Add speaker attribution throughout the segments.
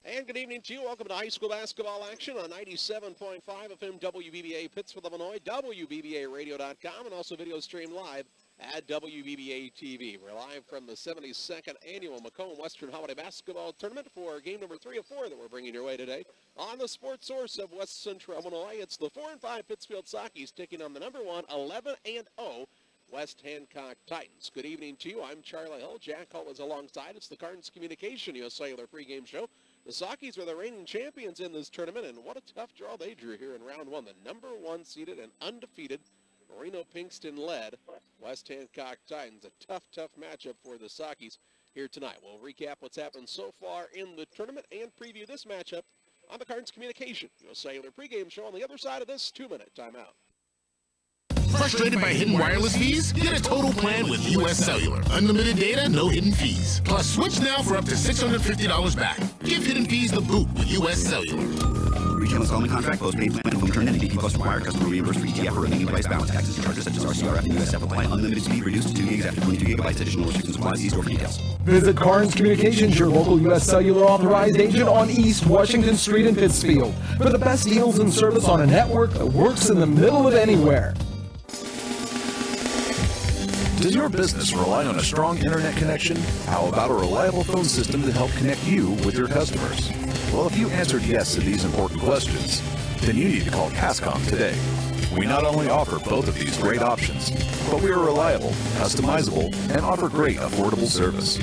Speaker 1: And good evening to you. Welcome to high school basketball action on 97.5 FM WBBA Pittsfield, Illinois, WBBAradio.com, and also video stream live at WBBA TV. We're live from the 72nd Annual Macomb Western Holiday Basketball Tournament for game number 3 of 4 that we're bringing your way today. On the sports source of West Central Illinois, it's the 4-5 Pittsfield Sockies taking on the number 1, 11-0 West Hancock Titans. Good evening to you. I'm Charlie Hull. Jack Hull is alongside. It's the Carnes Communication U.S. Cellular pregame show. The Sockies are the reigning champions in this tournament, and what a tough draw they drew here in round 1. The number 1 seeded and undefeated Reno Pinkston-led West Hancock Titans. A tough matchup for the Sockies here tonight. We'll recap what's happened so far in the tournament and preview this matchup on the Carnes Communication U.S. Cellular pregame show on the other side of this 2-minute timeout.
Speaker 2: Frustrated by hidden wireless fees? Get a total plan with U.S. Cellular. Unlimited data, no hidden fees. Plus, switch now for up to $650 back. Give hidden fees the boot with U.S. Cellular.
Speaker 3: Retail installment contract, postpaid plan, phone turn, and DP plus required. Customer reimbursed for ETF or remaining device balance. Taxes and charges such as RCRF and USF apply. Unlimited speed reduced to 2 gigs after 22 gigabytes. Additional restrictions apply. See store for details.
Speaker 4: Visit Carnes Communications, your local U.S. Cellular authorized agent on East Washington Street in Pittsfield, for the best deals and service on a network that works in the middle of anywhere.
Speaker 5: Does your business rely on a strong internet connection? How about a reliable phone system to help connect you with your customers? Well, if you answered yes to these important questions, then you need to call Cascom today. We not only offer both of these great options, but we are reliable, customizable, and offer great affordable service.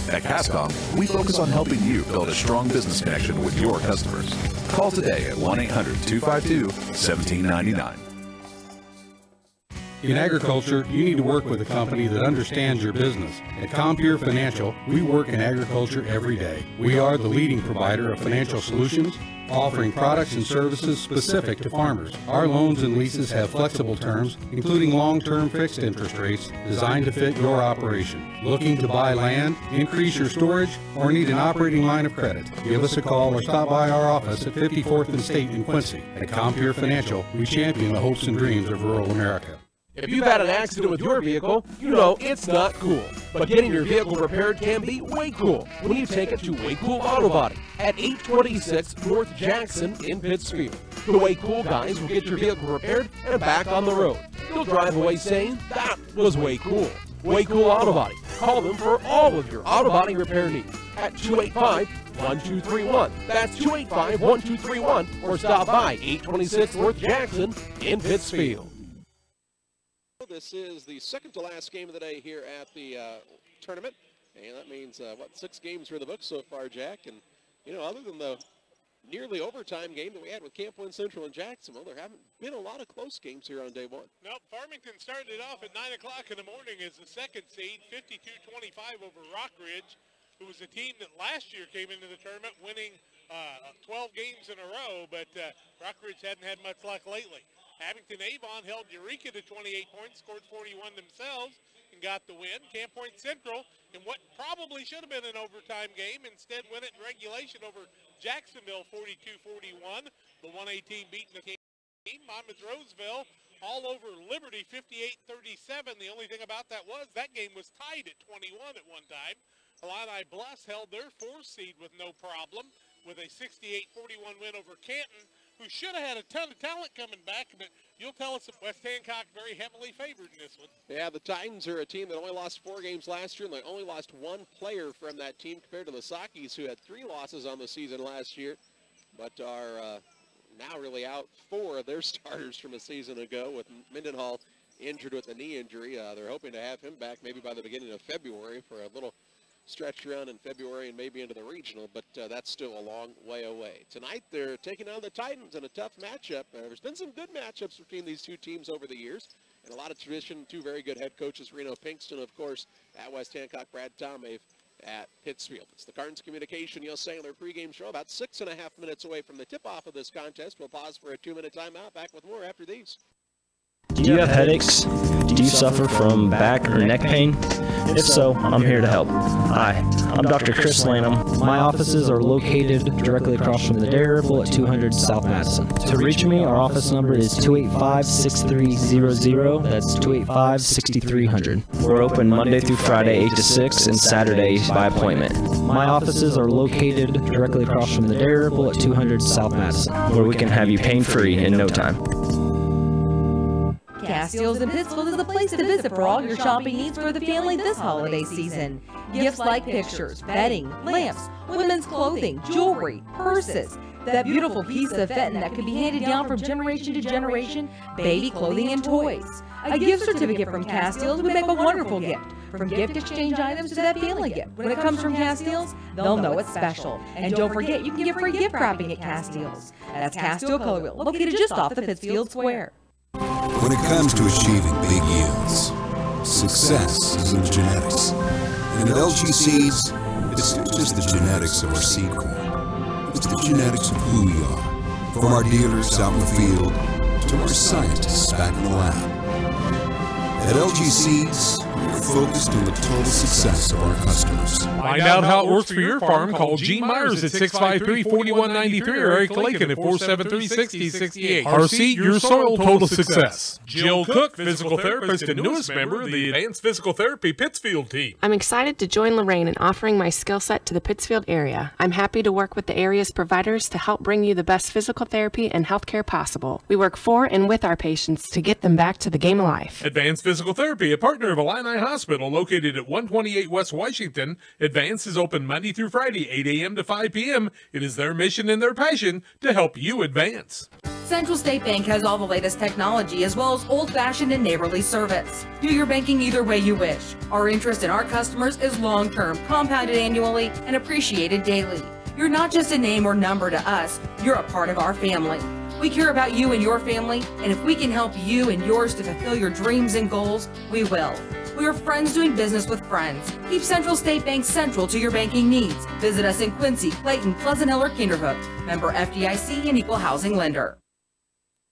Speaker 5: At Cascom, we focus on helping you build a strong business connection with your customers. Call today at 1-800-252-1799.
Speaker 6: In agriculture, you need to work with a company that understands your business. At Compeer Financial, we work in agriculture every day. We are the leading provider of financial solutions, offering products and services specific to farmers. Our loans and leases have flexible terms, including long-term fixed interest rates designed to fit your operation. Looking to buy land, increase your storage, or need an operating line of credit? Give us a call or stop by our office at 54th and State in Quincy. At Compeer Financial, we champion the hopes and dreams of rural America.
Speaker 7: If you've had an accident with your vehicle, you know it's not cool. But getting your vehicle repaired can be way cool when you take it to Way Cool Auto Body at 826 North Jackson in Pittsfield. The Way Cool guys will get your vehicle repaired and back on the road. You'll drive away saying, that was way cool. Way Cool Auto Body. Call them for all of your auto body repair needs at 285-1231. That's 285-1231, or stop by 826 North Jackson in Pittsfield.
Speaker 1: This is the second to last game of the day here at the tournament, and that means 6 games for the books so far, Jack. And you know, other than the nearly overtime game that we had with Camp One Central and Jacksonville, there haven't been a lot of close games here on day one.
Speaker 8: Nope, Farmington started it off at 9 o'clock in the morning as the second seed, 52-25 over Rockridge, who was a team that last year came into the tournament winning 12 games in a row, but Rockridge hadn't had much luck lately. Abington-Avon held Eureka to 28 points, scored 41 themselves, and got the win. Camp Point Central, in what probably should have been an overtime game, instead win it in regulation over Jacksonville 42-41. The 1A team beating the team. Monmouth-Roseville all over Liberty 58-37. The only thing about that was that game was tied at 21 at one time. Illini Bless held their 4th seed with no problem with a 68-41 win over Canton, who should have had a ton of talent coming back, but you'll tell us if West Hancock very heavily favored in this one.
Speaker 1: Yeah, the Titans are a team that only lost 4 games last year, and they only lost 1 player from that team compared to the Sockies, who had 3 losses on the season last year, but are now really out 4 of their starters from a season ago, with Mendenhall injured with a knee injury. They're hoping to have him back maybe by the beginning of February for a little stretch run in February and maybe into the regional, but that's still a long way away. Tonight they're taking on the Titans in a tough matchup. There's been some good matchups between these two teams over the years, and a lot of tradition. 2 very good head coaches, Reno Pinkston, of course, at West Hancock, Brad Tomave at Pittsfield. It's the Carnes Communication U.S. Cellular pregame show, about 6.5 minutes away from the tip-off of this contest. We'll pause for a 2-minute timeout. Back with more after these.
Speaker 9: Do you have headaches? Do you suffer from back or neck pain? If so, I'm here to help. Hi, I'm Dr. Chris Lanham. My offices are located directly across from the Dairy Ripple at 200 South Madison. To reach me, our office number is 285-6300. That's 285-6300. We're open Monday through Friday 8 to 6 and Saturdays by appointment. My offices are located directly across from the Dairy Ripple at 200 South Madison, where we can have you pain-free in no time.
Speaker 10: Castiel's in Pittsfield is the place to visit for all your shopping needs for the family this holiday season. Gifts like pictures, bedding, lamps, women's clothing, jewelry, purses, that beautiful piece of fettin that can be handed down from generation to generation, baby clothing and toys. A gift certificate from Castiel's would make a wonderful gift. From gift exchange items to that family gift. When it comes from Castiel's, they'll know it's special. And don't forget, you can get free gift wrapping at Castiel's. That's Castiel Color Wheel, located just off the Pittsfield Square.
Speaker 11: When it comes to achieving big yields, success is in the genetics. And at LG Seeds, it's not just the genetics of our seed corn. It's the genetics of who we are. From our dealers out in the field to our scientists back in the lab. At LG Seeds, we're focused on the total success of our customers.
Speaker 8: Find out how it works for your farm. Call Gene Myers at 653-4193 or Eric Lakin at 473-6068. RC, your soil total success. Jill Cook, physical therapist and newest member of the Advanced Physical Therapy Pittsfield team.
Speaker 12: I'm excited to join Lorraine in offering my skill set to the Pittsfield area. I'm happy to work with the area's providers to help bring you the best physical therapy and healthcare possible. We work for and with our patients to get them back to the game of life.
Speaker 8: Advanced Physical Therapy, a partner of Illini Hospital located at 128 West Washington. Advance is open Monday through Friday, 8 a.m. to 5 p.m. It is their mission and their passion to help you advance.
Speaker 10: Central State Bank has all the latest technology as well as old-fashioned and neighborly service. Do your banking either way you wish. Our interest in our customers is long-term, compounded annually, and appreciated daily. You're not just a name or number to us, you're a part of our family. We care about you and your family, and if we can help you and yours to fulfill your dreams and goals, we will. We are friends doing business with friends. Keep Central State Bank central to your banking needs. Visit us in Quincy, Clayton, Pleasant Hill, or Kinderhook. Member FDIC and Equal Housing Lender.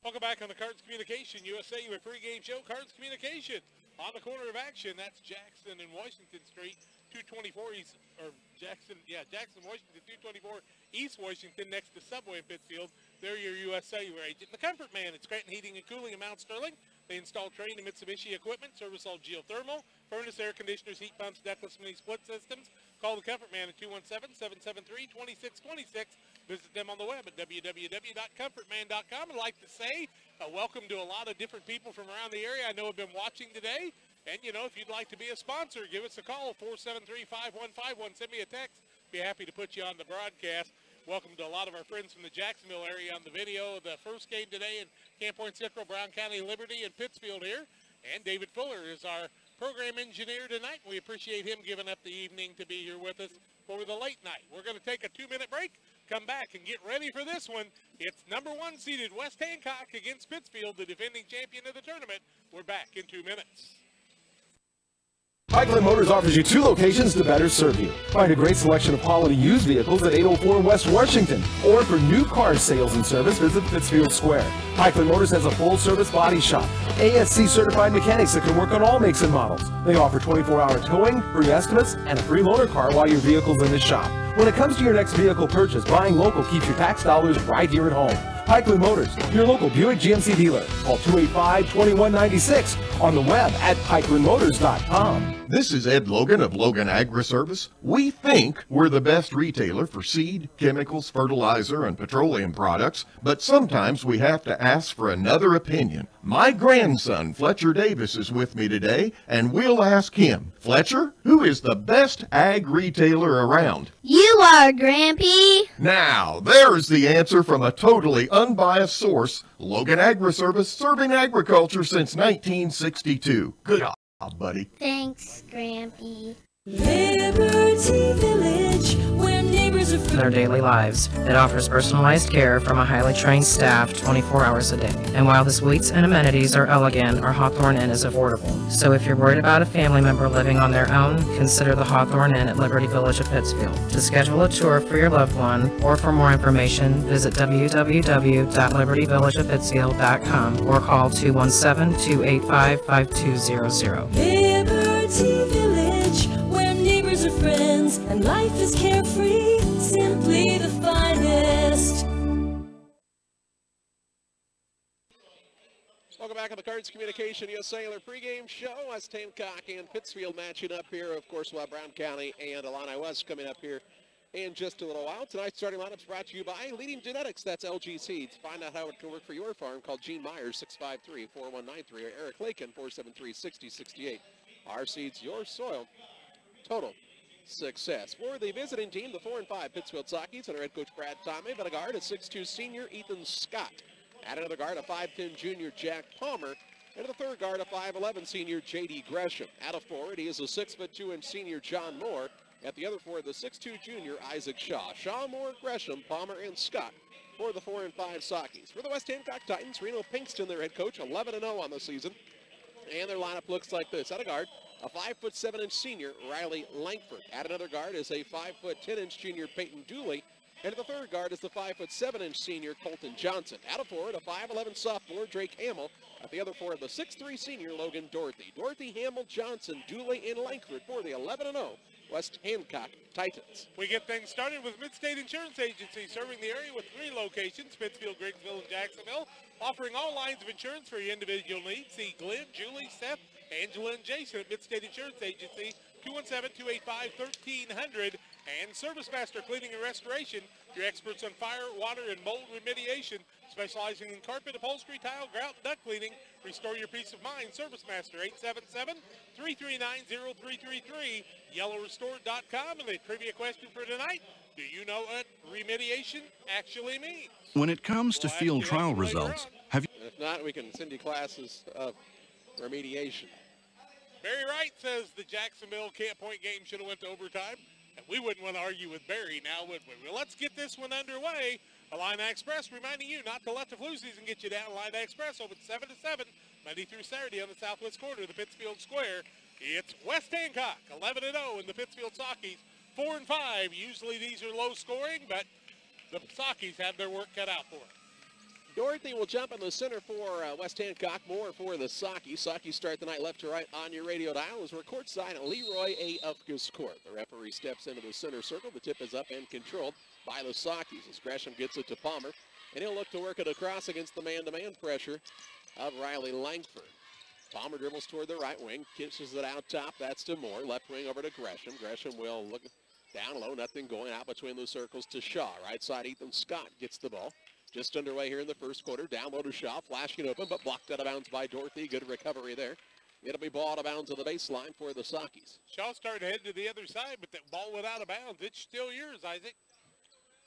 Speaker 8: Welcome back on the Cards Communication USA with pregame show. Cards Communication on the corner of action. That's Jackson and Washington Street, 224 East, or Jackson, Washington, 224 East Washington, next to Subway in Pittsfield. They're your U.S. Cellular agent. The Comfort Man at Scranton Heating and Cooling in Mount Sterling. They install Trane and Mitsubishi equipment, service all geothermal, furnace, air conditioners, heat pumps, ductless mini split systems. Call the Comfort Man at 217-773-2626. Visit them on the web at www.comfortman.com. I'd like to say welcome to a lot of different people from around the area I know have been watching today. And, you know, if you'd like to be a sponsor, give us a call, 473-5151. Send me a text. Be happy to put you on the broadcast. Welcome to a lot of our friends from the Jacksonville area on the video. The first game today in Camp Point Central, Brown County, Liberty, and Pittsfield here. And David Fuller is our program engineer tonight. We appreciate him giving up the evening to be here with us for the late night. We're going to take a 2-minute break, come back, and get ready for this one. It's number 1 seeded West Hancock against Pittsfield, the defending champion of the tournament. We're back in 2 minutes.
Speaker 4: Pikeland Motors offers you 2 locations to better serve you. Find a great selection of quality used vehicles at 804 West Washington. Or for new car sales and service, visit Pittsfield Square. Pikeland Motors has a full-service body shop. ASC certified mechanics that can work on all makes and models. They offer 24-hour towing, free estimates, and a free loaner car while your vehicle's in the shop. When it comes to your next vehicle purchase, buying local keeps your tax dollars right here at home. Pikeland Motors, your local Buick GMC dealer. Call 285-2196 on the web at pikelandmotors.com.
Speaker 13: This is Ed Logan of Logan Agri-Service. We think we're the best retailer for seed, chemicals, fertilizer, and petroleum products, but sometimes we have to ask for another opinion. My grandson, Fletcher Davis, is with me today, and we'll ask him. Fletcher, who is the best ag retailer around?
Speaker 14: You are, Grampy.
Speaker 13: Now, there's the answer from a totally unbiased source. Logan Agri-Service, serving agriculture since 1962. Good job, buddy.
Speaker 14: Thanks, Grampy.
Speaker 10: Liberty Village, where
Speaker 15: neighbors are
Speaker 9: in their daily lives. It offers personalized care from a highly trained staff 24 hours a day. And while the suites and amenities are elegant, our Hawthorne Inn is affordable. So if you're worried about a family member living on their own, consider the Hawthorne Inn at Liberty Village of Pittsfield. To schedule a tour for your loved one or for more information, visit www.libertyvillageofpittsfield.com or call 217-285-5200.
Speaker 15: Liberty Village, where neighbors are friends and life is carefree, simply the finest.
Speaker 1: Welcome back to the Cards Communication USA Sailor pregame show. West Hancock and Pittsfield matching up here. Of course, we'll have Brown County and Illini West coming up here in just a little while. Tonight's starting lineups brought to you by Leading Genetics. That's LG Seeds. Find out how it can work for your farm. Call Gene Myers, 653-4193, or Eric Lakin, 473-6068. Our seeds, your soil. Total success. For the visiting team, the 4-5 Pittsfield Sockey's under head coach Brad Tomei, but a guard, a 6'2 senior Ethan Scott. At another guard, a 5'10 junior Jack Palmer. And the third guard, a 5'11 senior J.D. Gresham. At a forward, he is a 6'2" senior John Moore. At the other forward, the 6'2 junior Isaac Shaw. Shaw, Moore, Gresham, Palmer, and Scott for the 4-5 Sockey's. For the West Hancock Titans, Reno Pinkston, their head coach, 11-0 on the season. And their lineup looks like this. At a guard, a 5'7" senior Riley Langford. At another guard is a 5'10" junior Peyton Dooley. And at the third guard is the 5'7" senior Colton Johnson. At a forward, a 5'11 sophomore Drake Hamill. At the other forward, the 6'3 senior Logan Dorothy. Dorothy, Hamill, Johnson, Dooley, and Langford for the 11-0 West Hancock Titans.
Speaker 8: We get things started with Midstate Insurance Agency, serving the area with 3 locations, Pittsfield, Griggsville, and Jacksonville, offering all lines of insurance for your individual needs. See Glenn, Julie, Seth, Angela, and Jason at Midstate Insurance Agency, 217-285-1300. And Service Master Cleaning and Restoration, your experts on fire, water, and mold remediation, specializing in carpet, upholstery, tile, grout, duct cleaning. Restore your peace of mind. Service Master, 877-339-0333, yellowrestored.com. And the trivia question for tonight, do you know what remediation actually means?
Speaker 16: When it comes to field trial results, have you...
Speaker 1: If not, we can send you classes of remediation.
Speaker 8: Barry Wright says the Jacksonville Camp Point game should have went to overtime. And we wouldn't want to argue with Barry now, would we? Well, let's get this one underway. Illini Express reminding you not to let the flu season get you down. Illini Express open 7 to 7, Monday through Saturday on the southwest corner of the Pittsfield Square. It's West Hancock, 11-0 in the Pittsfield Sockey's, 4-5. Usually these are low scoring, but the Sockey's have their work cut out for them.
Speaker 1: Dorothy will jump in the center for West Hancock, Moore for the Sockey's. Sockey's start the night left to right on your radio dial as we're courtside at Leroy A. Ufka's court. The referee steps into the center circle. The tip is up and controlled by the Sockey's as Gresham gets it to Palmer. And he'll look to work it across against the man-to-man pressure of Riley Langford. Palmer dribbles toward the right wing, kisses it out top. That's to Moore. Left wing over to Gresham. Gresham will look down low. Nothing going out between the circles to Shaw. Right side, Ethan Scott gets the ball. Just underway here in the first quarter. Down low to Shaw, flashing open, but blocked out of bounds by Dorothy. Good recovery there. It'll be ball out of bounds on the baseline for the Sockey's.
Speaker 8: Shaw started to head to the other side, but that ball went out of bounds. It's still yours, Isaac.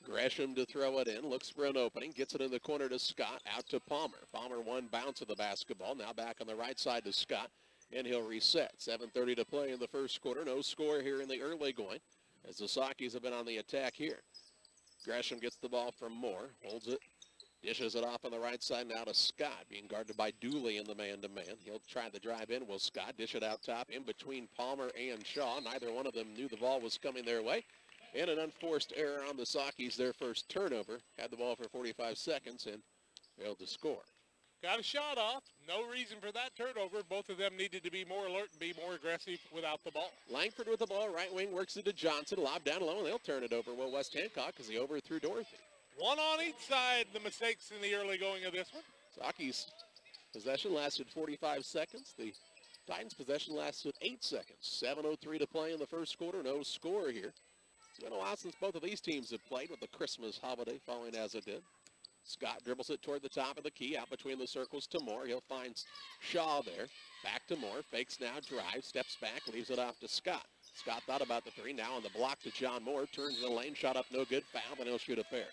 Speaker 1: Gresham to throw it in. Looks for an opening. Gets it in the corner to Scott. Out to Palmer. Palmer one bounce of the basketball. Now back on the right side to Scott, and he'll reset. 7:30 to play in the first quarter. No score here in the early going as the Sockey's have been on the attack here. Gresham gets the ball from Moore. Holds it. Dishes it off on the right side now to Scott, being guarded by Dooley in the man-to-man. He'll try the drive in. Will Scott dish it out top in between Palmer and Shaw? Neither one of them knew the ball was coming their way. And an unforced error on the Sockey's, their first turnover. Had the ball for 45 seconds and failed to score.
Speaker 8: Got a shot off. No reason for that turnover. Both of them needed to be more alert and be more aggressive without the ball.
Speaker 1: Langford with the ball. Right wing works it to Johnson. Lob down low, and they'll turn it over. Well, West Hancock as he overthrew Dorothy.
Speaker 8: One on each side, the mistakes in the early going of this one.
Speaker 1: Sockey's possession lasted 45 seconds. The Titans' possession lasted 8 seconds. 7:03 to play in the first quarter. No score here. It's been a while since both of these teams have played with the Christmas holiday falling as it did. Scott dribbles it toward the top of the key, out between the circles to Moore. He'll find Shaw there. Back to Moore. Fakes now, drives, steps back, leaves it off to Scott. Scott thought about the three. Now on the block to John Moore. Turns the lane, shot up, no good. Foul, and he'll shoot a pair.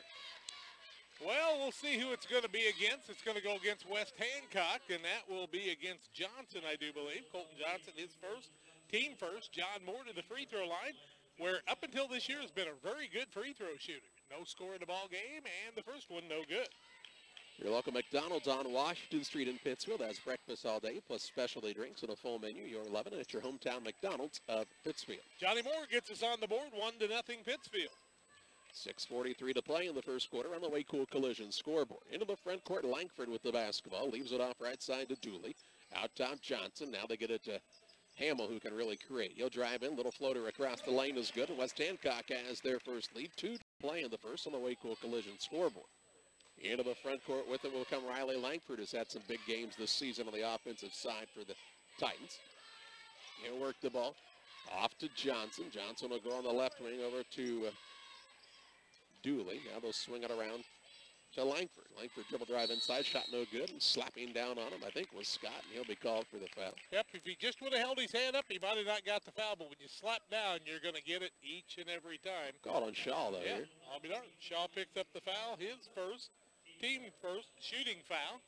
Speaker 8: Well, we'll see who it's going to be against. It's going to go against West Hancock, and that will be against Johnson, I do believe. Colton Johnson, his first, team first. John Moore to the free throw line. where up until this year has been a very good free throw shooter. No score in the ball game, and the first one no good.
Speaker 1: Your local McDonald's on Washington Street in Pittsfield has breakfast all day, plus specialty drinks and a full menu. You're 11 at your hometown McDonald's of Pittsfield.
Speaker 8: Johnny Moore gets us on the board, 1-0 Pittsfield.
Speaker 1: 6:43 to play in the first quarter on the Way Cool Collision scoreboard. Into the front court, Langford with the basketball. Leaves it off right side to Dooley. Out top, Johnson. Now they get it to Hamill, who can really create. He'll drive in. Little floater across the lane is good. And West Hancock has their first lead. 2 to play in the first on the Way Cool Collision scoreboard. Into the front court with it will come Riley Langford, who's had some big games this season on the offensive side for the Titans. He'll work the ball off to Johnson. Johnson will go on the left wing over to Dooley. Now they'll swing it around to Langford. Langford dribble drive inside, shot no good, and slapping down on him, I think, was Scott, and he'll be called for the foul.
Speaker 8: Yep, if he just would have held his hand up, he might have not got the foul, but when you slap down, you're going to get it each and every time.
Speaker 1: Called on Shaw, though,
Speaker 8: yeah,
Speaker 1: here.
Speaker 8: I'll be darned. Shaw picked up the foul, his first, team first shooting foul.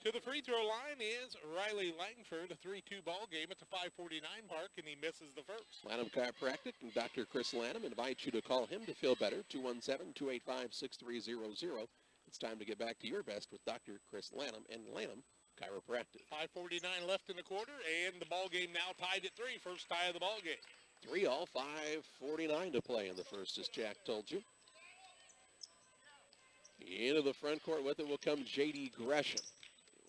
Speaker 8: To the free throw line is Riley Langford, a 3-2 ball game at the 5:49 mark, and he misses the first.
Speaker 1: Lanham Chiropractic and Dr. Chris Lanham invite you to call him to feel better, 217-285-6300. It's time to get back to your best with Dr. Chris Lanham and Lanham Chiropractic.
Speaker 8: 5:49 left in the quarter, and the ball game now tied at 3, first tie of the ball game.
Speaker 1: 3-all, 5:49 to play in the first, as Jack told you. Into the front court with it will come J.D. Gresham.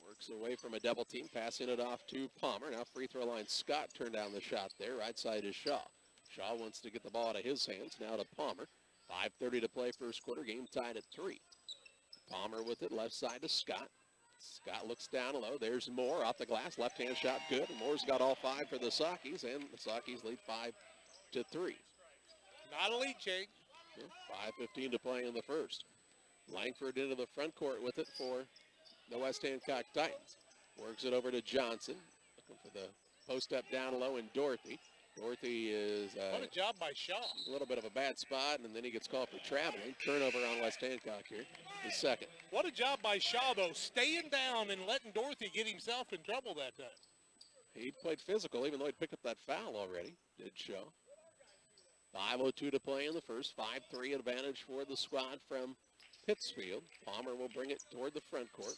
Speaker 1: Works away from a double team, passing it off to Palmer. Now free throw line, Scott turned down the shot there. Right side is Shaw. Shaw wants to get the ball out of his hands. Now to Palmer. 5:30 to play first quarter, game tied at 3. Palmer with it, left side to Scott. Scott looks down low. There's Moore off the glass. Left-hand shot good. And Moore's got all 5 for the Sockies, and the Sockies lead 5-3.
Speaker 8: Not a lead change.
Speaker 1: 5:15 to play in the first. Langford into the front court with it for the West Hancock Titans. Works it over to Johnson. Looking for the post up down low, and Dorothy. Dorothy is
Speaker 8: what a job by Shaw.
Speaker 1: A little bit of a bad spot, and then he gets called for traveling. Turnover on West Hancock here. The second.
Speaker 8: What a job by Shaw, though, staying down and letting Dorothy get himself in trouble that time.
Speaker 1: He played physical, even though he picked up that foul already, did Shaw. 5:02 to play in the first. 5-3 advantage for the squad from Pittsfield. Palmer will bring it toward the front court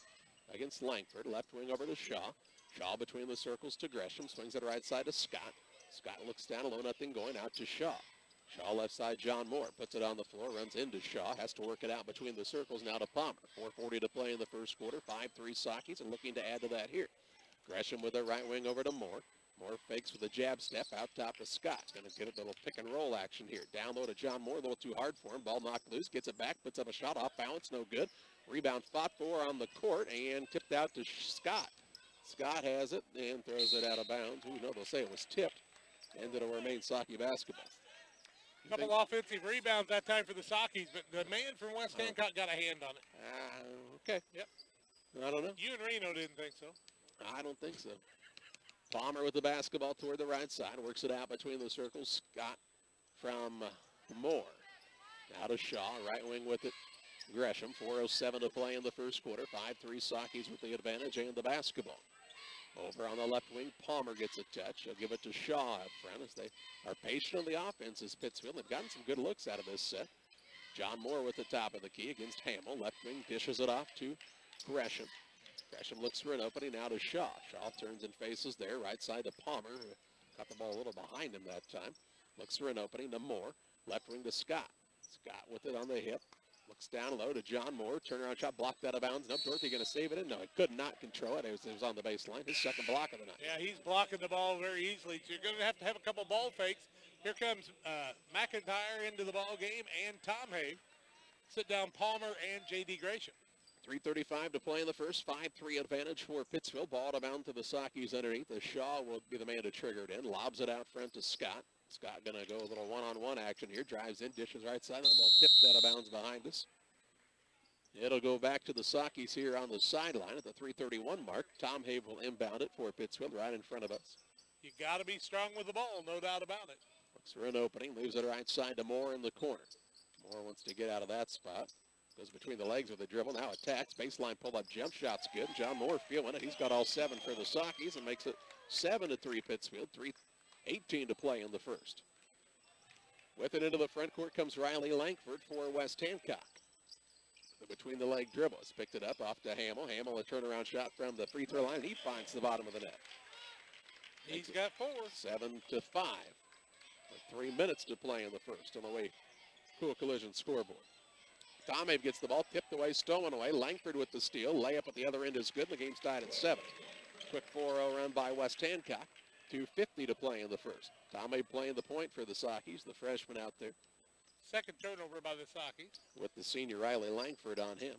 Speaker 1: against Langford. Left wing over to Shaw. Shaw between the circles to Gresham. Swings it right side to Scott. Scott looks down low, nothing going out to Shaw. Shaw left side, John Moore puts it on the floor, runs into Shaw, has to work it out between the circles now to Palmer. 4:40 to play in the first quarter. 5-3 Sockies, and looking to add to that here. Gresham with a right wing over to Moore. Moore fakes with a jab step out top to Scott. Going to get a little pick and roll action here. Down low to John Moore, a little too hard for him. Ball knocked loose, gets it back, puts up a shot off balance, no good. Rebound fought for on the court and tipped out to Scott. Scott has it and throws it out of bounds. Who knows, they'll say it was tipped. And it'll remain Socky basketball.
Speaker 8: Couple offensive rebounds that time for the Sockies, but the man from West Hancock got a hand on it.
Speaker 1: Okay.
Speaker 8: Yep.
Speaker 1: I don't know.
Speaker 8: You and Reno didn't think so.
Speaker 1: I don't think so. Palmer with the basketball toward the right side. Works it out between the circles. Scott from Moore. Now to Shaw. Right wing with it. Gresham. 4:07 to play in the first quarter. 5-3 Sockies with the advantage and the basketball. Over on the left wing, Palmer gets a touch. He'll give it to Shaw up front as they are patient on the offense as Pittsfield. They've gotten some good looks out of this set. John Moore with the top of the key against Hamill. Left wing dishes it off to Gresham. Gresham looks for an opening now to Shaw. Shaw turns and faces there. Right side to Palmer. Got the ball a little behind him that time. Looks for an opening to Moore. Left wing to Scott. Scott with it on the hip. Looks down low to John Moore. Turnaround shot blocked out of bounds. No, Dorothy going to save it in. No, he could not control it. It was on the baseline. His second block of the night.
Speaker 8: Yeah, he's blocking the ball very easily. So you're going to have a couple ball fakes. Here comes McIntyre into the ball game and Tom Have. Sit down Palmer and J.D. Gresham.
Speaker 1: 3:35 to play in the first. 5-3 advantage for Pittsfield. Ball to bound to the Sockies underneath. The Shaw will be the man to trigger it in. Lobs it out front to Scott. Scott going to go a little one-on-one action here. Drives in, dishes right side. That ball tipped out of bounds behind us. It'll go back to the Sockies here on the sideline at the 3:31 mark. Tom Have will inbound it for Pittsfield right in front of us.
Speaker 8: You got to be strong with the ball, no doubt about it.
Speaker 1: Looks for an opening. Leaves it right side to Moore in the corner. Moore wants to get out of that spot. Goes between the legs with a dribble. Now attacks. Baseline pull-up jump shot's good. John Moore feeling it. He's got all 7 for the Sockies and makes it 7-3 Pittsfield. 3:18 to play in the first. With it into the front court comes Riley Langford for West Hancock. The between the leg dribble has picked it up off to Hamill. Hamill, a turnaround shot from the free throw line. He finds the bottom of the net.
Speaker 8: He's got 4.
Speaker 1: 7-5. With 3 minutes to play in the first on the way Cool Collision scoreboard. Tomave gets the ball, tipped away, stolen away. Langford with the steal. Layup at the other end is good. The game's tied at 7. Quick 4-0 run by West Hancock. 2:50 to play in the first. Tomave playing the point for the Sockies, the freshman out there.
Speaker 8: Second turnover by the Sockies.
Speaker 1: With the senior Riley Langford on him.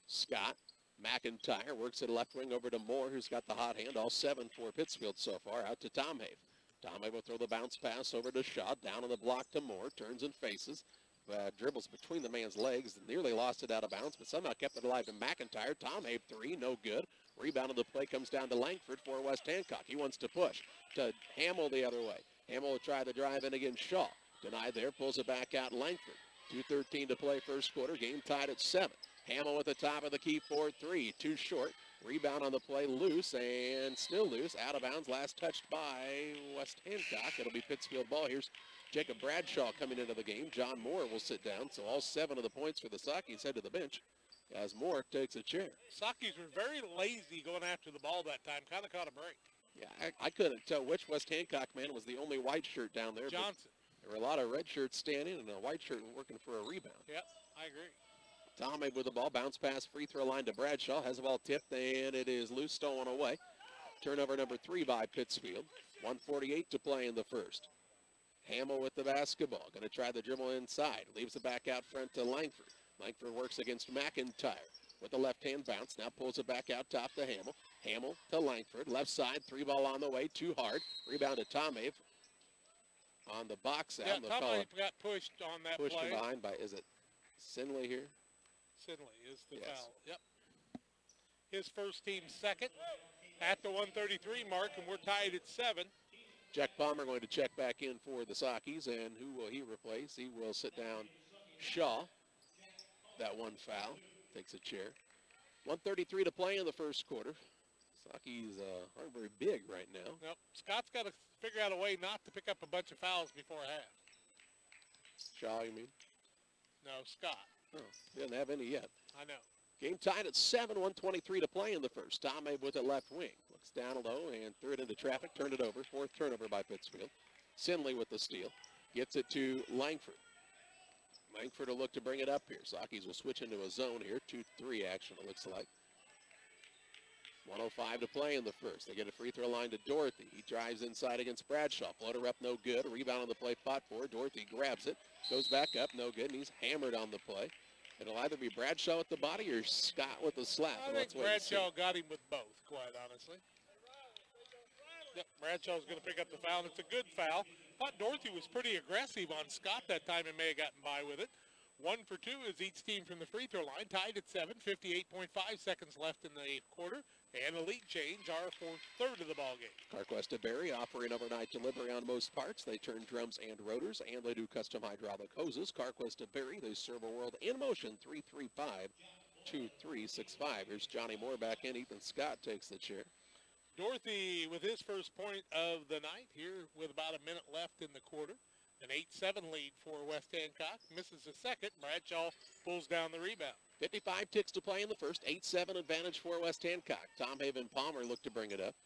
Speaker 1: Scott McIntyre works it left wing over to Moore, who's got the hot hand. All 7 for Pittsfield so far. Out to Tomave. Tomave will throw the bounce pass over to Shaw. Down on the block to Moore. Turns and faces. Dribbles between the man's legs. Nearly lost it out of bounds, but somehow kept it alive to McIntyre. Tomave 3, no good. Rebound on the play comes down to Langford for West Hancock. He wants to push to Hamill the other way. Hamill will try to drive in against Shaw. Denied there, pulls it back out Langford. 2:13 to play first quarter. Game tied at 7. Hamill at the top of the key for 3. Too short. Rebound on the play, loose and still loose. Out of bounds, last touched by West Hancock. It'll be Pittsfield ball. Here's Jacob Bradshaw coming into the game. John Moore will sit down. So all 7 of the points for the Sockies head to the bench as Moore takes a chair.
Speaker 8: Sockies were very lazy going after the ball that time. Kind of caught a break.
Speaker 1: Yeah, I couldn't tell which West Hancock man was the only white shirt down there.
Speaker 8: Johnson.
Speaker 1: There were a lot of red shirts standing and a white shirt working for a rebound.
Speaker 8: Yep, I agree.
Speaker 1: Tomave with the ball. Bounce pass, free throw line to Bradshaw. Has the ball tipped, and it is loose, stolen away. Turnover number 3 by Pittsfield. 1:48 to play in the first. Hamill with the basketball. Going to try the dribble inside. Leaves it back out front to Langford. Langford works against McIntyre with the left-hand bounce. Now pulls it back out top to Hamill. Hamill to Langford. Left side, 3 ball on the way. Too hard. Rebound to Tomave. On the box out.
Speaker 8: Yeah, Tomave got pushed on that
Speaker 1: pushed
Speaker 8: play.
Speaker 1: Pushed behind by, is it Sinley here?
Speaker 8: Sinley is the foul. Yep. His first team second at the 1:33 mark, and we're tied at 7.
Speaker 1: Jack Palmer going to check back in for the Sockies, and who will he replace? He will sit down Shaw. That one foul. Takes a chair. 1:33 to play in the first quarter. Sockies aren't very big right now.
Speaker 8: Nope. Scott's got to figure out a way not to pick up a bunch of fouls before half.
Speaker 1: Shaw, you mean?
Speaker 8: No, Scott.
Speaker 1: Oh, he doesn't have any yet.
Speaker 8: I know.
Speaker 1: Game tied at 7, 1:23 to play in the first. Tomave with it left wing. Looks down low and threw it into traffic, turned it over. 4th turnover by Pittsfield. Sinley with the steal. Gets it to Langford. Langford will look to bring it up here. Sockies will switch into a zone here. 2-3 action, it looks like. 1:05 to play in the first. They get a free throw line to Dorothy. He drives inside against Bradshaw. Floater up, no good. Rebound on the play, pot for. Dorothy grabs it. Goes back up, no good, and he's hammered on the play. It'll either be Bradshaw with the body or Scott with the slap.
Speaker 8: I think Bradshaw got him with both, quite honestly. Yep, Bradshaw's going to pick up the foul, and it's a good foul. I thought Dorothy was pretty aggressive on Scott that time and may have gotten by with it. 1 for 2 is each team from the free throw line, tied at 7, 58.5 seconds left in the quarter, and a lead change, our 4th of the ball game.
Speaker 1: CarQuest of Barrie offering overnight delivery on most parts. They turn drums and rotors, and they do custom hydraulic hoses. CarQuest of Barrie, they serve a world in motion. 335-2365. Here's Johnny Moore back in. Ethan Scott takes the chair.
Speaker 8: Dorothy with his first point of the night here with about a minute left in the quarter. An 8-7 lead for West Hancock. Misses the second. Bradshaw pulls down the rebound.
Speaker 1: 55 ticks to play in the first. 8-7 advantage for West Hancock. Tomave and Palmer look to bring it up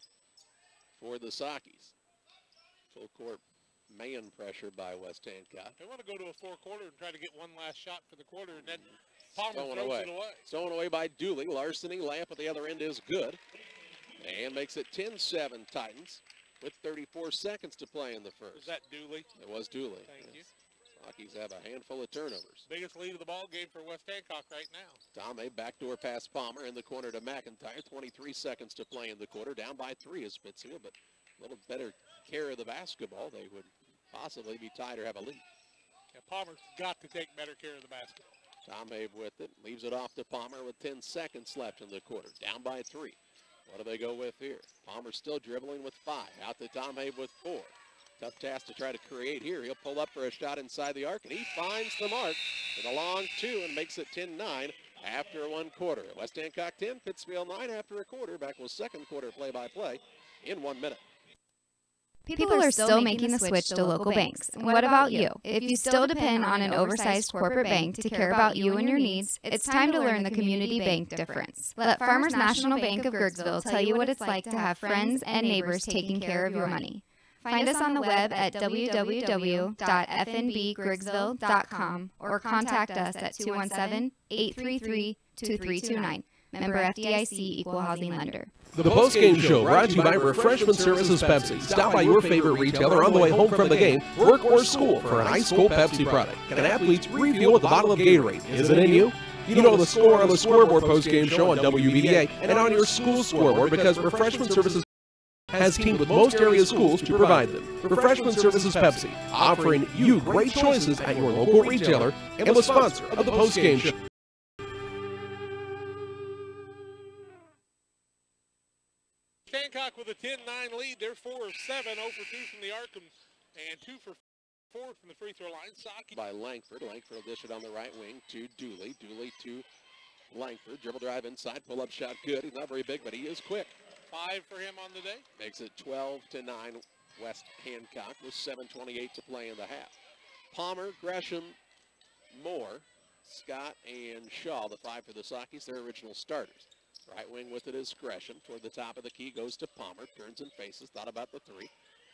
Speaker 1: for the Sockies. Full court man pressure by West Hancock.
Speaker 8: They want to go to a 4-quarter and try to get one last shot for the quarter, and then Palmer throws it away.
Speaker 1: Stolen away by Dooley. Larceny. Layup at the other end is good. And makes it 10-7 Titans with 34 seconds to play in the first.
Speaker 8: Was that Dooley?
Speaker 1: It was Dooley.
Speaker 8: Thank you.
Speaker 1: Sockies have a handful of turnovers.
Speaker 8: Biggest lead of the ball game for West Hancock right now.
Speaker 1: Tomave backdoor pass Palmer in the corner to McIntyre. 23 seconds to play in the quarter. Down by 3 is Pittsfield, but a little better care of the basketball. They would possibly be tied or have a lead.
Speaker 8: Yeah, Palmer's got to take better care of the basketball.
Speaker 1: Tomave with it. Leaves it off to Palmer with 10 seconds left in the quarter. Down by 3. What do they go with here? Palmer still dribbling with 5. Out to Tomave with 4. Tough task to try to create here. He'll pull up for a shot inside the arc, and he finds the mark with a long 2 and makes it 10-9 after 1 quarter. West Hancock 10, Pittsfield 9 after a quarter. Back with second quarter play-by-play in 1 minute.
Speaker 17: People are still making the switch to local banks. And what about you? If you still depend on an oversized corporate bank to care about you and your needs, it's time to learn the community bank difference. Let Farmers National Bank of Grigsville tell you what it's like to have friends and neighbors taking care of your money. Find us on the web at www.fnbgrigsville.com or contact us at 217-833-2329. Member FDIC Equal Housing Lender.
Speaker 7: The Postgame Show brought to you by Refreshment Services Pepsi. Stop by your favorite retailer on the way home from the game, work, or school for an ice-cold Pepsi product. Can athletes refuel with a bottle of Gatorade? Is it in you? You know the score on the scoreboard Postgame Show on WBBA and on your school scoreboard because Refreshment Services has teamed with most area schools to provide them. Refreshment Services Pepsi, offering you great choices at your local retailer and the sponsor of the Postgame Show.
Speaker 8: Hancock with a 10-9 lead. They're 4 of 7, 0 for 2 from the arc, and 2 for 4 from the free throw line. Saki
Speaker 1: by Langford. Langford will dish it on the right wing to Dooley. Dooley to Langford. Dribble drive inside. Pull-up shot good. He's not very big, but he is quick.
Speaker 8: 5 for him on the day.
Speaker 1: Makes it 12-9 West Hancock with 7:28 to play in the half. Palmer, Gresham, Moore, Scott, and Shaw, the 5 for the Sakis, their original starters. Right wing with it is Gresham. Toward the top of the key goes to Palmer. Turns and faces. Thought about the 3.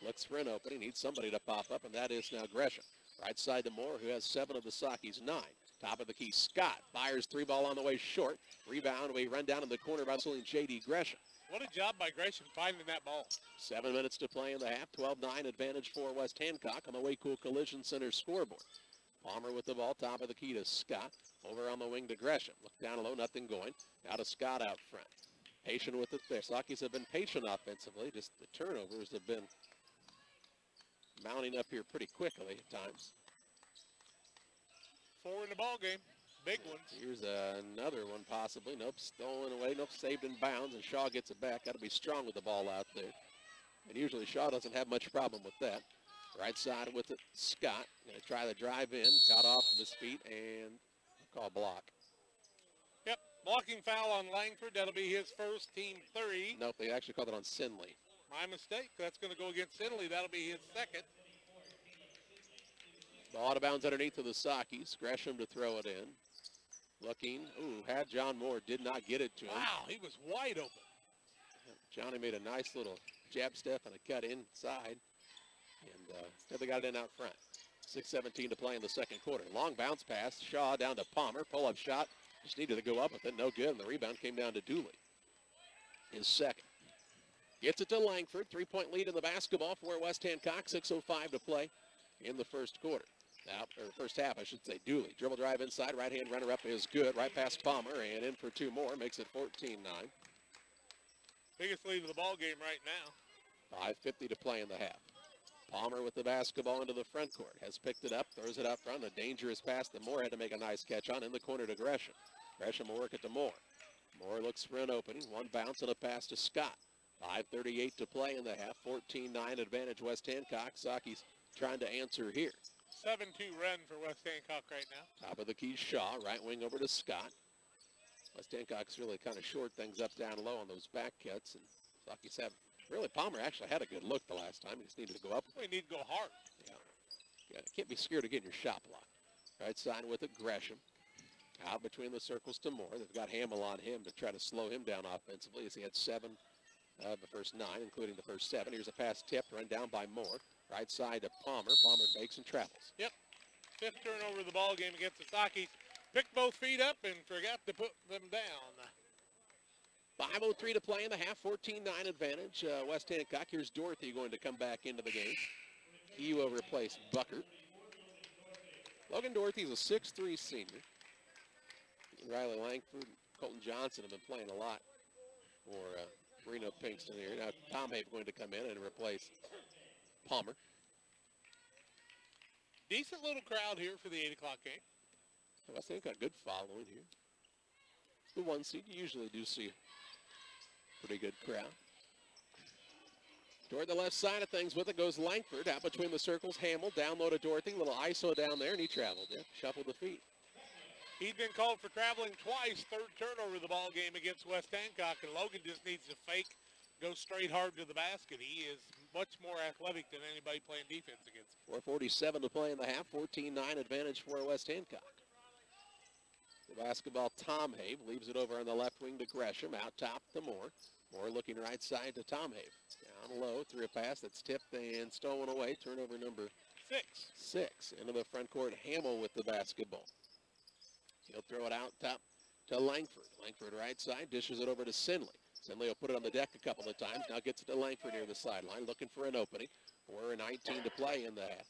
Speaker 1: Looks for an opening. Needs somebody to pop up, and that is now Gresham. Right side to Moore, who has 7 of the Sakis' 9. Top of the key, Scott. Fires 3 ball on the way short. Rebound. We run down in the corner by J.D. Gresham.
Speaker 8: What a job by Gresham finding that ball.
Speaker 1: 7 minutes to play in the half. 12-9 advantage for West Hancock on the Waycool Collision Center scoreboard. Palmer with the ball. Top of the key to Scott. Over on the wing to Gresham. Look down low, nothing going. Now to Scott out front. Patient with it there. Sakis have been patient offensively. Just the turnovers have been mounting up here pretty quickly at times.
Speaker 8: 4 in the ball game. Big ones.
Speaker 1: Here's another one possibly. Nope, stolen away. Nope, saved in bounds, and Shaw gets it back. Got to be strong with the ball out there. And usually Shaw doesn't have much problem with that. Right side with it, Scott. Going to try the drive in. Got off of his feet and call block.
Speaker 8: Yep, blocking foul on Langford. That'll be his first, team 3.
Speaker 1: Nope, they actually called it on Sinley.
Speaker 8: My mistake. That's going to go against Sinley. That'll be his second.
Speaker 1: Ball out of bounds underneath of the Sakis. Gresham to throw it in. Looking. Ooh, had John Moore. Did not get it to him.
Speaker 8: Wow, he was wide open.
Speaker 1: Johnny made a nice little jab step and a cut inside. And instead they got it in out front. 6:17 to play in the second quarter. Long bounce pass. Shaw down to Palmer. Pull-up shot. Just needed to go up with it. No good. And the rebound came down to Dooley. His second. Gets it to Langford. 3-point lead in the basketball for West Hancock. 6:05 to play in the first quarter. Now, or first half, I should say. Dooley. Dribble drive inside. Right-hand runner-up is good. Right past Palmer. And in for 2 more. Makes it 14-9.
Speaker 8: Biggest lead of the ball game right now.
Speaker 1: 5:50 to play in the half. Palmer with the basketball into the front court. Has picked it up, throws it out front. A dangerous pass that Moore had to make a nice catch on in the corner to Gresham. Gresham will work it to Moore. Moore looks for an opening. One bounce and a pass to Scott. 5:38 to play in the half. 14-9 advantage West Hancock. Saki's trying to answer here.
Speaker 8: 7-2 run for West Hancock right now.
Speaker 1: Top of the key, Shaw. Right wing over to Scott. West Hancock's really kind of short things up down low on those back cuts. And Saki's have... Really, Palmer actually had a good look the last time. He just needed to go up.
Speaker 8: We need to go hard.
Speaker 1: Yeah, can't be scared of getting your shot blocked. Right side with it, Gresham. Out between the circles to Moore. They've got Hamill on him to try to slow him down offensively as he had 7 of the first 9, including the first 7. Here's a pass tipped, run down by Moore. Right side to Palmer. Palmer fakes and travels.
Speaker 8: Yep. 5th turnover of the ball game against the Sakis. Picked both feet up and forgot to put them down.
Speaker 1: 5:03 to play in the half, 14-9 advantage. West Hancock. Here's Dorothy going to come back into the game. He will replace Buckert. Logan Dorothy's a 6'3 senior. Riley Langford, Colton Johnson have been playing a lot for Reno Pinkston here. Now Tom Habe going to come in and replace Palmer.
Speaker 8: Decent little crowd here for the 8 o'clock game.
Speaker 1: West Hancock, good following here. The 1 seed, you usually do see pretty good crowd. Toward the left side of things with it goes Langford. Out between the circles, Hamill. Down low to Dorothy. Little ISO down there, and he traveled. Yeah, shuffled the feet.
Speaker 8: He's been called for traveling twice. 3rd turnover of the ball game against West Hancock, and Logan just needs to fake go straight hard to the basket. He is much more athletic than anybody playing defense against.
Speaker 1: 4:47 to play in the half. 14-9 advantage for West Hancock. The basketball, Tom Have leaves it over on the left wing to Gresham. Out top to Moore. Moore looking right side to Tom Have. Down low through a pass that's tipped and stolen away. Turnover number 6. Into the front court, Hamill with the basketball. He'll throw it out top to Langford. Langford right side, dishes it over to Sinley. Sinley will put it on the deck a couple of times. Now gets it to Langford near the sideline, looking for an opening. 4:19 to play in the half.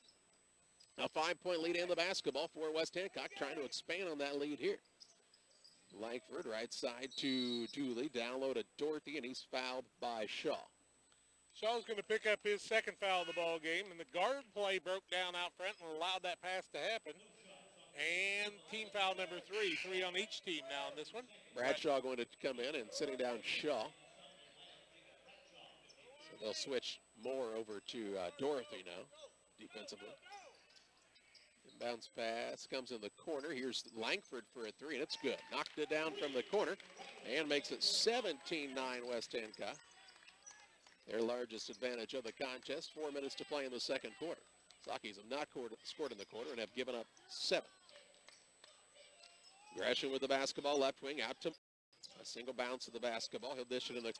Speaker 1: A 5-point lead in the basketball for West Hancock, trying to expand on that lead here. Langford right side to Dooley, down low to Dorothy, and he's fouled by Shaw.
Speaker 8: Shaw's going to pick up his second foul of the ball game, and the guard play broke down out front and allowed that pass to happen. And team foul number 3. 3 on each team now in this one.
Speaker 1: Bradshaw going to come in and sitting down Shaw. So they'll switch Moore over to Dorothy now, defensively. Bounce pass comes in the corner. Here's Langford for a 3, and it's good. Knocked it down from the corner and makes it 17-9 West Hancock. Their largest advantage of the contest. 4 minutes to play in the second quarter. Sakis have not scored in the quarter and have given up 7. Gresham with the basketball, left wing, out to a single bounce of the basketball. He'll dish it in the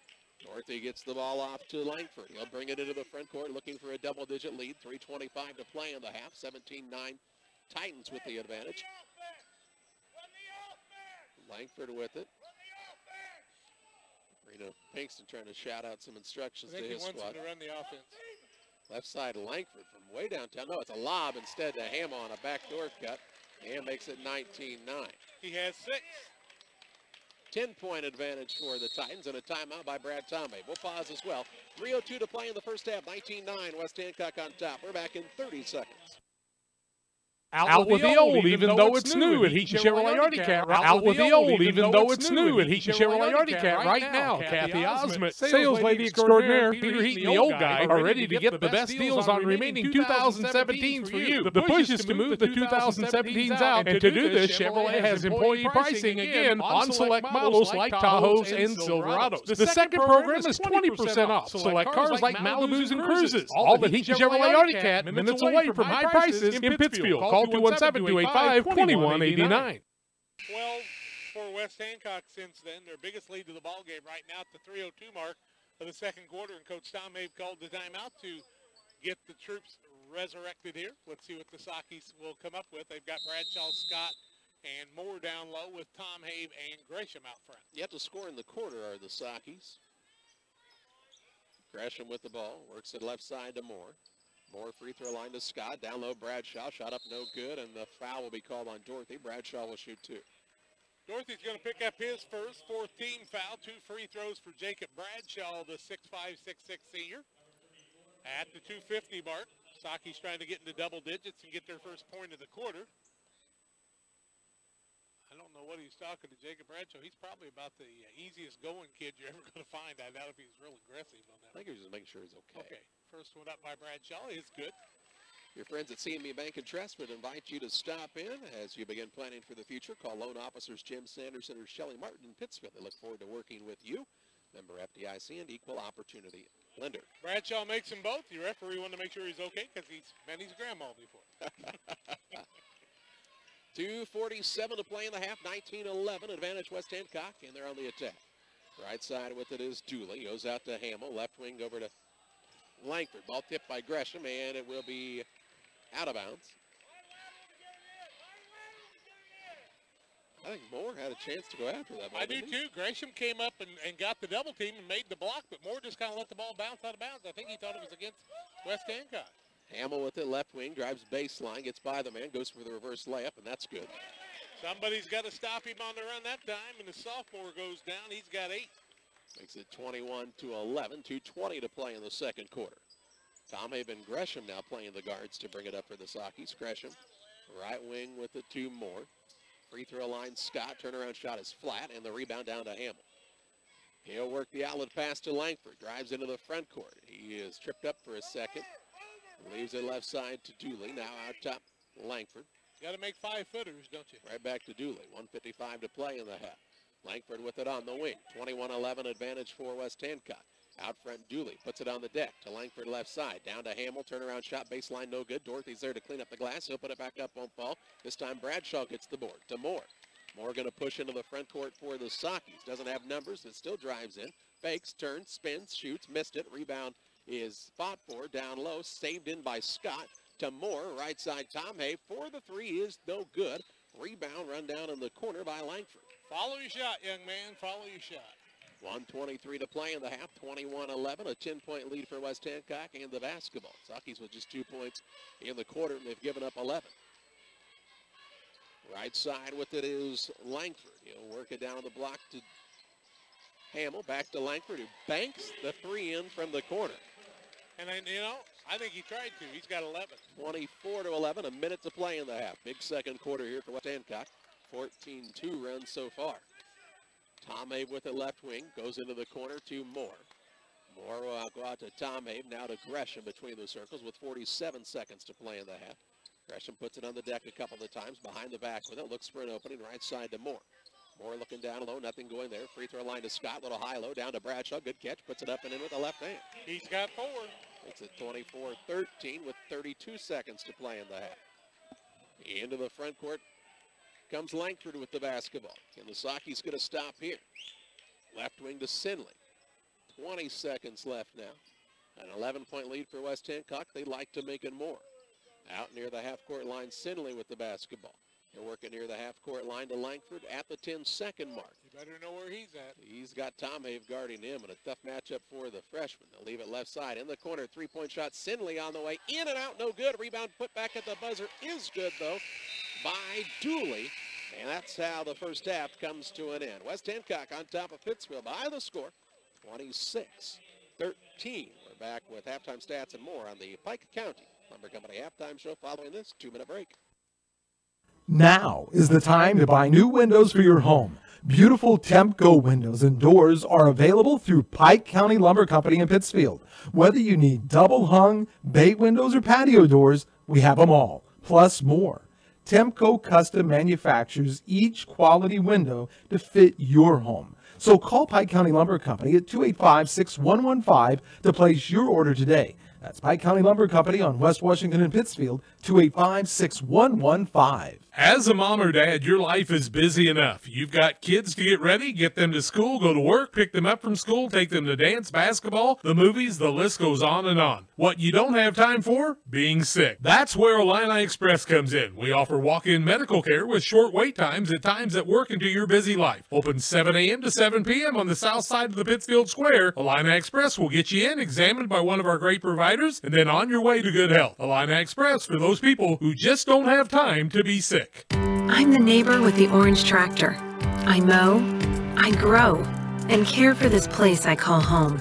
Speaker 1: Dorothy gets the ball off to Langford. He'll bring it into the front court, looking for a double-digit lead. 3:25 to play in the half. 17-9 Titans with the advantage. Langford with it. Reno Pinkston trying to shout out some instructions to his squad.
Speaker 8: He wants him to run the offense.
Speaker 1: Left side Langford from way downtown. No, it's a lob instead to Hamill on a backdoor cut. And makes it 19-9.
Speaker 8: He has 6.
Speaker 1: 10-point advantage for the Titans and a timeout by Brad Tomei. We'll pause as well. 3:02 to play in the first half. 19-9 West Hancock on top. We're back in 30 seconds.
Speaker 18: Out with the old, even though it's new at Heaton Chevrolet Articat. Out with the old, even though it's new at Heaton Chevrolet Articat. Right now, Kathy Osment, sales lady extraordinaire, Peter Heaton, the old guy, are ready to get the best deals on remaining 2017s for you. The push is to move the 2017s out, and to do this, Chevrolet has employee pricing again on select models like Tahoes and Silverados. The second program is 20% off select cars like Malibus and Cruises. All at Heaton Chevrolet Articat, minutes away from high prices in Pittsfield. Call 217-285-2189.
Speaker 8: 12 for West Hancock since then. Their biggest lead to the ball game right now at the 3:02 mark of the second quarter. And Coach Tom Have called the timeout to get the troops resurrected here. Let's see what the Sakis will come up with. They've got Bradshaw, Scott, and Moore down low with Tom Have and Gresham out front.
Speaker 1: Yet to score in the quarter are the Sakis. Gresham with the ball. Works it left side to Moore. Moore free throw line to Scott. Down low Bradshaw. Shot up no good, and the foul will be called on Dorothy. Bradshaw will shoot 2.
Speaker 8: Dorothy's going to pick up his first 4th team foul. 2 free throws for Jacob Bradshaw, the 6'5", 6'6" senior. At the 2:50 mark, Saki's trying to get into double digits and get their first point of the quarter. I don't know what he's talking to Jacob Bradshaw. He's probably about the easiest going kid you're ever going to find. I doubt if he's real aggressive on that.
Speaker 1: I think he was just making sure he's okay.
Speaker 8: Okay, first one up by Bradshaw is good.
Speaker 1: Your friends at CME Bank and Trust would invite you to stop in as you begin planning for the future. Call loan officers Jim Sanderson or Shelley Martin in Pittsfield. They look forward to working with you. Member FDIC and equal opportunity lender.
Speaker 8: Bradshaw makes them both. Your referee wanted to make sure he's okay because he's met his grandma before.
Speaker 1: 2:47 to play in the half. 19-11 advantage West Hancock, and they're on the attack. Right side with it is Dooley. Goes out to Hamill. Left wing over to Langford. Ball tipped by Gresham, and it will be out of bounds. I think Moore had a chance to go after that ball.
Speaker 8: I do too. Gresham came up and got the double team and made the block, but Moore just kind of let the ball bounce out of bounds. I think he thought it was against West Hancock.
Speaker 1: Hamill with it, left wing, drives baseline, gets by the man, goes for the reverse layup, and that's good.
Speaker 8: Somebody's got to stop him on the run that time, and the sophomore goes down. He's got 8.
Speaker 1: Makes it 21-11, 2:20 to play in the second quarter. Tom Have and Gresham now playing the guards to bring it up for the Sakis. Gresham, right wing with it to Moore. Free throw line, Scott, turnaround shot is flat, and the rebound down to Hamill. He'll work the outlet pass to Langford, drives into the front court. He is tripped up for a second. Leaves it left side to Dooley. Now out top, Langford.
Speaker 8: Got to make 5-footers, don't you?
Speaker 1: Right back to Dooley. 1:55 to play in the half. Langford with it on the wing. 21-11 advantage for West Hancock. Out front, Dooley puts it on the deck to Langford left side. Down to Hamill, turnaround shot, baseline no good. Dorothy's there to clean up the glass. He'll put it back up, won't fall. This time Bradshaw gets the board to Moore. Moore going to push into the front court for the Sockies. Doesn't have numbers, but still drives in. Fakes, turns, spins, shoots, missed it. Rebound is fought for, down low, saved in by Scott. To Moore, right side, Tom Hay. For the three is no good. Rebound run down in the corner by Langford.
Speaker 8: Follow your shot, young man. Follow your shot.
Speaker 1: 1:23 to play in the half, 21-11, a 10-point lead for West Hancock and the basketball. Sockies with just 2 points in the quarter, and they've given up 11. Right side with it is Langford. He'll work it down on the block to Hamill, back to Langford, who banks the three in from the corner.
Speaker 8: And then, I think he tried to. He's got 11.
Speaker 1: 24-11, a minute to play in the half. Big second quarter here for West Hancock. 14-2 runs so far. Tom Abe with it left wing, goes into the corner to Moore. Moore will go out to Tom Abe, now to Gresham between the circles with 47 seconds to play in the half. Gresham puts it on the deck a couple of times, behind the back with it, looks for an opening, right side to Moore. Moore looking down low, nothing going there. Free throw line to Scott, little high-low, down to Bradshaw, good catch, puts it up and in with the left hand.
Speaker 8: He's got 4.
Speaker 1: It's at 24-13 with 32 seconds to play in the half. Into the front court comes Langford with the basketball. And the Sockies going to stop here. Left wing to Sinley. 20 seconds left now. An 11-point lead for West Hancock. They'd like to make it more. Out near the half-court line, Sinley with the basketball. They're working near the half-court line to Langford at the 10-second mark.
Speaker 8: You better know where he's at.
Speaker 1: He's got Tom Have guarding him, and a tough matchup for the freshman. They'll leave it left side. In the corner, three-point shot. Sinley on the way. In and out, no good. Rebound put back at the buzzer is good, though, by Dooley. And that's how the first half comes to an end. West Hancock on top of Pittsfield by the score, 26-13. We're back with halftime stats and more on the Pike County Lumber Company halftime show following this 2-minute break.
Speaker 4: Now is the time to buy new windows for your home. Beautiful Temco windows and doors are available through Pike County Lumber Company in Pittsfield. Whether you need double hung, bay windows, or patio doors, we have them all, plus more. Temco custom manufactures each quality window to fit your home. So call Pike County Lumber Company at 285-6115 to place your order today. That's Pike County Lumber Company on West Washington and Pittsfield, 285-6115.
Speaker 18: As a mom or dad, your life is busy enough. You've got kids to get ready, get them to school, go to work, pick them up from school, take them to dance, basketball, the movies, the list goes on and on. What you don't have time for? Being sick. That's where Illini Express comes in. We offer walk-in medical care with short wait times at times that work into your busy life. Open 7 a.m. to 7 p.m. on the south side of the Pittsfield Square. Illini Express will get you in, examined by one of our great providers, and then on your way to good health. Illini Express for those people who just don't have time to be sick.
Speaker 19: I'm the neighbor with the orange tractor. I mow, I grow, and care for this place I call home.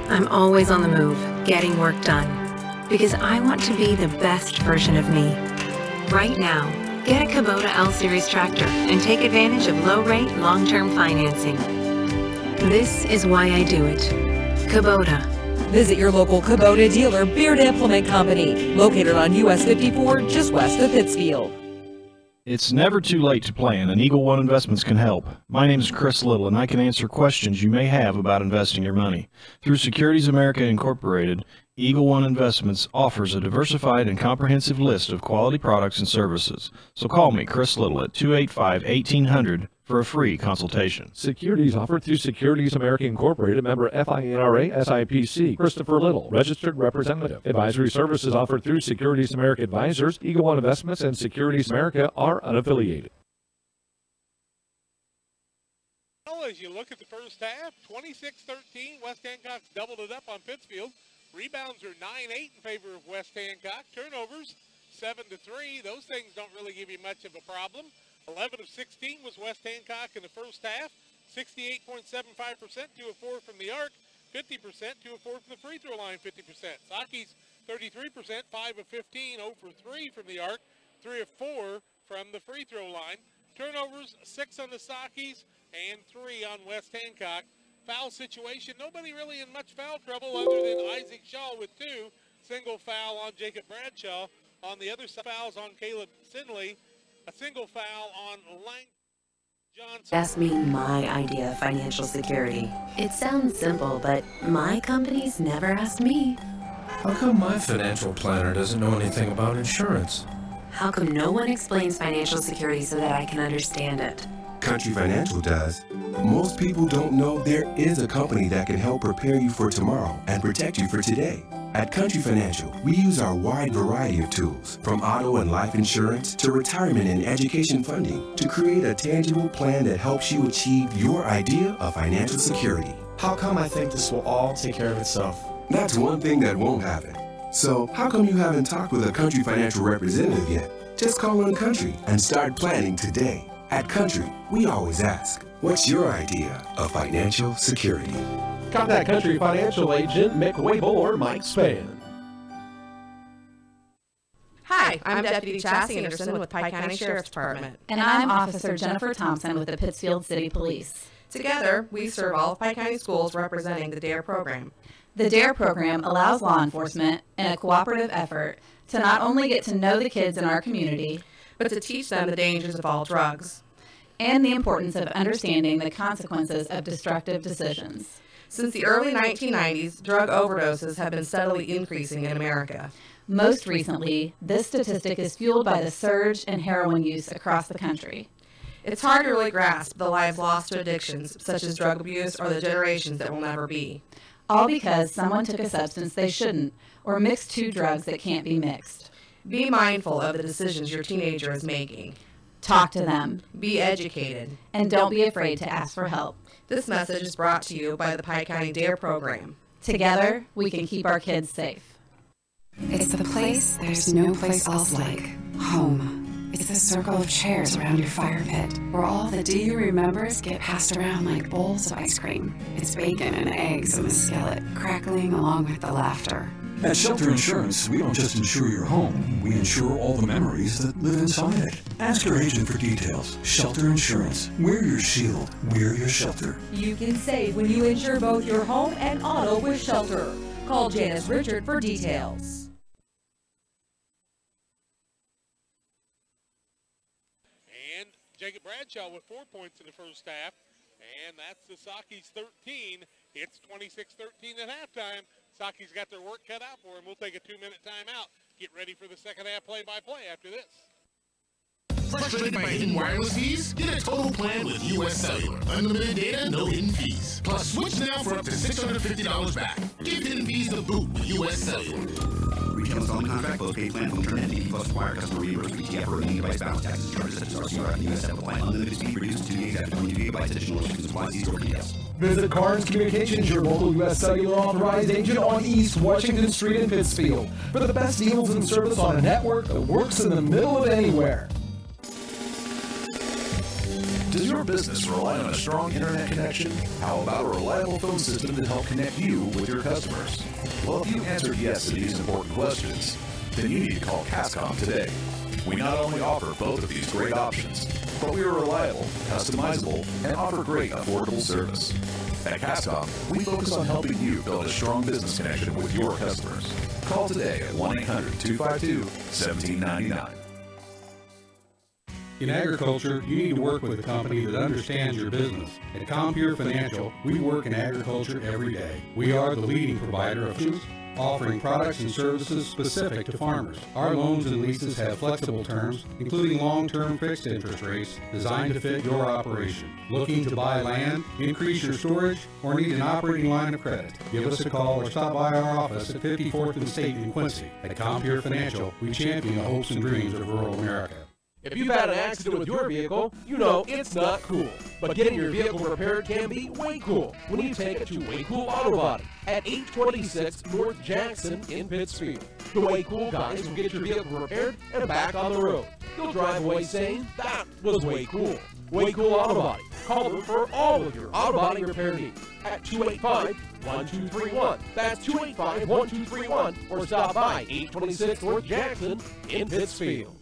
Speaker 19: I'm always on the move, getting work done, because I want to be the best version of me. Right now, get a Kubota L-Series tractor and take advantage of low-rate, long-term financing. This is why I do it. Kubota.
Speaker 10: Visit your local Kubota dealer, Beard Implement Company, located on US 54, just west of Pittsfield.
Speaker 20: It's never too late to plan, and Eagle One Investments can help. My name is Chris Little, and I can answer questions you may have about investing your money. Through Securities America Incorporated, Eagle One Investments offers a diversified and comprehensive list of quality products and services. So call me, Chris Little, at 285-1800 for a free consultation.
Speaker 21: Securities offered through Securities America Incorporated, member FINRA SIPC. Christopher Little, registered representative. Advisory services offered through Securities America Advisors. Eagle One Investments and Securities America are unaffiliated.
Speaker 8: Well, as you look at the first half, 26-13, West Hancock's doubled it up on Pittsfield. Rebounds are 9-8 in favor of West Hancock. Turnovers, 7-3. Those things don't really give you much of a problem. 11 of 16 was West Hancock in the first half. 68.75%, 2 of 4 from the arc. 50%, 2 of 4 from the free throw line, 50%. Sockies, 33%, 5 of 15, 0 for 3 from the arc. 3 of 4 from the free throw line. Turnovers, 6 on the Sockies and 3 on West Hancock. Foul situation, nobody really in much foul trouble other than Isaac Shaw with 2. Single foul on Jacob Bradshaw. On the other side, fouls on Caleb Sinley. A single foul on Lang.
Speaker 2: Ask me my idea of financial security. It sounds simple, but my companies never asked me.
Speaker 22: How come my financial planner doesn't know anything about insurance?
Speaker 2: How come no one explains financial security so that I can understand it?
Speaker 23: Country Financial does. Most people don't know there is a company that can help prepare you for tomorrow and protect you for today. At Country Financial, we use our wide variety of tools, from auto and life insurance to retirement and education funding, to create a tangible plan that helps you achieve your idea of financial security.
Speaker 24: How come I think this will all take care of itself?
Speaker 23: That's one thing that won't happen. So, how come you haven't talked with a Country Financial representative yet? Just call on Country and start planning today. At Country, we always ask, what's your idea of financial security?
Speaker 7: Contact Country Financial Agent Mick Wabel or Mike Spann.
Speaker 25: Hi, I'm Deputy Chassie Anderson with Pike County Sheriff's Department.
Speaker 26: And I'm Officer Jennifer Thompson with the Pittsfield City Police.
Speaker 25: Together, we serve all of Pike County schools representing the DARE program.
Speaker 26: The DARE program allows law enforcement, in a cooperative effort, to not only get to know the kids in our community,
Speaker 25: but to teach them the dangers of all drugs
Speaker 26: and the importance of understanding the consequences of destructive decisions.
Speaker 25: Since the early 1990s, drug overdoses have been steadily increasing in America.
Speaker 26: Most recently, this statistic is fueled by the surge in heroin use across the country.
Speaker 25: It's hard to really grasp the lives lost to addictions, such as drug abuse or the generations that will never be.
Speaker 26: All because someone took a substance they shouldn't, or mixed two drugs that can't be mixed.
Speaker 25: Be mindful of the decisions your teenager is making.
Speaker 26: Talk to them.
Speaker 25: Be educated.
Speaker 26: And don't be afraid to ask for help.
Speaker 25: This message is brought to you by the Pike County DARE program.
Speaker 26: Together, we can keep our kids safe.
Speaker 27: It's the place there's no place else like. Home. It's the circle of chairs around your fire pit, where all the do you remembers get passed around like bowls of ice cream. It's bacon and eggs in the skillet, crackling along with the laughter.
Speaker 28: At Shelter Insurance, we don't just insure your home, we insure all the memories that live inside it. Ask your agent for details. Shelter Insurance. We're your shield. We're your shelter.
Speaker 10: You can save when you insure both your home and auto with Shelter. Call Janice Richard for details.
Speaker 8: And Jacob Bradshaw with 4 points in the first half. And that's the Sockies 13. It's 26-13 at halftime. Sockies got their work cut out for them. We'll take a 2-minute timeout. Get ready for the second half play-by-play after this.
Speaker 29: Frustrated by hidden wireless fees? Get a total plan with U.S. Cellular. Unlimited data, no hidden fees. Plus, switch now for up to $650 back. Give hidden fees the boot with U.S. Cellular.
Speaker 3: Retail installment contract, postpaid plan, phone term, NDP plus acquire customer reimbursed for ETF or remaining device balance, taxes, charges such as RCRF and USF plan. Unlimited speed reduced to 2 gigs after 22 gigabytes. Additional restrictions apply. See store details.
Speaker 4: Visit Carnes Communications, your local U.S. Cellular authorized agent on East Washington Street in Pittsfield, for the best deals and service on a network that works in the middle of anywhere.
Speaker 5: Does your business rely on a strong internet connection? How about a reliable phone system to help connect you with your customers? Well, if you answered yes to these important questions, then you need to call Cascom today. We not only offer both of these great options, but we are reliable, customizable, and offer great affordable service. At Cascom, we focus on helping you build a strong business connection with your customers. Call today at 1-800-252-1799.
Speaker 6: In agriculture, you need to work with a company that understands your business. At Compure Financial, we work in agriculture every day. We are the leading provider of solutions, offering products and services specific to farmers. Our loans and leases have flexible terms, including long-term fixed interest rates designed to fit your operation. Looking to buy land, increase your storage, or need an operating line of credit? Give us a call or stop by our office at 54th and State in Quincy. At Compure Financial, we champion the hopes and dreams of rural America.
Speaker 7: If you've had an accident with your vehicle, you know it's not cool. But getting your vehicle repaired can be way cool when you take it to Way Cool Auto Body at 826 North Jackson in Pittsfield. The Way Cool guys will get your vehicle repaired and back on the road. You'll drive away saying, that was way cool. Way Cool Auto Body. Call them for all of your auto body repair needs at 285-1231. That's 285-1231, or stop by 826 North Jackson in Pittsfield.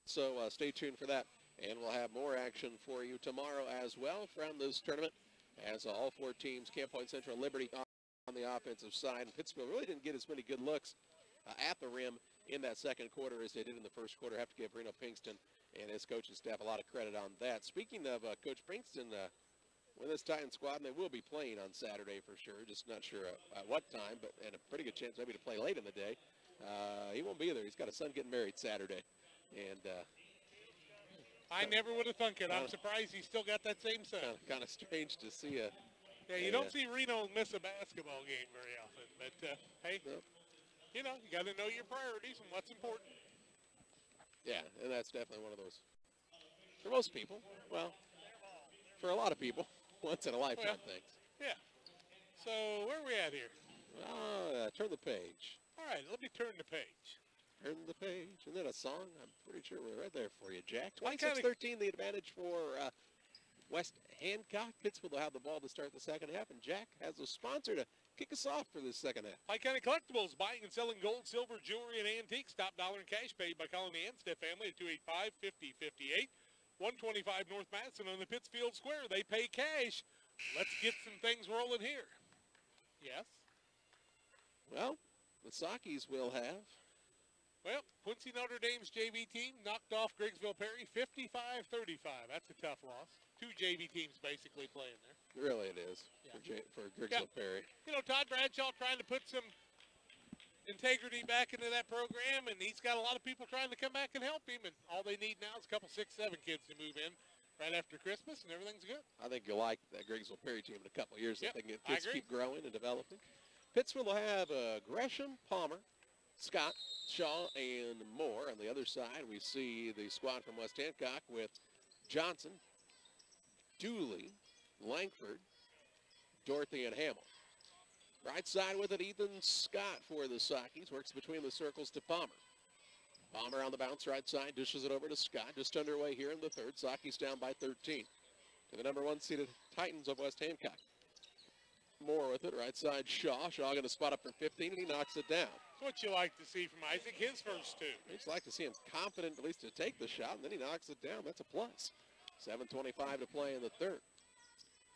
Speaker 1: So stay tuned for that, and we'll have more action for you tomorrow as well from this tournament, as all four teams, Camp Point Central, Liberty on the offensive side. And Pittsfield really didn't get as many good looks at the rim in that second quarter as they did in the first quarter. I have to give Reno Pinkston and his coaching staff a lot of credit on that. Speaking of Coach Pinkston, with this Titan squad, and they will be playing on Saturday for sure, just not sure at what time, but and a pretty good chance maybe to play late in the day. He won't be there. He's got a son getting married Saturday, and
Speaker 8: I never would have thunk it. I'm surprised he's still got that same son.
Speaker 1: Kind of strange to see a.
Speaker 8: Yeah, you don't see Reno miss a basketball game very often, but hey, you know, you got to know your priorities and what's important.
Speaker 1: Yeah, and that's definitely one of those. For most people, well, for a lot of people, once in a lifetime things.
Speaker 8: Yeah. So where are we at here?
Speaker 1: Turn the page.
Speaker 8: All right, let me turn the page.
Speaker 1: Turn the page, and then a song. I'm pretty sure we're right there for you, Jack. 26-13, the advantage for West Hancock. Pittsfield will have the ball to start the second half, and Jack has a sponsor to kick us off for this second half.
Speaker 8: High County Collectibles, buying and selling gold, silver, jewelry, and antiques. Top dollar and cash paid by calling the Anstead family at 285-5058. 125 North Madison on the Pittsfield Square. They pay cash. Let's get some things rolling here. Yes?
Speaker 1: Well, the Sakis will have.
Speaker 8: Well, Quincy Notre Dame's JV team knocked off Griggsville Perry 55-35. That's a tough loss. Two JV teams basically playing there.
Speaker 1: Really it is for Griggsville Perry.
Speaker 8: You know, Todd Bradshaw trying to put some integrity back into that program, and he's got a lot of people trying to come back and help him, and all they need now is a couple 6-7 kids to move in right after Christmas, and everything's good.
Speaker 1: I think you'll like that Griggsville Perry team in a couple of years.
Speaker 8: Yep,
Speaker 1: I think kids keep growing and developing. Pittsfield will have Gresham, Palmer, Scott, Shaw, and Moore. On the other side, we see the squad from West Hancock with Johnson, Dooley, Langford, Dorothy, and Hamill. Right side with it, Ethan Scott for the Sakis. Works between the circles to Palmer. Palmer on the bounce right side, dishes it over to Scott. Just underway here in the third. Sakis down by 13. To the number 1 seeded Titans of West Hancock. Moore with it, right side Shaw. Shaw going to spot up for 15, and he knocks it down.
Speaker 8: That's what you like to see from Isaac, his first two.
Speaker 1: You just like to see him confident at least to take the shot, and then he knocks it down. That's a plus. 7:25 to play in the third.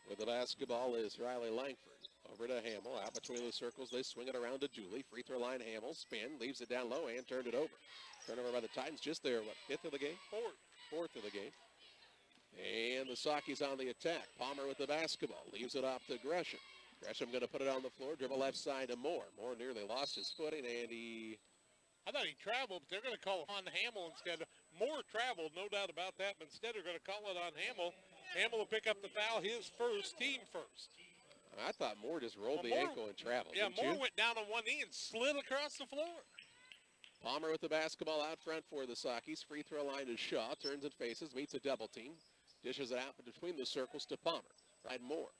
Speaker 1: With the basketball is Riley Langford. Over to Hamill, out between the circles. They swing it around to Dooley. Free throw line, Hamill. Spin, leaves it down low, and turned it over. Turnover by the Titans just there, what, 5th of the game? Fourth of the game. And the Sakis on the attack. Palmer with the basketball. Leaves it off to Gresham. Gresham going to put it on the floor. Dribble left side to Moore. Moore nearly lost his footing, and
Speaker 8: I thought he traveled, but they're going to call it on Hamill instead. Moore traveled, no doubt about that, but instead they're going to call it on Hamill. Hamill will pick up the foul, his first, team first.
Speaker 1: I thought Moore just rolled the ankle and traveled.
Speaker 8: Yeah, Moore went down on one knee and slid across the floor.
Speaker 1: Palmer with the basketball out front for the Sakis. Free throw line to Shaw. Turns and faces. Meets a double team. Dishes it out between the circles to Palmer. Right Moore.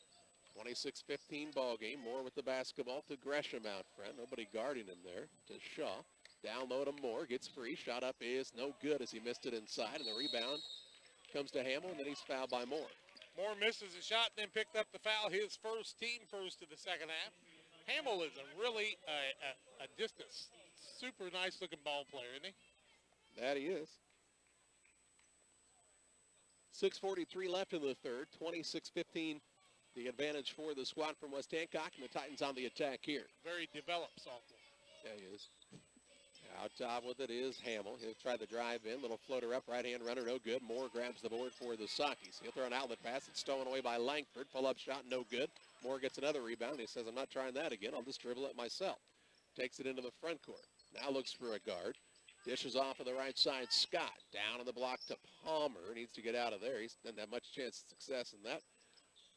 Speaker 1: 26-15 ball game. Moore with the basketball to Gresham out front. Nobody guarding him there. To Shaw. Down low to Moore. Gets free. Shot up is no good as he missed it inside. And the rebound comes to Hamill, and then he's fouled by Moore.
Speaker 8: Moore misses a shot and then picked up the foul, his first, team first of the second half. Hamill is a really just a super nice-looking ball player, isn't he?
Speaker 1: That he is. 6:43 left in the third. 26-15 the advantage for the squad from West Hancock, and the Titans on the attack here.
Speaker 8: Very developed sophomore.
Speaker 1: Yeah, he is. Out top with it is Hamill. He'll try the drive in. Little floater up. Right-hand runner, no good. Moore grabs the board for the Sakis. He'll throw an outlet pass. It's stolen away by Langford. Pull-up shot, no good. Moore gets another rebound. He says, I'm not trying that again. I'll just dribble it myself. Takes it into the front court. Now looks for a guard. Dishes off of the right side. Scott down on the block to Palmer. Needs to get out of there. He doesn't have much chance of success in that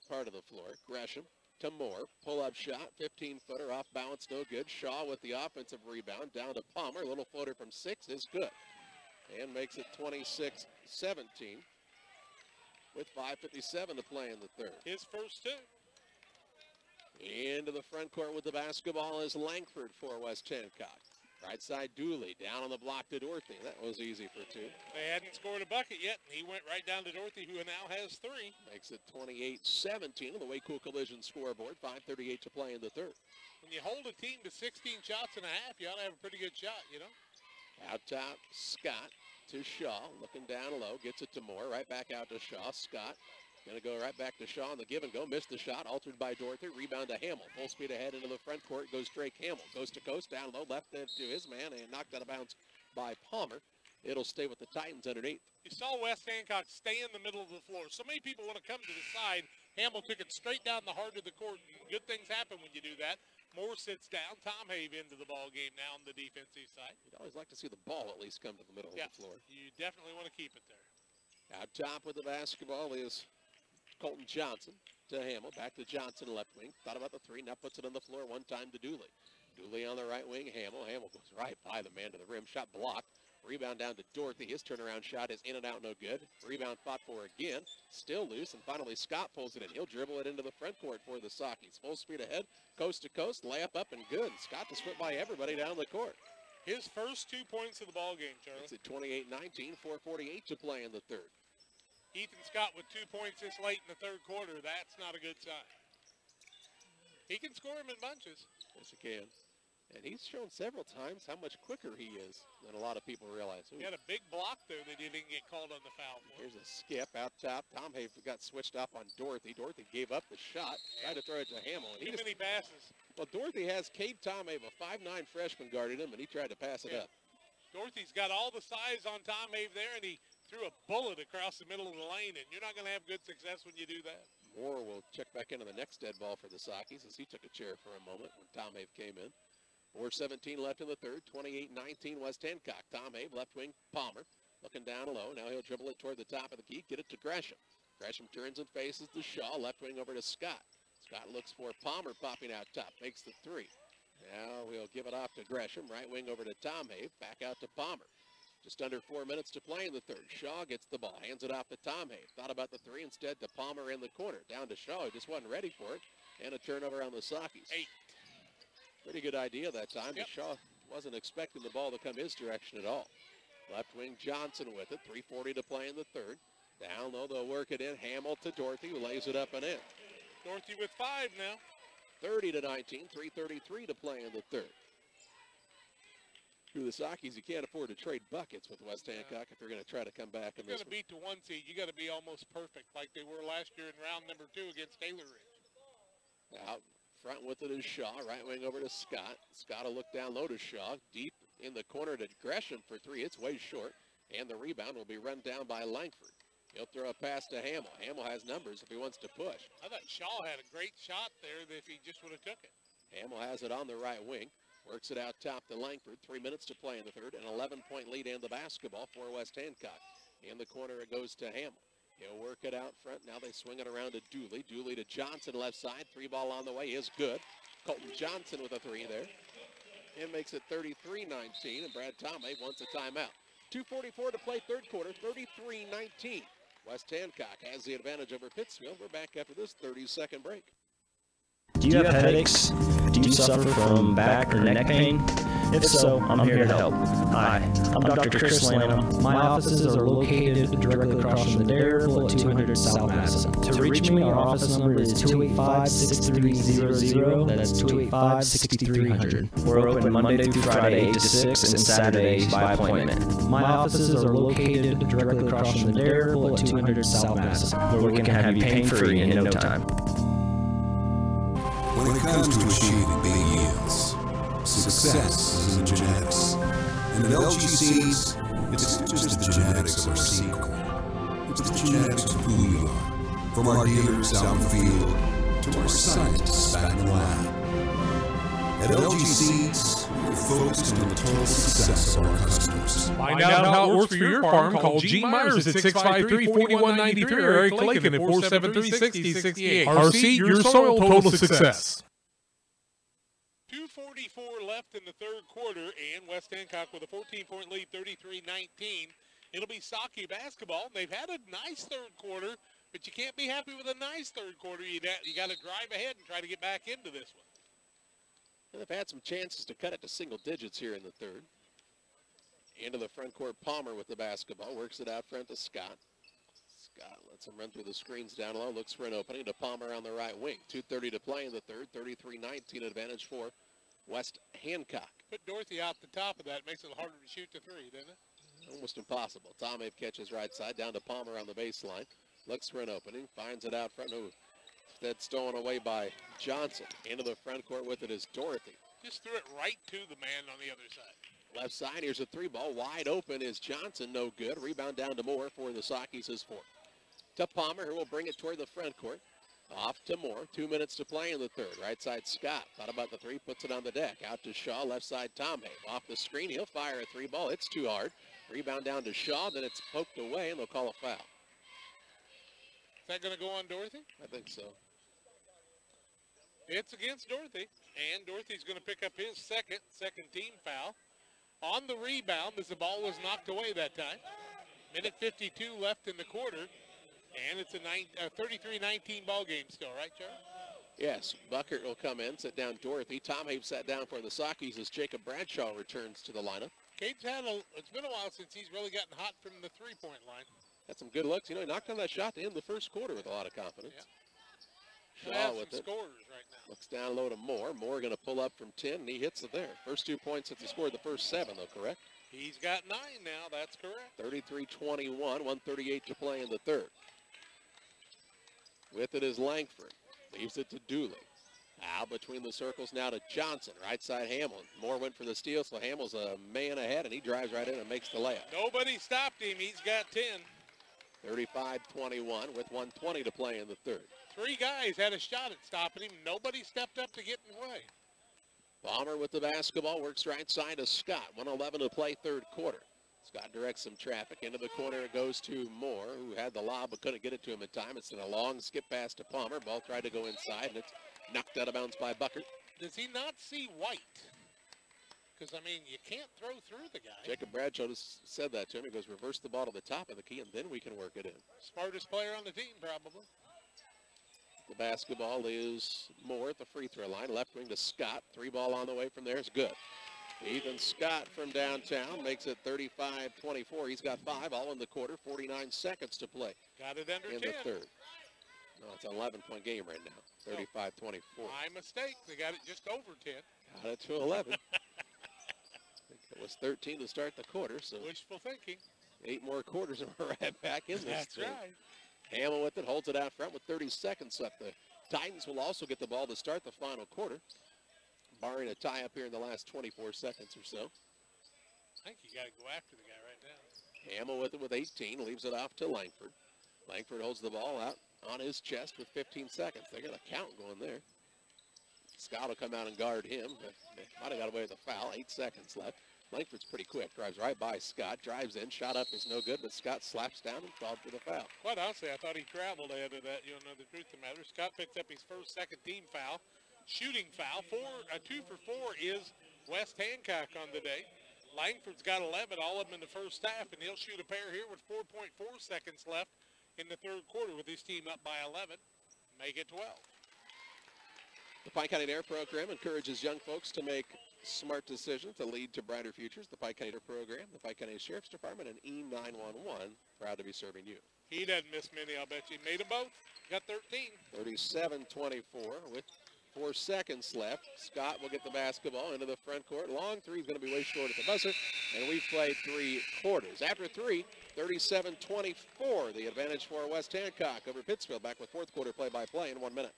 Speaker 1: part of the floor. Gresham to Moore. Pull-up shot. 15-footer off balance. No good. Shaw with the offensive rebound. Down to Palmer. A little floater from 6 is good. And makes it 26-17 with 5:57 to play in the third.
Speaker 8: His first two.
Speaker 1: Into the front court with the basketball is Langford for West Hancock. Right side Dooley, down on the block to Dorothy. That was easy for two.
Speaker 8: They hadn't scored a bucket yet, and he went right down to Dorothy, who now has 3.
Speaker 1: Makes it 28-17 on the Way Cool Collision scoreboard. 5:38 to play in the third.
Speaker 8: When you hold a team to 16 shots and a half, you ought to have a pretty good shot, you know?
Speaker 1: Out top, Scott to Shaw, looking down low, gets it to Moore. Right back out to Shaw. Scott going to go right back to Shaw on the give and go. Missed the shot. Altered by Dorothy. Rebound to Hamill. Full speed ahead into the front court goes Drake Hamill. Coast to coast, down low, left to his man, and knocked out of bounds by Palmer. It'll stay with the Titans underneath.
Speaker 8: You saw West Hancock stay in the middle of the floor. So many people want to come to the side. Hamill took it straight down the heart of the court. Good things happen when you do that. Moore sits down. Tom Have into the ball game now on the defensive side.
Speaker 1: You'd always like to see the ball at least come to the middle of the floor.
Speaker 8: You definitely want to keep it there.
Speaker 1: Out top with the basketball is Colton Johnson to Hamill. Back to Johnson, left wing. Thought about the three. Now puts it on the floor one time to Dooley. Dooley on the right wing. Hamill. Hamill goes right by the man to the rim. Shot blocked. Rebound down to Dorothy. His turnaround shot is in and out, no good. Rebound fought for again. Still loose, and finally Scott pulls it in. He'll dribble it into the front court for the Sockies. Full speed ahead, coast to coast, layup up and good. Scott just went by everybody down the court.
Speaker 8: His first 2 points of the ball game, Charlie.
Speaker 1: It's at 28-19, 4:48 to play in the third.
Speaker 8: Ethan Scott with 2 points this late in the third quarter. That's not a good sign. He can score them in bunches.
Speaker 1: Yes, he can. And he's shown several times how much quicker he is than a lot of people realize.
Speaker 8: He had a big block there that he didn't get called on the foul for.
Speaker 1: Here's a skip out top. Tom Have got switched off on Dorothy. Dorothy gave up the shot, tried to throw it to Hamill.
Speaker 8: Too many passes.
Speaker 1: Well, Dorothy has Cade Tom Have, a 5'9" freshman, guarded him, and he tried to pass it up.
Speaker 8: Dorothy's got all the size on Tom Have there, and he threw a bullet across the middle of the lane, and you're not going to have good success when you do that.
Speaker 1: Moore will check back into the next dead ball for the Sockies as he took a chair for a moment when Tom Have came in. 4:17 left in the third, 28-19 West Hancock. Tom Have, left wing, Palmer, looking down low. Now he'll dribble it toward the top of the key, get it to Gresham. Gresham turns and faces to Shaw, left wing over to Scott. Scott looks for Palmer popping out top, makes the three. Now we'll give it off to Gresham, right wing over to Tom Have, back out to Palmer. Just under 4 minutes to play in the third. Shaw gets the ball, hands it off to Tom Have. Thought about the three, instead to Palmer in the corner. Down to Shaw, he just wasn't ready for it. And a turnover on the Sockies.
Speaker 8: 8.
Speaker 1: Pretty good idea that time, but Shaw wasn't expecting the ball to come his direction at all. Left wing Johnson with it, 3:40 to play in the third. Down low, they'll work it in. Hamill to Dorothy, who lays it up and in.
Speaker 8: Dorothy with 5 now.
Speaker 1: 30-19, 3:33 to play in the third. Through the Sockies, you can't afford to trade buckets with West Hancock if they're going to try to come back in this one.
Speaker 8: You're going to beat the 1 seed. You got to be almost perfect like they were last year in round number 2 against Taylor Ridge.
Speaker 1: Out front with it is Shaw, right wing over to Scott. Scott will look down low to Shaw, deep in the corner to Gresham for three. It's way short, and the rebound will be run down by Langford. He'll throw a pass to Hamill. Hamill has numbers if he wants to push.
Speaker 8: I thought Shaw had a great shot there if he just would have took it.
Speaker 1: Hamill has it on the right wing. Works it out top to Langford. 3 minutes to play in the third. An 11-point lead in the basketball for West Hancock. In the corner it goes to Hamill. He'll work it out front. Now they swing it around to Dooley. Dooley to Johnson left side. 3 ball on the way is good. Colton Johnson with a 3 there. And makes it 33-19. And Brad Tomei wants a timeout. 2:44 to play third quarter. 33-19. West Hancock has the advantage over Pittsfield. We're back after this 30-second break.
Speaker 9: Do you have headaches? Do you suffer from back or neck pain? If so, I'm here to help. Hi, I'm Dr. Chris Lanham. My offices are located directly across from the Dare Airport at 200 South Madison. To reach me, our office number is 285-6300. That's 285-6300. We're open Monday through Friday 8 to 6 and Saturdays by appointment. My offices are located directly across from the Dare Airport at 200 South Madison, where we can have you pain-free in no time.
Speaker 28: When it comes to achieving big yields, success is in genetics. And at LG Seeds, it's not just the genetics of our seed corn. It's the genetics of who we are. From our dealers out in the field to our scientists back in the lab. At LG Seeds, we're focused on the total success of our customers.
Speaker 11: Find out how it works for your farm. Call Gene Myers at 653-4193 or Eric Lakin at 473-6068. RC, your soil total success.
Speaker 8: 2:44 left in the third quarter, and West Hancock with a 14-point lead, 33-19. It'll be Socky basketball. They've had a nice third quarter, but you can't be happy with a nice third quarter. You got to drive ahead and try to get back into this one.
Speaker 1: And they've had some chances to cut it to single digits here in the third. Into the front court, Palmer with the basketball. Works it out front to Scott. Scott lets him run through the screens down low. Looks for an opening to Palmer on the right wing. 2:30 to play in the third. 33-19 advantage for West Hancock.
Speaker 8: Put Dorothy out the top of that. Makes it harder to shoot the three, doesn't it?
Speaker 1: Almost impossible. Tom Abe catches right side down to Palmer on the baseline. Looks for an opening. Finds it out front. That's stolen away by Johnson. Into the front court with it is Dorothy.
Speaker 8: Just threw it right to the man on the other side.
Speaker 1: Left side, here's a three ball. Wide open is Johnson, no good. Rebound down to Moore for the Sockies, his fourth. To Palmer, who will bring it toward the front court. Off to Moore. 2 minutes to play in the third. Right side, Scott. Thought about the three, puts it on the deck. Out to Shaw, left side, Tomei. Off the screen, he'll fire a three ball. It's too hard. Rebound down to Shaw, then it's poked away, and they'll call a foul.
Speaker 8: Is that going to go on Dorothy?
Speaker 1: I think so.
Speaker 8: It's against Dorothy, and Dorothy's going to pick up his second team foul. On the rebound, as the ball was knocked away that time. Minute 52 left in the quarter, and it's a 33-19 ball game still, right, Charlie?
Speaker 1: Yes, Buckert will come in, sit down Dorothy. Tom Habe sat down for the Sockies as Jacob Bradshaw returns to the lineup.
Speaker 8: Cade's it's been a while since he's really gotten hot from the three-point line.
Speaker 1: Had some good looks. You know, he knocked down that shot to end the first quarter with a lot of confidence.
Speaker 8: Yeah.
Speaker 1: Shaw with it.
Speaker 8: Scorers right now.
Speaker 1: Looks down low to Moore. Moore going to pull up from 10, and he hits it there. First 2 points since he scored the first 7, though, correct?
Speaker 8: He's got 9 now. That's correct.
Speaker 1: 33-21, 1:38 to play in the third. With it is Langford. Leaves it to Dooley. Out between the circles now to Johnson. Right side, Hamlin. Moore went for the steal, so Hamlin's a man ahead, and he drives right in and makes the layup.
Speaker 8: Nobody stopped him. He's got 10.
Speaker 1: 35-21 with 1:20 to play in the third.
Speaker 8: 3 guys had a shot at stopping him. Nobody stepped up to get in the way.
Speaker 1: Palmer with the basketball, works right side to Scott. 1:11 to play third quarter. Scott directs some traffic. Into the corner it goes to Moore, who had the lob but couldn't get it to him in time. It's a long skip pass to Palmer. Ball tried to go inside, and it's knocked out of bounds by Buckert.
Speaker 8: Does he not see white? Because, I mean, you can't throw through the guy.
Speaker 1: Jacob Bradshaw just said that to him. He goes, reverse the ball to the top of the key, and then we can work it in.
Speaker 8: Smartest player on the team, probably.
Speaker 1: The basketball is Moore at the free throw line. Left wing to Scott. 3 ball on the way from there is good. Ethan Scott from downtown makes it 35-24. He's got 5 all in the quarter. 49 seconds to play.
Speaker 8: Got it under 10.
Speaker 1: In the third. No, it's an 11-point game right now. 35-24.
Speaker 8: My mistake. They got it just over 10.
Speaker 1: Got it to 11. It was 13 to start the quarter, so
Speaker 8: wishful thinking.
Speaker 1: 8 more quarters and we're right back in this.
Speaker 8: That's
Speaker 1: thing.
Speaker 8: right.
Speaker 1: Hamill with it, holds it out front with 30 seconds left. The Titans will also get the ball to start the final quarter, barring a tie up here in the last 24 seconds or so.
Speaker 8: I think you got to go after the guy right now.
Speaker 1: Hamill with it with 18, leaves it off to Langford. Langford holds the ball out on his chest with 15 seconds. They got a count going there. Scott will come out and guard him. They might have got away with a foul. 8 seconds left. Langford's pretty quick. Drives right by Scott. Drives in. Shot up is no good, but Scott slaps down and called for the foul.
Speaker 8: Quite honestly, I thought he traveled ahead of that. You know the truth of the matter. Scott picks up his first second team foul. Shooting foul. 2 for 4 is West Hancock on the day. Langford's got 11, all of them in the first half, and he'll shoot a pair here with 4.4 seconds left in the third quarter with his team up by 11. Make it 12.
Speaker 1: The Pike County Dare program encourages young folks to make smart decisions that lead to brighter futures. The Pike County Dare program, the Pike County Sheriff's Department, and E911, proud to be serving you.
Speaker 8: He doesn't miss many, I'll bet you. Made them both. Got 13.
Speaker 1: 37-24 with 4 seconds left. Scott will get the basketball into the front court. Long three is going to be way short at the buzzer, and we've played 3 quarters. After 3, 37-24, the advantage for West Hancock over Pittsfield. Back with fourth quarter play-by-play in 1 minute.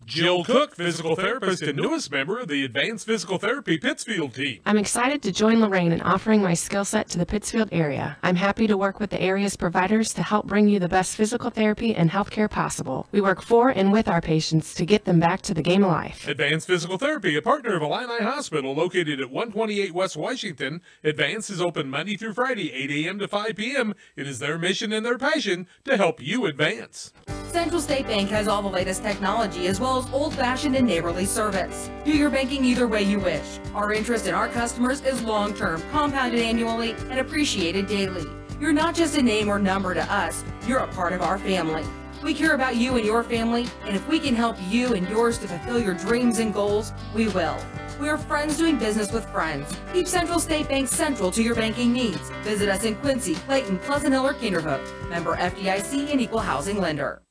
Speaker 11: Jill Cook, physical therapist and newest member of the Advanced Physical Therapy Pittsfield team.
Speaker 12: I'm excited to join Lorraine in offering my skill set to the Pittsfield area. I'm happy to work with the area's providers to help bring you the best physical therapy and health care possible. We work for and with our patients to get them back to the game of life.
Speaker 11: Advanced Physical Therapy, a partner of Illini Hospital located at 128 West Washington. Advanced is open Monday through Friday, 8 a.m. to 5 p.m. It is their mission and their passion to help you advance.
Speaker 10: Central State Bank has all the latest technology as well as old-fashioned and neighborly service. Do your banking either way you wish. Our interest in our customers is long-term, compounded annually, and appreciated daily. You're not just a name or number to us, you're a part of our family. We care about you and your family, and if we can help you and yours to fulfill your dreams and goals, we will. We are friends doing business with friends. Keep Central State Bank central to your banking needs. Visit us in Quincy, Clayton, Pleasant Hill, or Kinderhook. Member FDIC and Equal Housing Lender.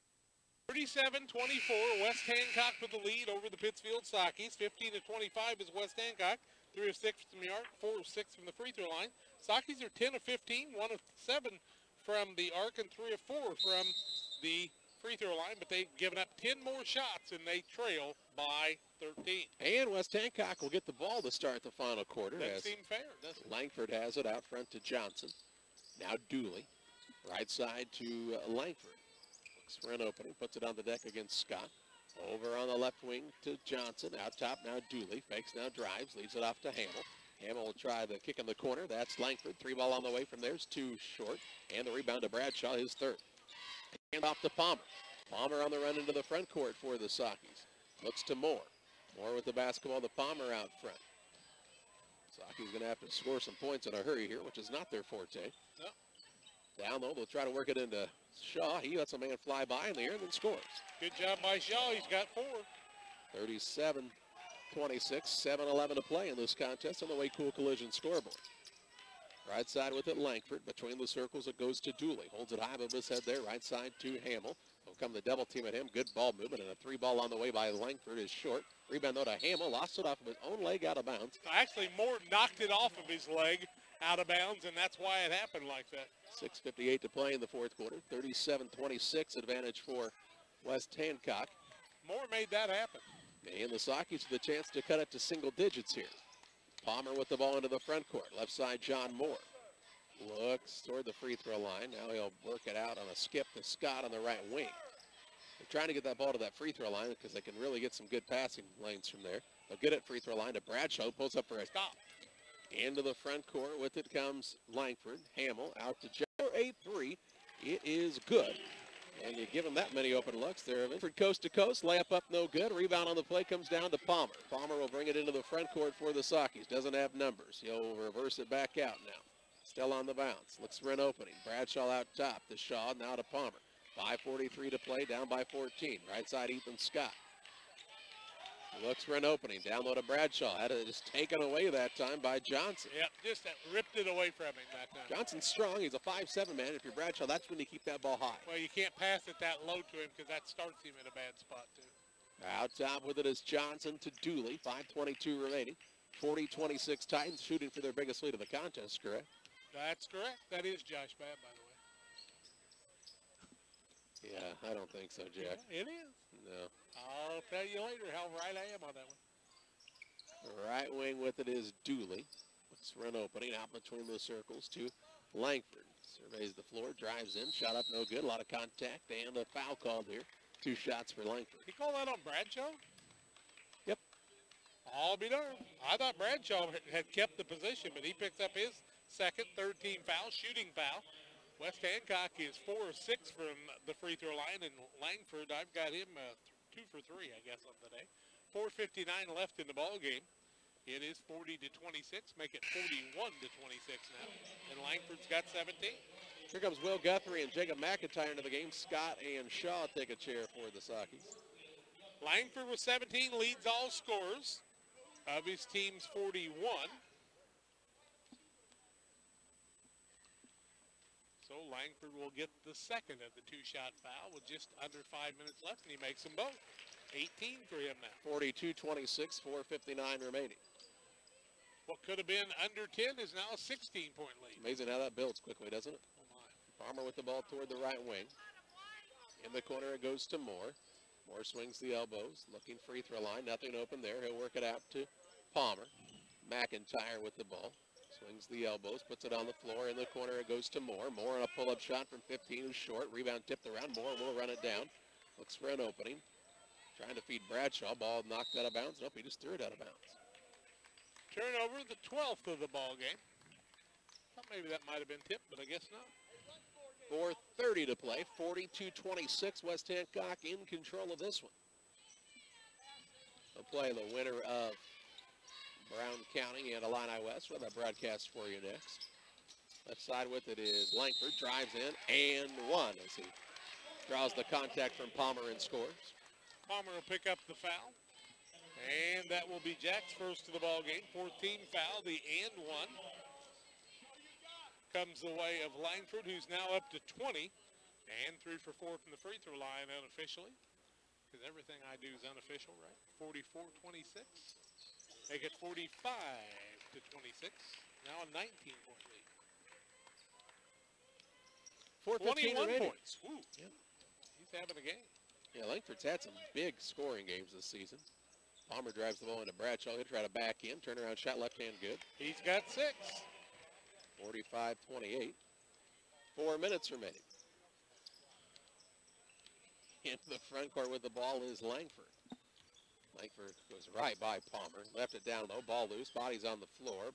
Speaker 8: 37-24, West Hancock with the lead over the Pittsfield Sockies. 15-25 is West Hancock. 3 of 6 from the arc, 4 of 6 from the free throw line. Sockies are 10 of 15, 1 of 7 from the arc, and 3 of 4 from the free throw line, but they've given up 10 more shots, and they trail by 13.
Speaker 1: And West Hancock will get the ball to start the final quarter.
Speaker 8: Doesn't
Speaker 1: as
Speaker 8: seem fair, does it?
Speaker 1: Langford has it out front to Johnson. Now Dooley. Right side to Langford. Looks for an opening. Puts it on the deck against Scott. Over on the left wing to Johnson. Out top now Dooley. Fakes now drives. Leaves it off to Hamill. Hamill will try the kick in the corner. That's Langford. 3 ball on the way from there is 2 short. And the rebound to Bradshaw, his third. Hand off to Palmer. Palmer on the run into the front court for the Sockies. Looks to Moore. Moore with the basketball to Palmer out front. Sockies going to have to score some points in a hurry here, which is not their forte.
Speaker 8: No.
Speaker 1: Down low, they'll try to work it into Shaw. He lets a man fly by in the air and then scores.
Speaker 8: Good job by Shaw. He's got 4.
Speaker 1: 37-26, 7-11 to play in this contest on the Way Cool Collision scoreboard. Right side with it, Langford. Between the circles, it goes to Dooley. Holds it high above his head there. Right side to Hamill. Will come the double team at him. Good ball movement, and a 3 ball on the way by Langford is short. Rebound, though, to Hamill. Lost it off of his own leg out of bounds.
Speaker 8: Actually, Moore knocked it off of his leg out of bounds, and that's why it happened like that.
Speaker 1: 6:58 to play in the fourth quarter. 37-26 advantage for West Hancock.
Speaker 8: Moore made that happen.
Speaker 1: And the Sockies with the chance to cut it to single digits here. Palmer with the ball into the front court. Left side, John Moore. Looks toward the free throw line. Now he'll work it out on a skip to Scott on the right wing. They're trying to get that ball to that free throw line because they can really get some good passing lanes from there. They'll get it free throw line to Bradshaw. Pulls up for a stop. Into the front court. With it comes Langford. Hamill out to Joe. 8-3. It is good. And you give them that many open looks there. Langford coast to coast. Layup up no good. Rebound on the play comes down to Palmer. Palmer will bring it into the front court for the Sockies. Doesn't have numbers. He'll reverse it back out now. Still on the bounce. Looks for an opening. Bradshaw out top to Shaw. Now to Palmer. 5:43 to play. Down by 14. Right side, Ethan Scott. Looks for an opening. Down low to Bradshaw. Had it just taken away that time by Johnson.
Speaker 8: Yep, just ripped it away from him that time.
Speaker 1: Johnson's strong. He's a 5'7" man. If you're Bradshaw, that's when you keep that ball high.
Speaker 8: Well, you can't pass it that low to him because that starts him in a bad spot, too.
Speaker 1: Out top with it is Johnson to Dooley. 5:22 remaining. 40-26 Titans shooting for their biggest lead of the contest, correct?
Speaker 8: That's correct. That is Josh Babb, by the way.
Speaker 1: Yeah, I don't think so, Jack.
Speaker 8: Yeah, it is.
Speaker 1: No.
Speaker 8: I'll tell you later how right I am on that one.
Speaker 1: Right wing with it is Dooley. Looks for an opening out between the circles to Langford. Surveys the floor, drives in, shot up no good. A lot of contact and a foul called here. 2 shots for Langford.
Speaker 8: He called that on Bradshaw?
Speaker 1: Yep.
Speaker 8: I'll be darned. I thought Bradshaw had kept the position, but he picks up his second, third team foul, shooting foul. West Hancock is 4 of 6 from the free throw line, and Langford, I've got him 2 for 3, I guess, on the day. 4:59 left in the ball game. It is 40-26, make it 41-26 now, and Langford's got 17.
Speaker 1: Here comes Will Guthrie and Jacob McIntyre into the game. Scott and Shaw take a chair for the Sockies.
Speaker 8: Langford with 17 leads all scorers of his team's 41. So Langford will get the second of the 2-shot foul with just under 5 minutes left, and he makes them both. 18 for him now.
Speaker 1: 42-26, 4:59 remaining.
Speaker 8: What could have been under 10 is now a 16-point lead.
Speaker 1: Amazing how that builds quickly, doesn't it?
Speaker 8: Oh, my.
Speaker 1: Palmer with the ball toward the right wing. In the corner, it goes to Moore. Moore swings the elbows, looking free throw line. Nothing open there. He'll work it out to Palmer. McIntyre with the ball. Swings the elbows, puts it on the floor. In the corner, it goes to Moore. Moore on a pull-up shot from 15 is short. Rebound tipped around. Moore will run it down. Looks for an opening. Trying to feed Bradshaw. Ball knocked out of bounds. Nope, he just threw it out of bounds.
Speaker 8: Turnover, the 12th of the ball game. Thought maybe that might have been tipped, but I guess not.
Speaker 1: 4:30 to play. 42-26. West Hancock in control of this one. They'll play the winner of Brown County and Illini West. We'll have that broadcast for you next. Left side with it is Langford. Drives in and one as he draws the contact from Palmer and scores.
Speaker 8: Palmer will pick up the foul. And that will be Jack's first of the ball game. 14 foul, the and one. Comes the way of Langford, who's now up to 20. And 3 for 4 from the free throw line unofficially. Because everything I do is unofficial, right? 44-26. Make it 45-26. Now a 19-point lead.
Speaker 1: 4:15
Speaker 8: 21
Speaker 1: remaining.
Speaker 8: points. Woo.
Speaker 1: Yep.
Speaker 8: He's having a game.
Speaker 1: Yeah, Langford's had some big scoring games this season. Palmer drives the ball into Bradshaw. He'll try to back in. Turnaround shot, left hand, good.
Speaker 8: He's got 6.
Speaker 1: 45-28. 4 minutes remaining. Into the front court with the ball is Langford. Langford goes right by Palmer. Left it down low. Ball loose. Body's on the floor.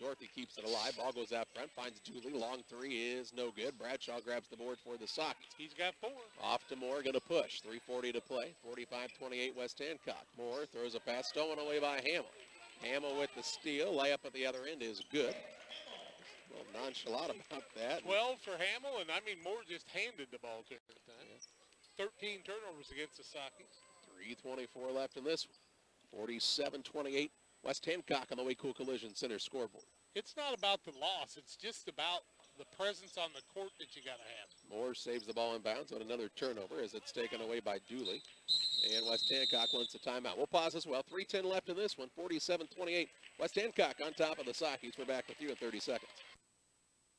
Speaker 1: Dorothy keeps it alive. Ball goes out front. Finds Dooley. Long three is no good. Bradshaw grabs the board for the Sockets.
Speaker 8: He's got 4.
Speaker 1: Off to Moore. Going to push. 3:40 to play. 45-28 West Hancock. Moore throws a pass. Stolen away by Hamill. Hamill with the steal. Layup at the other end is good. A little nonchalant about that.
Speaker 8: 12 for Hamill, and I mean Moore just handed the ball to her at the time. Yeah. 13 turnovers against the Sockets.
Speaker 1: 3:24 left in this one. 47-28. West Hancock on the Way Cool Collision Center scoreboard.
Speaker 8: It's not about the loss. It's just about the presence on the court that you got to have.
Speaker 1: Moore saves the ball in bounds on another turnover as it's taken away by Dooley. And West Hancock wants a timeout. We'll pause as well. 3:10 left in this one. 47-28. West Hancock on top of the Sockets. We're back with you in 30 seconds.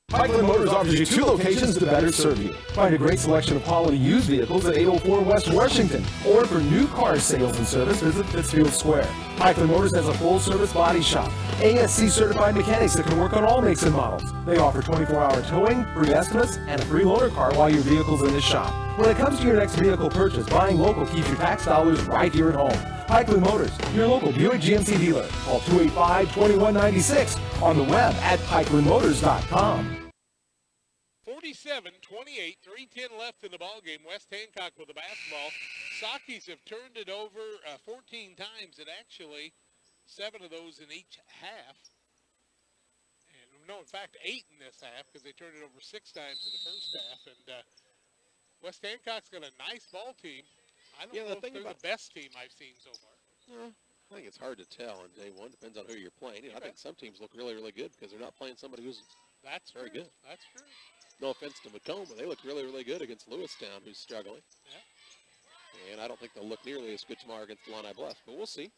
Speaker 4: Pikeland Motors offers you 2 locations to better serve you. Find a great selection of quality used vehicles at 804 West Washington. Or for new car sales and service, visit Pittsfield Square. Pikeland Motors has a full-service body shop. ASC certified mechanics that can work on all makes and models. They offer 24-hour towing, free estimates, and a free loaner car while your vehicle's in the shop. When it comes to your next vehicle purchase, buying local keeps your tax dollars right here at home. Pikeland Motors, your local Buick GMC dealer. Call 285-2196 on the web at pikelandmotors.com.
Speaker 8: 47-28, 3:10 left in the ball game. West Hancock with the basketball. Sockies have turned it over 14 times, and actually 7 of those in each half. And no, in fact, 8 in this half because they turned it over 6 times in the first half. And West Hancock's got a nice ball team. I don't know if they're the best team I've seen so far.
Speaker 1: I think it's hard to tell on day one. Depends on who you're playing. I think some teams look really, really good because they're not playing somebody who's very good.
Speaker 8: That's true.
Speaker 1: No offense to Macomb, but they looked really, really good against Lewistown, who's struggling. Yeah. And I don't think they'll look nearly as good tomorrow against Illini Bluff, but we'll see.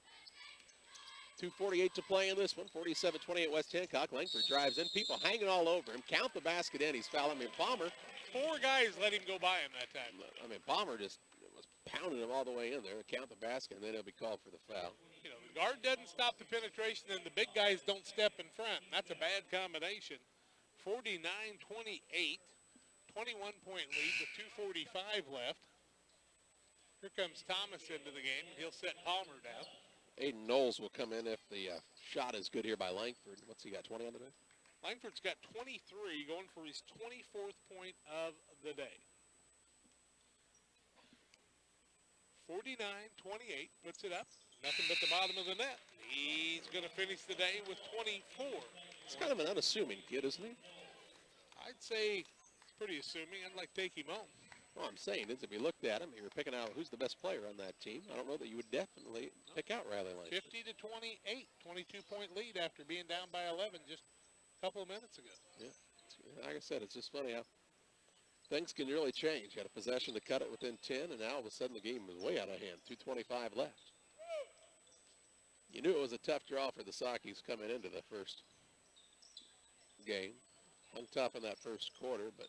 Speaker 1: 2:48 to play in this one. 47-28 West Hancock. Langford drives in. People hanging all over him. Count the basket in. He's fouling. I mean, Palmer.
Speaker 8: 4 guys let him go by him that time.
Speaker 1: I mean, Palmer just was pounding him all the way in there. Count the basket, and then he'll be called for the foul.
Speaker 8: You know, the guard doesn't stop the penetration, and the big guys don't step in front. That's a bad combination. 49-28, 21-point lead with 2:45 left. Here comes Thomas into the game. He'll set Palmer down.
Speaker 1: Aiden Knowles will come in if the shot is good here by Langford. What's he got, 20 on the day?
Speaker 8: Langford's got 23, going for his 24th point of the day. 49-28, puts it up. Nothing but the bottom of the net. He's going to finish the day with 24.
Speaker 1: He's kind of an unassuming kid, isn't he?
Speaker 8: I'd say he's pretty assuming. I'd like to take him home.
Speaker 1: Well, I'm saying is if you looked at him, you were picking out who's the best player on that team. I don't know that you would definitely pick out Riley Langford.
Speaker 8: 50-28, 22-point lead after being down by 11 just a couple of minutes ago.
Speaker 1: Yeah, like I said, it's just funny how things can really change. Got a possession to cut it within 10, and now all of a sudden the game is way out of hand. 2:25 left. You knew it was a tough draw for the Sockies coming into the first game. Hung tough in that first quarter, but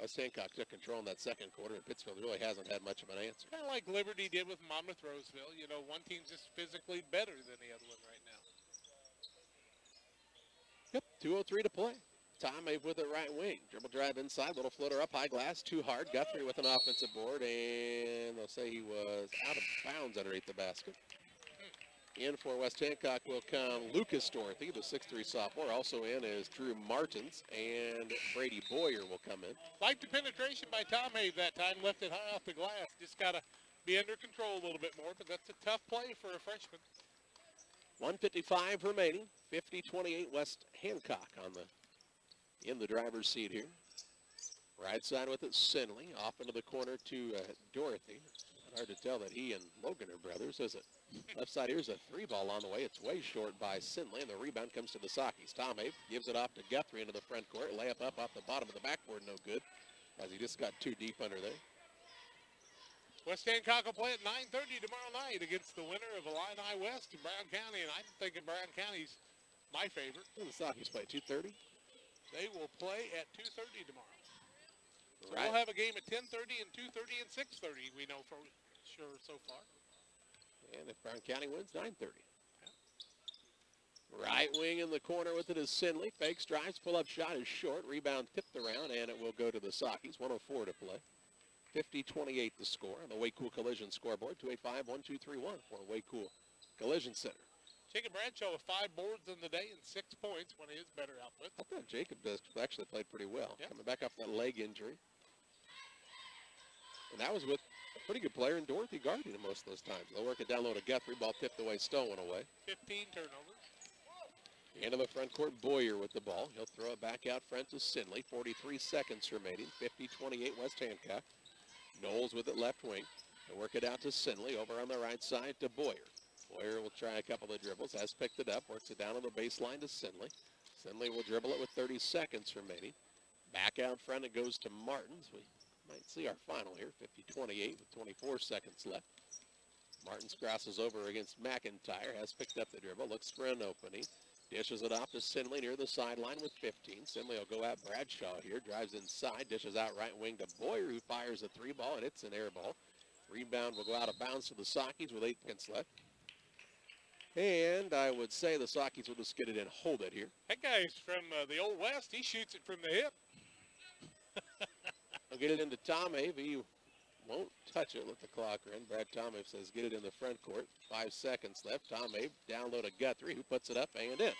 Speaker 1: West Hancock took control in that second quarter, and Pittsfield really hasn't had much of an answer.
Speaker 8: Kind of like Liberty did with Monmouth Roseville. You know, one team's just physically better than the other one right now.
Speaker 1: Yep, 2:03 to play. Tommy with it right wing. Dribble drive inside, little floater up, high glass, too hard. Guthrie with an offensive board, and they'll say he was out of bounds underneath the basket. In for West Hancock will come Lucas Dorothy, the 6'3 sophomore. Also in is Drew Martins, and Brady Boyer will come in.
Speaker 8: Like the penetration by Tom Hayes that time, left it high off the glass. Just got to be under control a little bit more, but that's a tough play for a freshman.
Speaker 1: 1:55 remaining, 50-28 West Hancock in the driver's seat here. Right side with it, Sinley, off into the corner to Dorothy. Hard to tell that he and Logan are brothers, is it? Left side here's a 3-ball on the way. It's way short by Sinley, and the rebound comes to the Sockies. Tomei gives it off to Guthrie into the front court. Layup up off the bottom of the backboard, no good, as he just got too deep under there.
Speaker 8: West Hancock will play at 9:30 tomorrow night against the winner of Illini West in Brown County, and I'm thinking Brown County's my favorite.
Speaker 1: The Sockies play 2:30.
Speaker 8: They will play at 2:30 tomorrow. So we'll have a game at 10:30 and 2:30 and 6:30, we know for sure so far.
Speaker 1: And if Brown County wins, 9:30. Right wing in the corner with it is Sinley. Fakes, drives, pull-up shot is short. Rebound tipped around, and it will go to the Sockies. 1:04 to play. 50-28 the score on the Way Cool Collision scoreboard. 285-1231 for Way Cool Collision Center.
Speaker 8: Jacob Bradshaw with 5 boards in the day and 6 points, one of his better outputs.
Speaker 1: I thought Jacob actually played pretty well. Yep. Coming back off that leg injury. And that was with a pretty good player in Dorothy Gardner most of those times. They'll work it down low to Guthrie. Ball tipped away, stolen away.
Speaker 8: 15 turnovers.
Speaker 1: Into the front court, Boyer with the ball. He'll throw it back out front to Sinley. 43 seconds remaining. 50-28 West Hancock. Knowles with it left wing. They'll work it out to Sinley. Over on the right side to Boyer. Boyer will try a couple of dribbles. Has picked it up. Works it down on the baseline to Sinley. Sinley will dribble it with 30 seconds remaining. Back out front it goes to Martins. We might see our final here. 50-28 with 24 seconds left. Martins crosses over against McIntyre. Has picked up the dribble. Looks for an opening. Dishes it off to Sinley near the sideline with 15. Sinley will go at Bradshaw here. Drives inside. Dishes out right wing to Boyer, who fires a 3-ball, and it's an air ball. Rebound will go out of bounds to the Sockies with 8 seconds left. And I would say the Sockies will just get it and hold it here.
Speaker 8: That guy's from the Old West. He shoots it from the hip.
Speaker 1: I'll get it into Tom Ave. He won't touch it. Let the clock run. Brad Tomave says get it in the front court. 5 seconds left. Tomave down low to Guthrie, who puts it up and in.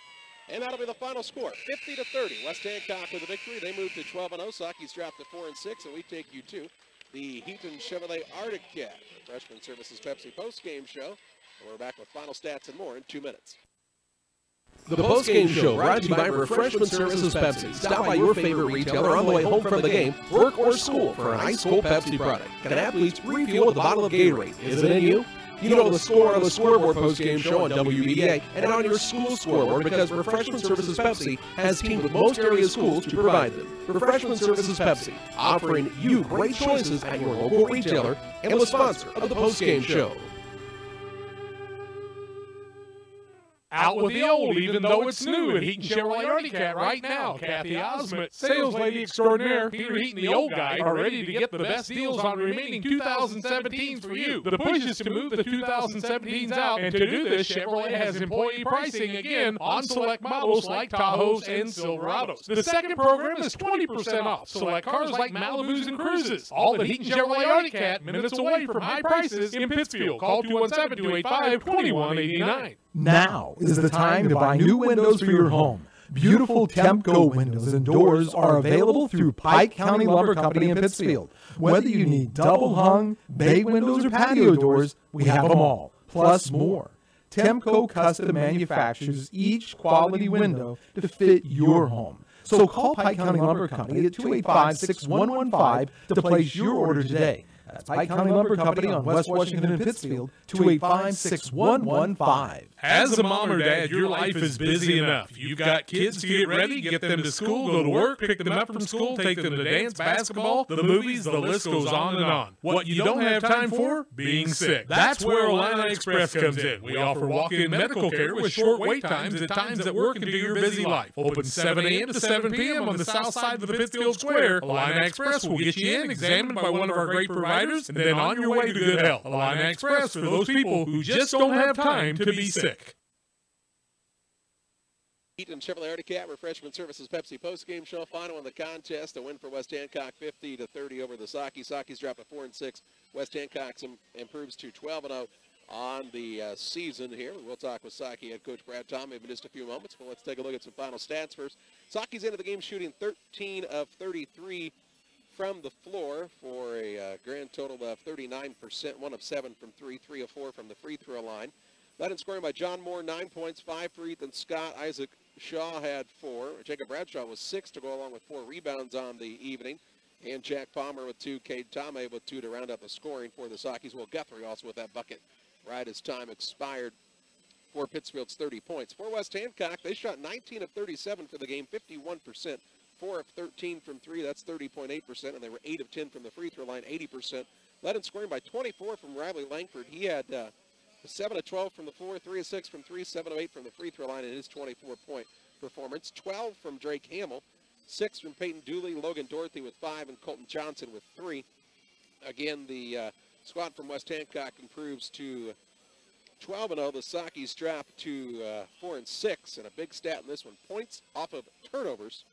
Speaker 1: And that'll be the final score, 50-30. West Hancock with the victory. They move to 12-0. Sockies drop to 4-6, and we take you to the Heaton Chevrolet Arctic Cat, the Freshman Services Pepsi postgame show. And we're back with final stats and more in 2 minutes.
Speaker 7: The Postgame Show, brought to you by Refreshment Services Pepsi. Stop by your favorite retailer on the way home from the game, work, or school for an ice-cold Pepsi product. Can athletes refuel with a bottle of Gatorade? Is it in you? You know the score on the scoreboard Postgame Show on WBBA and on your school scoreboard because Refreshment Services Pepsi has teamed with most area schools to provide them. Refreshment Services Pepsi, offering you great choices at your local retailer and the sponsor of the Postgame Show.
Speaker 11: Out with the old, even though it's new at Heaton Chevrolet Arctic Cat right now. Kathy Osment, sales lady extraordinaire, Peter Heaton, the old guy, are ready to get the best deals on remaining 2017s for you. The push is to move the 2017s out, and to do this, Chevrolet has employee pricing again on select models like Tahoes and Silverados. The second program is 20% off select cars like Malibus and Cruises. All at Heaton Chevrolet Arctic Cat, minutes away from high prices in Pittsfield. Call 217-285-2189.
Speaker 13: Now is the time to buy new windows for your home. Beautiful Temco windows and doors are available through Pike County Lumber Company in Pittsfield. Whether you need double hung, bay windows, or patio doors, we have them all, plus more. Temco custom manufactures each quality window to fit your home. So call Pike County Lumber Company at 285-6115 to place your order today. That's Pike County Lumber Company on West Washington and Pittsfield, 285-6115.
Speaker 11: As a mom or dad, your life is busy enough. You've got kids to get ready, get them to school, go to work, pick them up from school, take them to dance, basketball, the movies, the list goes on and on. What you don't have time for? Being sick. That's where Illini Express comes in. We offer walk-in medical care with short wait times at times that work into your busy life. Open 7 a.m. to 7 p.m. on the south side of the Pittsfield Square. Illini Express will get you in, examined by one of our great providers, and then on your way to good health. Illini Express for those people who just don't have time to be sick.
Speaker 1: Heaton Chevrolet Arctic Cat Refreshment Services Pepsi postgame show. Final in the contest. A win for West Hancock, 50-30 over the Sockies. Sockies drop to 4-6. West Hancock improves to 12-0 on the season here. We'll talk with Socky head coach Brad Tom in just a few moments, but let's take a look at some final stats first. Sockies into the game shooting 13 of 33 from the floor for a grand total of 39%, 1 of 7 from 3, 3 of 4 from the free throw line. Led in scoring by John Moore, 9 points, 5 for Ethan Scott. Isaac Shaw had 4. Jacob Bradshaw was 6 to go along with 4 rebounds on the evening. And Jack Palmer with 2, Cade Tomei with 2 to round out the scoring for the Sockies. Will Guthrie also with that bucket right as time expired for Pittsfield's 30 points. For West Hancock, they shot 19 of 37 for the game, 51%. 4 of 13 from 3, that's 30.8%, and they were 8 of 10 from the free throw line, 80%. Led in scoring by 24 from Riley Langford. He had 7 of 12 from the floor, 3 of 6 from 3, 7 of 8 from the free throw line in his 24-point performance. 12 from Drake Hamill, 6 from Peyton Dooley, Logan Dorothy with 5, and Colton Johnson with 3. Again, the squad from West Hancock improves to 12-0. The Sockies drop to 4-6, and a big stat in this one, points off of turnovers.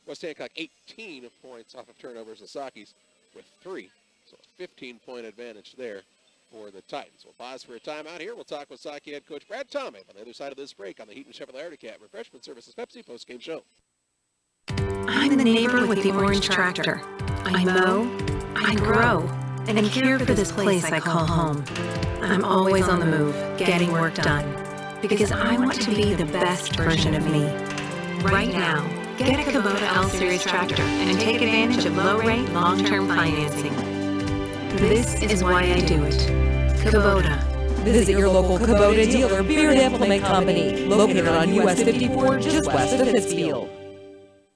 Speaker 1: West Hancock 18 points off of turnovers. The Sockies with 3, so a 15-point advantage there for the Titans. We'll pause for a timeout here. We'll talk with Socky head coach Brad Tomei on the other side of this break on the Heaton Chevrolet Cat Refreshment Services Pepsi postgame show.
Speaker 2: I'm the neighbor with the orange tractor. I mow, I grow, and care for this place I call home. I'm always on the move, getting work done, because I want to be the best version of me. Right now, get a Kubota L-Series tractor and take advantage of low-rate, long-term financing. This is why I do it. Kubota.
Speaker 10: Visit your local Kubota dealer, Beard Implement Company, located on US 54 just west of Pittsfield.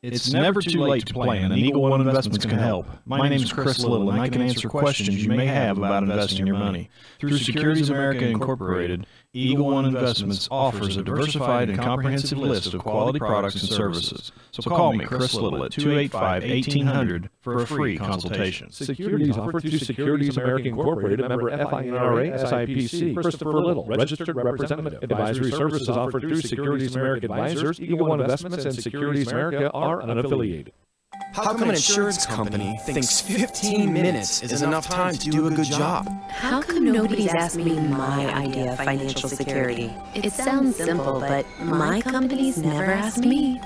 Speaker 14: It's never too late to plan, and Eagle One Investments can help. My name is Chris Little, and I can answer questions you may have about investing your money. Through Securities America Incorporated, Eagle One Investments offers a diversified and comprehensive list of quality products and services. So call me, Chris Little, at 285-1800 for a free consultation.
Speaker 15: Securities offered through Securities America Incorporated, member FINRA, SIPC. Christopher Little, registered representative. Advisory services offered through Securities America Advisors. Eagle One Investments and Securities America are unaffiliated.
Speaker 24: How come an insurance company thinks 15 minutes is enough time to do a good job?
Speaker 2: How come nobody's asked me my idea of financial security? It sounds simple, but my company's never asked me.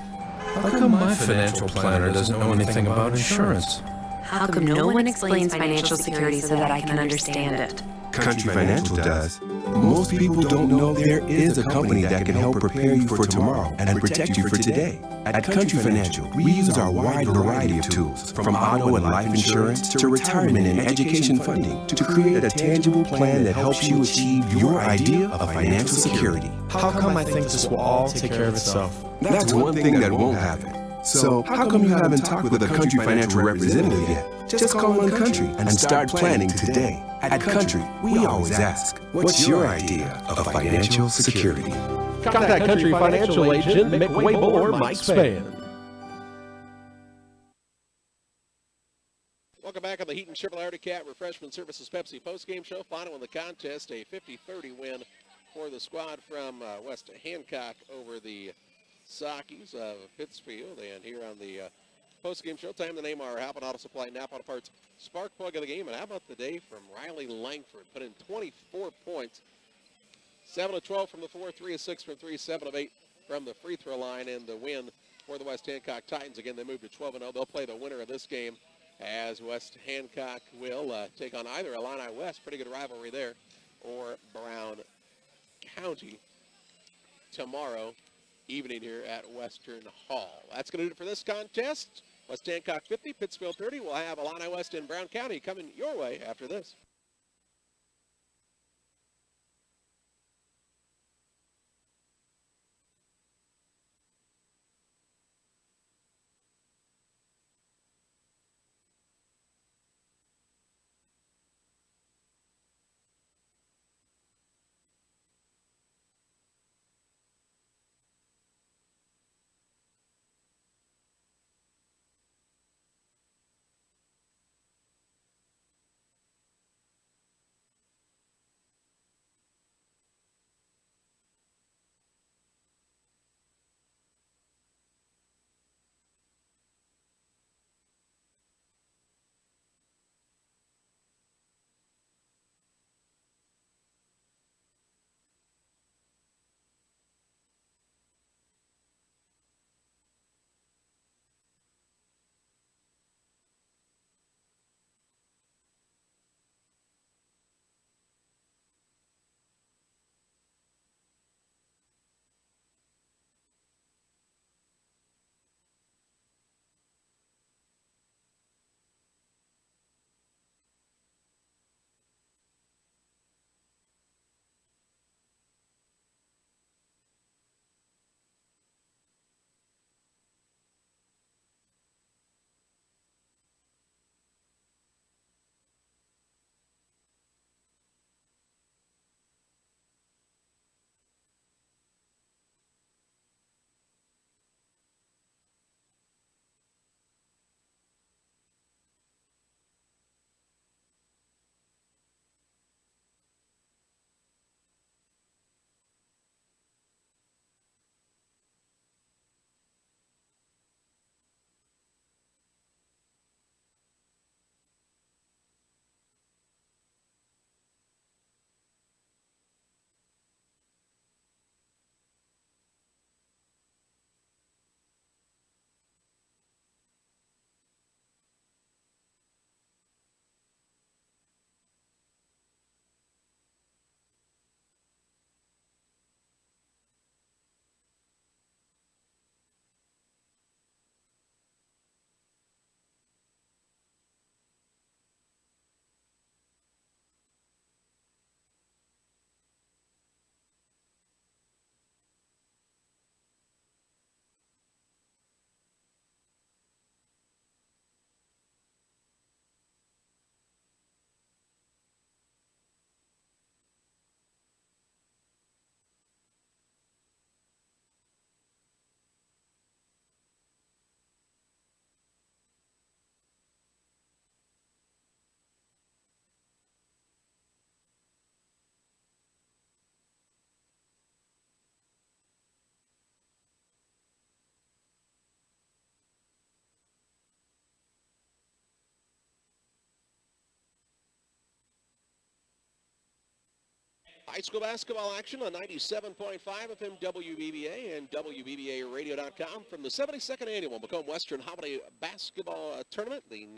Speaker 24: How come my financial planner doesn't know anything about insurance?
Speaker 2: How come no one explains financial security so that I can understand it?
Speaker 23: Country Financial does. Most people don't know there is a company that can help prepare you for tomorrow and protect you for today. At Country Financial, we use our wide variety of tools, from auto and life insurance to retirement and education funding, to create a tangible plan that helps you achieve your idea of financial security.
Speaker 24: How come I think this will all take care of itself?
Speaker 23: That's one thing that won't happen. So, how come you haven't talked with a Country Financial representative yet? Just call on Country and start planning today. At Country, we always ask, what's your idea of financial security?
Speaker 15: Contact Country Financial agent Mick Wable or Mike Spann.
Speaker 1: Welcome back on the Heaton Chevrolet Cat Refreshment Services Pepsi postgame show. Final in the contest, a 50-30 win for the squad from West Hancock over the Sockies of Pittsfield. And here on the post-game show, time to name our Halpin Auto Supply Napa Auto Parts spark plug of the game. And how about the day from Riley Langford? Put in 24 points. 7 of 12 from the 4, 3 of 6 from 3, 7 of 8 from the free throw line, and the win for the West Hancock Titans. Again, they move to 12-0. They'll play the winner of this game as West Hancock will take on either Illini West, pretty good rivalry there, or Brown County tomorrow evening here at Western Hall. That's going to do it for this contest. West Hancock 50, Pittsfield 30. We'll have Illini West and Brown County coming your way after this. High school basketball action on 97.5 FM WBBA and WBBARadio.com from the 72nd Annual Macomb Western Holiday Basketball Tournament, the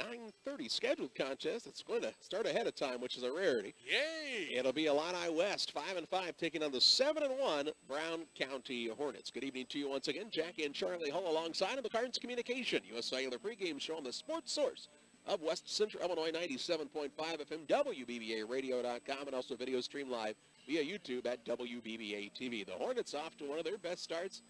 Speaker 1: 9:30 scheduled contest. It's going to start ahead of time, which is a rarity.
Speaker 8: Yay!
Speaker 1: It'll be Illini West, 5-5, taking on the 7-1 Brown County Hornets. Good evening to you once again. Jackie and Charlie Hull alongside of McCartan's Communication, U.S. Cellular pregame show on the sports source of West Central Illinois, 97.5 FM, WBBARadio.com, and also video stream live via YouTube at WBBA TV. The Hornets off to one of their best starts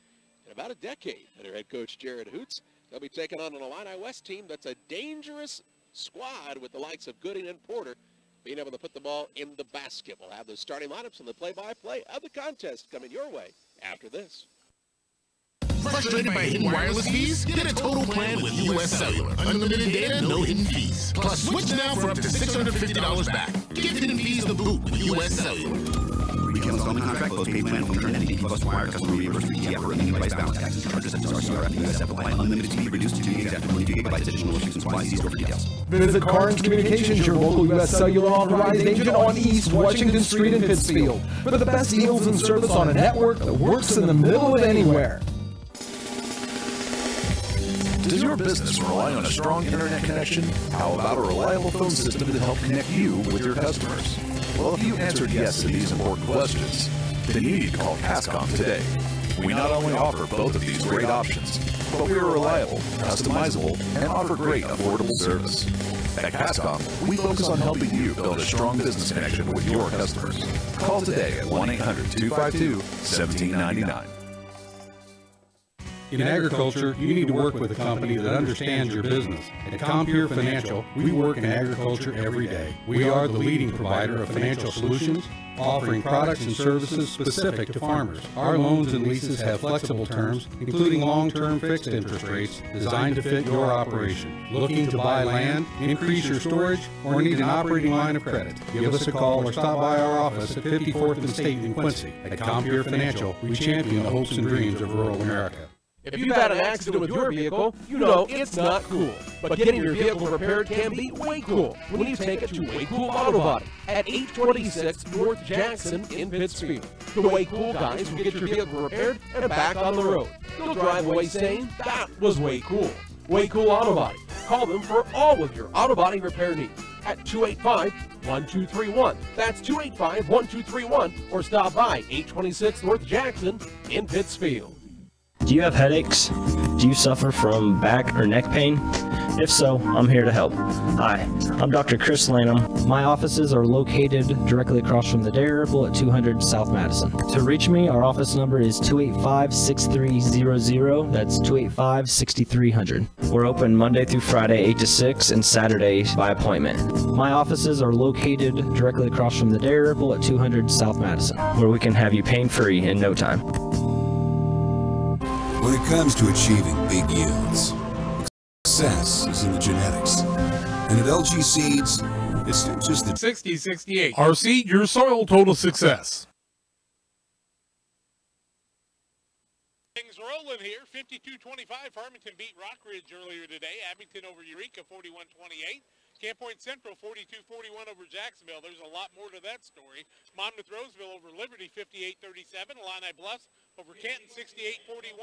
Speaker 1: in about a decade under head coach Jared Hoots. They'll be taking on an Illini West team that's a dangerous squad with the likes of Gooding and Porter being able to put the ball in the basket. We'll have the starting lineups and the play-by-play of the contest coming your way after this.
Speaker 29: Frustrated by hidden wireless fees? Get a total plan with U.S. Cellular. Unlimited data, no hidden fees. Plus, switch now for up to $650 back. Give hidden fees the boot with U.S. Cellular.
Speaker 3: Retail installment contract, postpaid plan, phone return entity, plus wire, customer reimbursed for ETF or remaining device balance, taxes, charges, and CRF, USF apply. Unlimited speed reduced to 2 gigs after 22 gigabytes. Additional restrictions apply. See store for details.
Speaker 13: Visit Carnes Communications, your local U.S. Cellular authorized agent on East Washington Street in Pittsfield, for the best deals and service on a network that works in the middle of anywhere.
Speaker 5: Does your business rely on a strong internet connection? How about a reliable phone system to help connect you with your customers? Well, if you answered yes to these important questions, then you need to call Cascom today. We not only offer both of these great options, but we are reliable, customizable, and offer great affordable service. At Cascom, we focus on helping you build a strong business connection with your customers. Call today at 1-800-252-1799.
Speaker 6: In agriculture, you need to work with a company that understands your business. At Compure Financial, we work in agriculture every day. We are the leading provider of financial solutions, offering products and services specific to farmers. Our loans and leases have flexible terms, including long-term fixed interest rates designed to fit your operation. Looking to buy land, increase your storage, or need an operating line of credit? Give us a call or stop by our office at 54th and State in Quincy. At Compure Financial, we champion the hopes and dreams of rural America.
Speaker 7: If you've had an accident with your vehicle, you know it's not cool. But getting your vehicle repaired can be way cool when you take it to Way Cool Auto Body at 826 North Jackson in Pittsfield. The Way Cool guys will get your vehicle repaired and back on the road. You'll drive away saying, that was way cool. Way Cool Auto Body. Call them for all of your auto body repair needs at 285-1231. That's 285-1231, or stop by 826 North Jackson in Pittsfield.
Speaker 9: Do you have headaches? Do you suffer from back or neck pain? If so, I'm here to help. Hi, I'm Dr. Chris Lanham. My offices are located directly across from the Dairy Ripple at 200 South Madison. To reach me, our office number is 285-6300. That's 285-6300. We're open Monday through Friday, 8 to 6, and Saturday by appointment. My offices are located directly across from the Dairy Ripple at 200 South Madison, where we can have you pain-free in no time.
Speaker 28: When it comes to achieving big yields, success is in the genetics. And at LG Seeds, it's just the
Speaker 11: 6068. Our seed, your soil, total success.
Speaker 8: Things rolling here. 52-25. Farmington beat Rockridge earlier today. Abington over Eureka, 41-28. Camp Point Central, 42-41 over Jacksonville. There's a lot more to that story. Monmouth Roseville over Liberty, 58-37. Illini Bluffs over Canton, 68-41.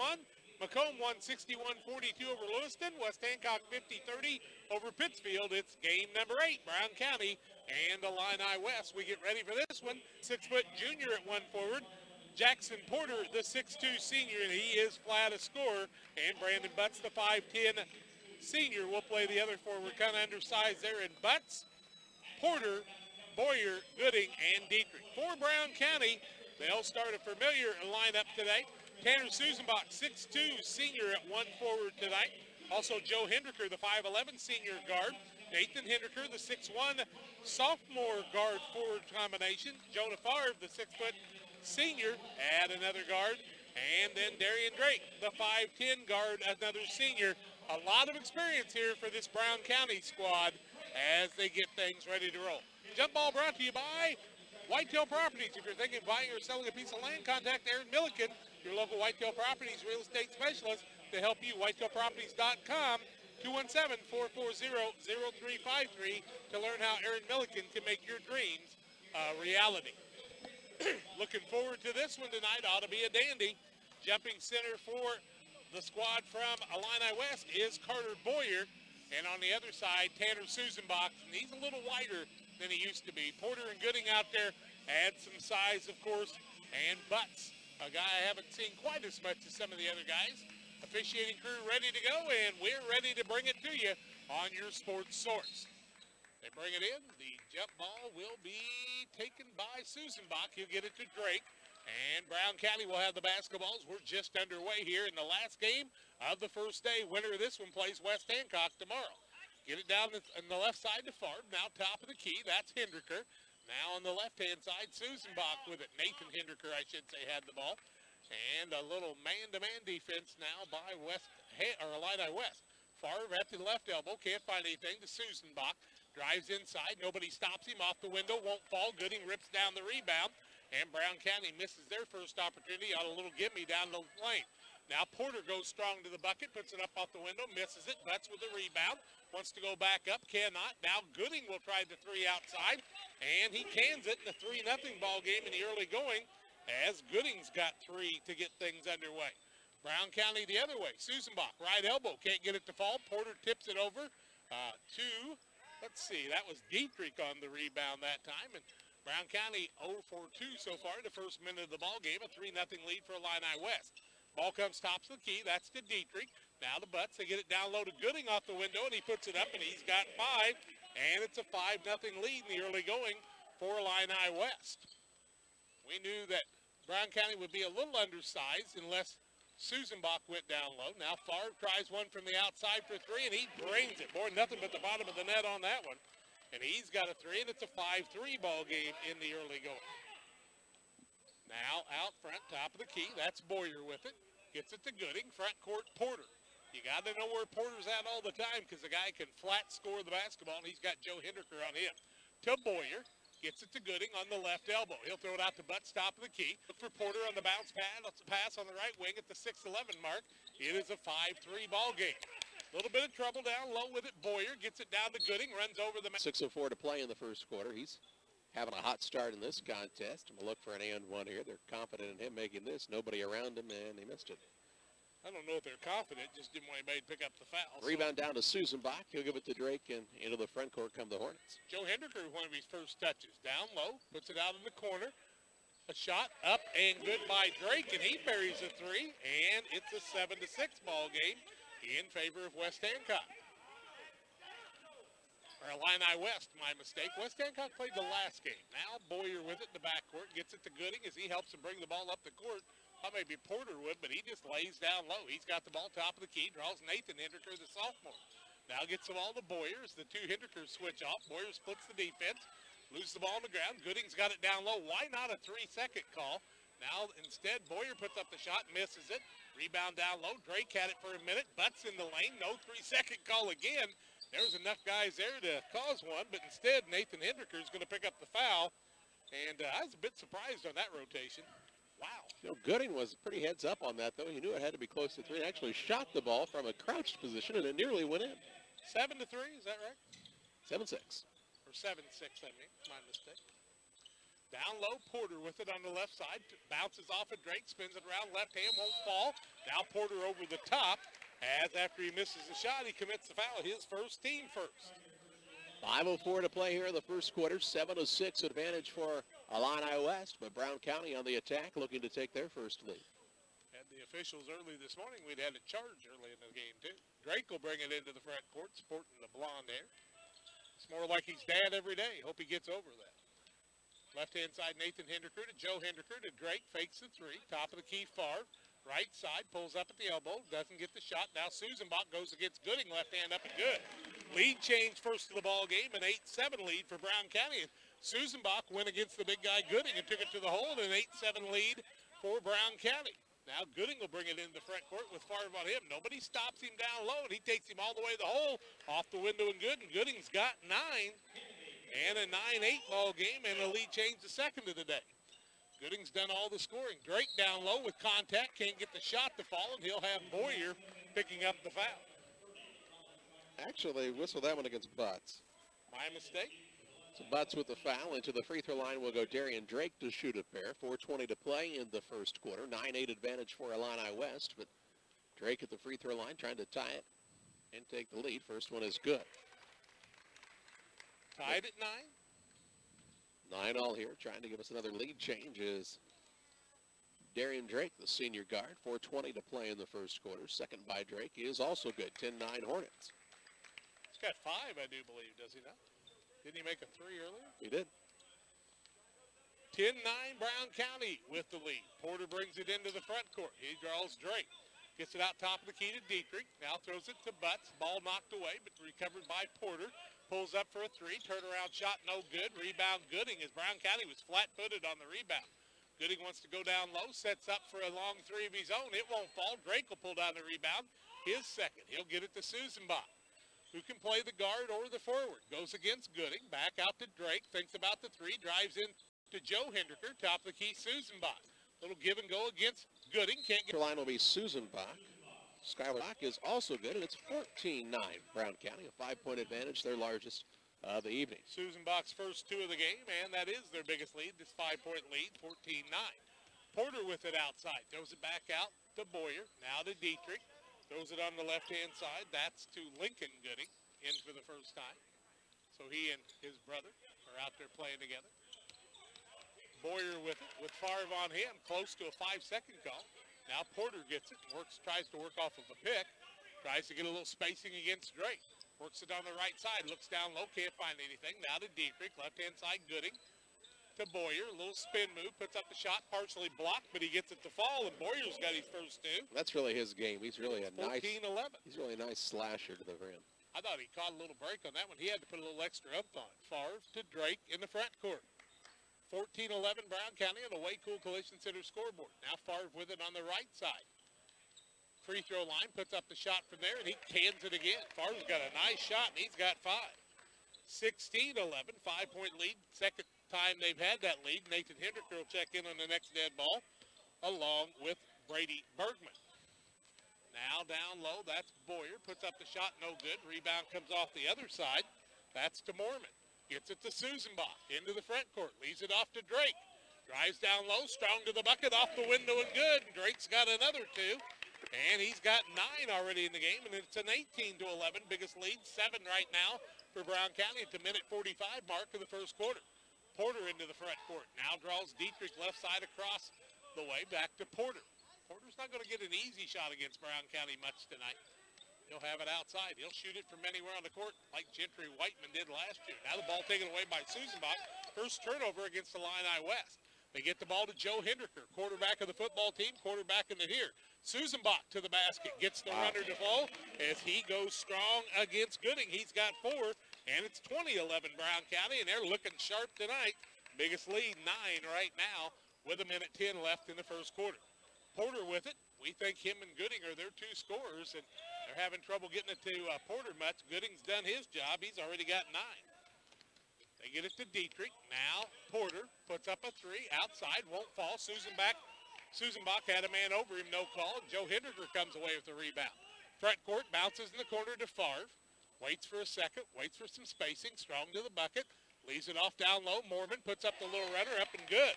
Speaker 8: Macomb won 61-42 over Lewiston. West Hancock 50-30 over Pittsfield. It's game number 8, Brown County and Illini West. We get ready for this one. 6-foot junior at one forward. Jackson Porter, the 6'2 senior, and he is flat a scorer. And Brandon Butts, the 5'10 senior, will play the other forward. Kind of undersized there in Butts, Porter, Boyer, Gooding, and Dietrich. For Brown County, they'll start a familiar lineup today. Tanner Susanbach, 6'2 senior at one forward tonight. Also Joe Hendricker, the 5'11 senior guard. Nathan Hendricker, the 6'1 sophomore guard forward combination. Jonah Favre, the 6-foot senior, add another guard. And then Darian Drake, the 5'10 guard, another senior. A lot of experience here for this Brown County squad as they get things ready to roll. Jump ball brought to you by Whitetail Properties. If you're thinking of buying or selling a piece of land, contact Aaron Milliken, your local Whitetail Properties real estate specialist, to help you. WhitetailProperties.com, 217-440-0353 to learn how Aaron Milliken can make your dreams a reality. Looking forward to this one tonight. Ought to be a dandy. Jumping center for the squad from Illini West is Carter Boyer. And on the other side, Tanner Susanbach. And he's a little wider than he used to be. Porter and Gooding out there add some size, of course. And Butts, a guy I haven't seen quite as much as some of the other guys. Officiating crew ready to go, and we're ready to bring it to you on your sports source. They bring it in. The jump ball will be taken by Susanbach. He'll get it to Drake. And Brown County will have the basketballs. We're just underway here in the last game of the first day. Winner of this one plays West Hancock tomorrow. Get it down on the left side to Favre. Now top of the key. That's Hendricker. Now on the left-hand side, Susanbach with it. Nathan Hendricker, I should say, had the ball. And a little man-to-man defense now by Illini West. Favre at the left elbow. Can't find anything to Susanbach. Drives inside. Nobody stops him. Off the window. Won't fall. Gooding rips down the rebound. And Brown County misses their first opportunity on a little gimme down the lane. Now Porter goes strong to the bucket, puts it up off the window, misses it. Butts with the rebound, wants to go back up, cannot. Now Gooding will try the three outside, and he cans it in a 3-0 ball game in the early going as Gooding's got three to get things underway. Brown County the other way. Susanbach, right elbow, can't get it to fall. Porter tips it over to, let's see, that was Dietrich on the rebound that time. And Brown County 0 for 2 so far in the first minute of the ball game, a 3-0 lead for Illini West. Ball comes tops of the key, that's to Dietrich. Now the Butts, they get it down low to Gooding off the window, and he puts it up, and he's got 5. And it's a 5-0 lead in the early going for Illini West. We knew that Brown County would be a little undersized unless Susanbach went down low. Now Favre tries one from the outside for 3, and he brings it. Boy, nothing but the bottom of the net on that one. And he's got a 3, and it's a 5-3 ball game in the early going. Now out front, top of the key. That's Boyer with it. Gets it to Gooding. Front court, Porter. You got to know where Porter's at all the time because the guy can flat score the basketball, and he's got Joe Hendricker on him. To Boyer. Gets it to Gooding on the left elbow. He'll throw it out to Butts, top of the key. Look for Porter on the bounce pass on the right wing at the 6-11 mark. It is a 5-3 ball game. A little bit of trouble down low with it. Boyer gets it down to Gooding, runs over the...
Speaker 1: 6:04 to play in the first quarter. He's having a hot start in this contest. And we'll look for an and one here. They're confident in him making this. Nobody around him, and he missed it.
Speaker 8: I don't know if they're confident, just didn't want anybody to pick up the foul.
Speaker 1: Rebound down to Susanbach. He'll give it to Drake, and into the front court come the Hornets.
Speaker 8: Joe Hendricker, one of his first touches. Down low, puts it out in the corner. A shot up and good by Drake, and he buries a 3, and it's a 7-6 ball game in favor of West Hancock. Or Illini West, my mistake. West Hancock played the last game. Now Boyer with it in the backcourt, gets it to Gooding as he helps him bring the ball up the court. Well, maybe Porter would, but he just lays down low. He's got the ball top of the key, draws Nathan Hendricker, the sophomore. Now gets the ball to Boyer as the two Hendrickers switch off. Boyer splits the defense, loses the ball on the ground. Gooding's got it down low. Why not a 3-second call? Now instead, Boyer puts up the shot, misses it. Rebound down low. Drake had it for a minute. Butts in the lane. No 3-second call again. There's enough guys there to cause one, but instead Nathan Hendricker is going to pick up the foul. And I was a bit surprised on that rotation. Wow.
Speaker 1: You know, Gooding was pretty heads up on that, though. He knew it had to be close to 3 and actually shot the ball from a crouched position, and it nearly went in.
Speaker 8: 7-3, is that right?
Speaker 1: 7-6.
Speaker 8: Or 7-6, I mean. My mistake. Down low, Porter with it on the left side. Bounces off of Drake, spins it around. Left hand won't fall. Now Porter over the top. As after he misses the shot, he commits the foul. His first, team first.
Speaker 1: 5:04 to play here in the first quarter. 7-6 advantage for Illini West, but Brown County on the attack looking to take their first lead.
Speaker 8: Had the officials early this morning, we'd had a charge early in the game, too. Drake will bring it into the front court, sporting the blonde hair. It's more like he's dad every day. Hope he gets over that. Left-hand side, Nathan Hendricker to Joe Hendricker to Drake, fakes the 3. Top of the key, Favre. Right side, pulls up at the elbow, doesn't get the shot. Now Susanbach goes against Gooding, left hand up and good. Lead change first of the ball game, an 8-7 lead for Brown County. And Susanbach went against the big guy Gooding and took it to the hole, and an 8-7 lead for Brown County. Now Gooding will bring it into the front court with Favre on him. Nobody stops him down low, and he takes him all the way to the hole, off the window and good. And Gooding's got 9, and a 9-8 ball game, and a lead change the second of the day. Gooding's done all the scoring. Drake down low with contact, can't get the shot to fall, and he'll have Boyer picking up the foul.
Speaker 1: Actually, whistle that one against Butts.
Speaker 8: My mistake.
Speaker 1: So Butts with the foul. Into the free throw line will go Darian Drake to shoot a pair. 4:20 to play in the first quarter. 9-8 advantage for Illini West, but Drake at the free throw line trying to tie it and take the lead. First one is good.
Speaker 8: Tied at 9.
Speaker 1: 9-all here. Trying to give us another lead change is Darian Drake, the senior guard. 4:20 to play in the first quarter. Second by Drake is also good. 10-9 Hornets.
Speaker 8: He's got 5, I do believe, does he not? Didn't he make a 3 earlier?
Speaker 1: He did.
Speaker 8: 10-9 Brown County with the lead. Porter brings it into the front court. He draws Drake. Gets it out top of the key to Dietrich. Now throws it to Butts. Ball knocked away, but recovered by Porter. Pulls up for a 3. Turnaround shot, no good. Rebound Gooding as Brown County was flat-footed on the rebound. Gooding wants to go down low. Sets up for a long 3 of his own. It won't fall. Drake will pull down the rebound. His second. He'll get it to Susenbach, who can play the guard or the forward. Goes against Gooding, back out to Drake, thinks about the 3, drives in to Joe Hendricker, top of the key, Susenbach. Little give and go against Gooding. Can't get.
Speaker 1: The line will be Susenbach. Skylar Bach is also good, and it's 14-9 Brown County, a 5-point advantage, their largest of the evening.
Speaker 8: Susenbach's first 2 of the game, and that is their biggest lead, this 5-point lead, 14-9. Porter with it outside, throws it back out to Boyer, now to Dietrich. Throws it on the left-hand side. That's to Lincoln Gooding in for the first time. So he and his brother are out there playing together. Boyer with it, with Favre on him, close to a 5-second call. Now Porter gets it, tries to work off of a pick. Tries to get a little spacing against Drake. Works it on the right side, looks down low, can't find anything. Now to Dietrich, left-hand side Gooding. To Boyer, a little spin move, puts up the shot, partially blocked, but he gets it to fall, and Boyer's got his first 2.
Speaker 1: That's really his game. He's really a
Speaker 8: 14-11.
Speaker 1: He's really a nice slasher to the rim.
Speaker 8: I thought he caught a little break on that one. He had to put a little extra up on it. Favre to Drake in the front court. 14-11 Brown County on the Way Cool Collision Center scoreboard. Now Favre with it on the right side. Free throw line, puts up the shot from there, and he cans it again. Favre's got a nice shot, and he's got 5. 16-11, 5-point lead. Second time they've had that lead. Nathan Hendricker will check in on the next dead ball along with Brady Bergman. Now down low, that's Boyer. Puts up the shot, no good. Rebound comes off the other side. That's to Mormon. Gets it to Susenbach. Into the front court. Leaves it off to Drake. Drives down low, strong to the bucket, off the window and good. And Drake's got another 2. And he's got 9 already in the game, and it's an 18-11. Biggest lead, 7 right now for Brown County at the minute 45 mark of the first quarter. Porter into the front court. Now draws Dietrich left side across the way back to Porter. Porter's not going to get an easy shot against Brown County much tonight. He'll have it outside. He'll shoot it from anywhere on the court like Gentry Whiteman did last year. Now the ball taken away by Susenbach. First turnover against the Illini West. They get the ball to Joe Hendricker, quarterback of the football team, quarterback in the here. Susenbach to the basket, gets the runner to fall as he goes strong against Gooding. He's got 4. And it's 20-11 Brown County, and they're looking sharp tonight. Biggest lead, 9 right now, with 1:10 left in the first quarter. Porter with it. We think him and Gooding are their 2 scorers, and they're having trouble getting it to Porter much. Gooding's done his job. He's already got 9. They get it to Dietrich. Now Porter puts up a 3. Outside, won't fall. Susenbach had a man over him, no call. Joe Hendricker comes away with the rebound. Front court, bounces in the corner to Favre. Waits for a second, waits for some spacing, strong to the bucket, leaves it off down low. Mormon puts up the little runner, up and good.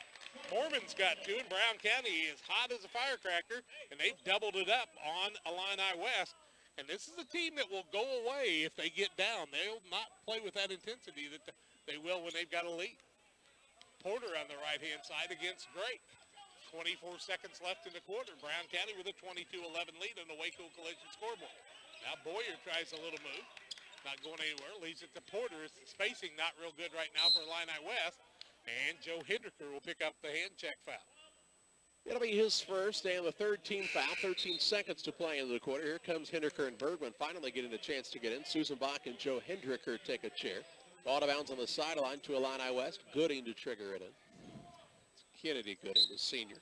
Speaker 8: Mormon's got 2, and Brown County is hot as a firecracker, and they've doubled it up on Illini West. And this is a team that will go away if they get down. They'll not play with that intensity that they will when they've got a lead. Porter on the right-hand side against Drake. 24 seconds left in the quarter. Brown County with a 22-11 lead on the Waco Collision scoreboard. Now Boyer tries a little move. Not going anywhere, leaves it to Porter. It's the spacing not real good right now for Illini West. And Joe Hendricker will pick up the hand check foul.
Speaker 1: It'll be his first and the third team foul. 13 seconds to play in the quarter. Here comes Hendricker and Bergman finally getting a chance to get in. Susenbach and Joe Hendricker take a chair. Ball out of bounds on the sideline to Illini West. Gooding to trigger it in. It's Kennedy Gooding, the senior.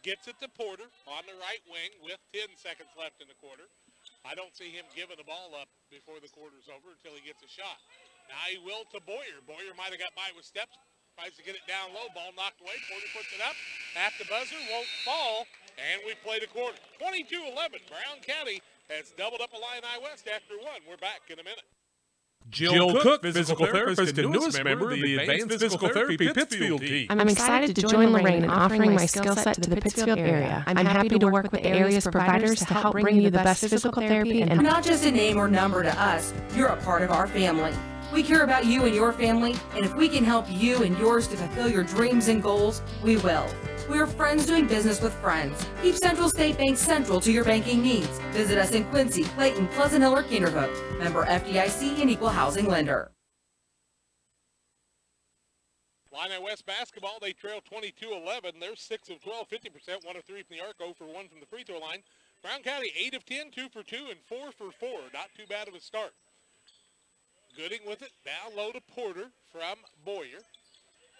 Speaker 8: Gets it to Porter on the right wing with 10 seconds left in the quarter. I don't see him giving the ball up before the quarter's over until he gets a shot. Now he will to Boyer. Boyer might have got by with steps. Tries to get it down low. Ball knocked away. Porter puts it up. At the buzzer. Won't fall. And we play the quarter. 22-11. Brown County has doubled up Illini West after 1. We're back in a minute.
Speaker 11: Jill Cook, physical therapist and newest member of the Advanced Physical Therapy Pittsfield team.
Speaker 12: I'm excited to join Lorraine in offering my skill set to the Pittsfield area. I'm happy to work with the area's providers to help bring you the best physical therapy and...
Speaker 10: You're not just a name or number to us, you're a part of our family. We care about you and your family, and if we can help you and yours to fulfill your dreams and goals, we will. We're friends doing business with friends. Keep Central State Bank central to your banking needs. Visit us in Quincy, Clayton, Pleasant Hill, or Kinderhook. Member FDIC and Equal Housing Lender.
Speaker 8: Illini West basketball, they trail 22-11. They're 6 of 12, 50%, 1 of 3 from the arc, 0 for 1 from the free throw line. Brown County, 8 of 10, 2 for 2, and 4 for 4. Not too bad of a start. Gooding with it, down low to Porter from Boyer.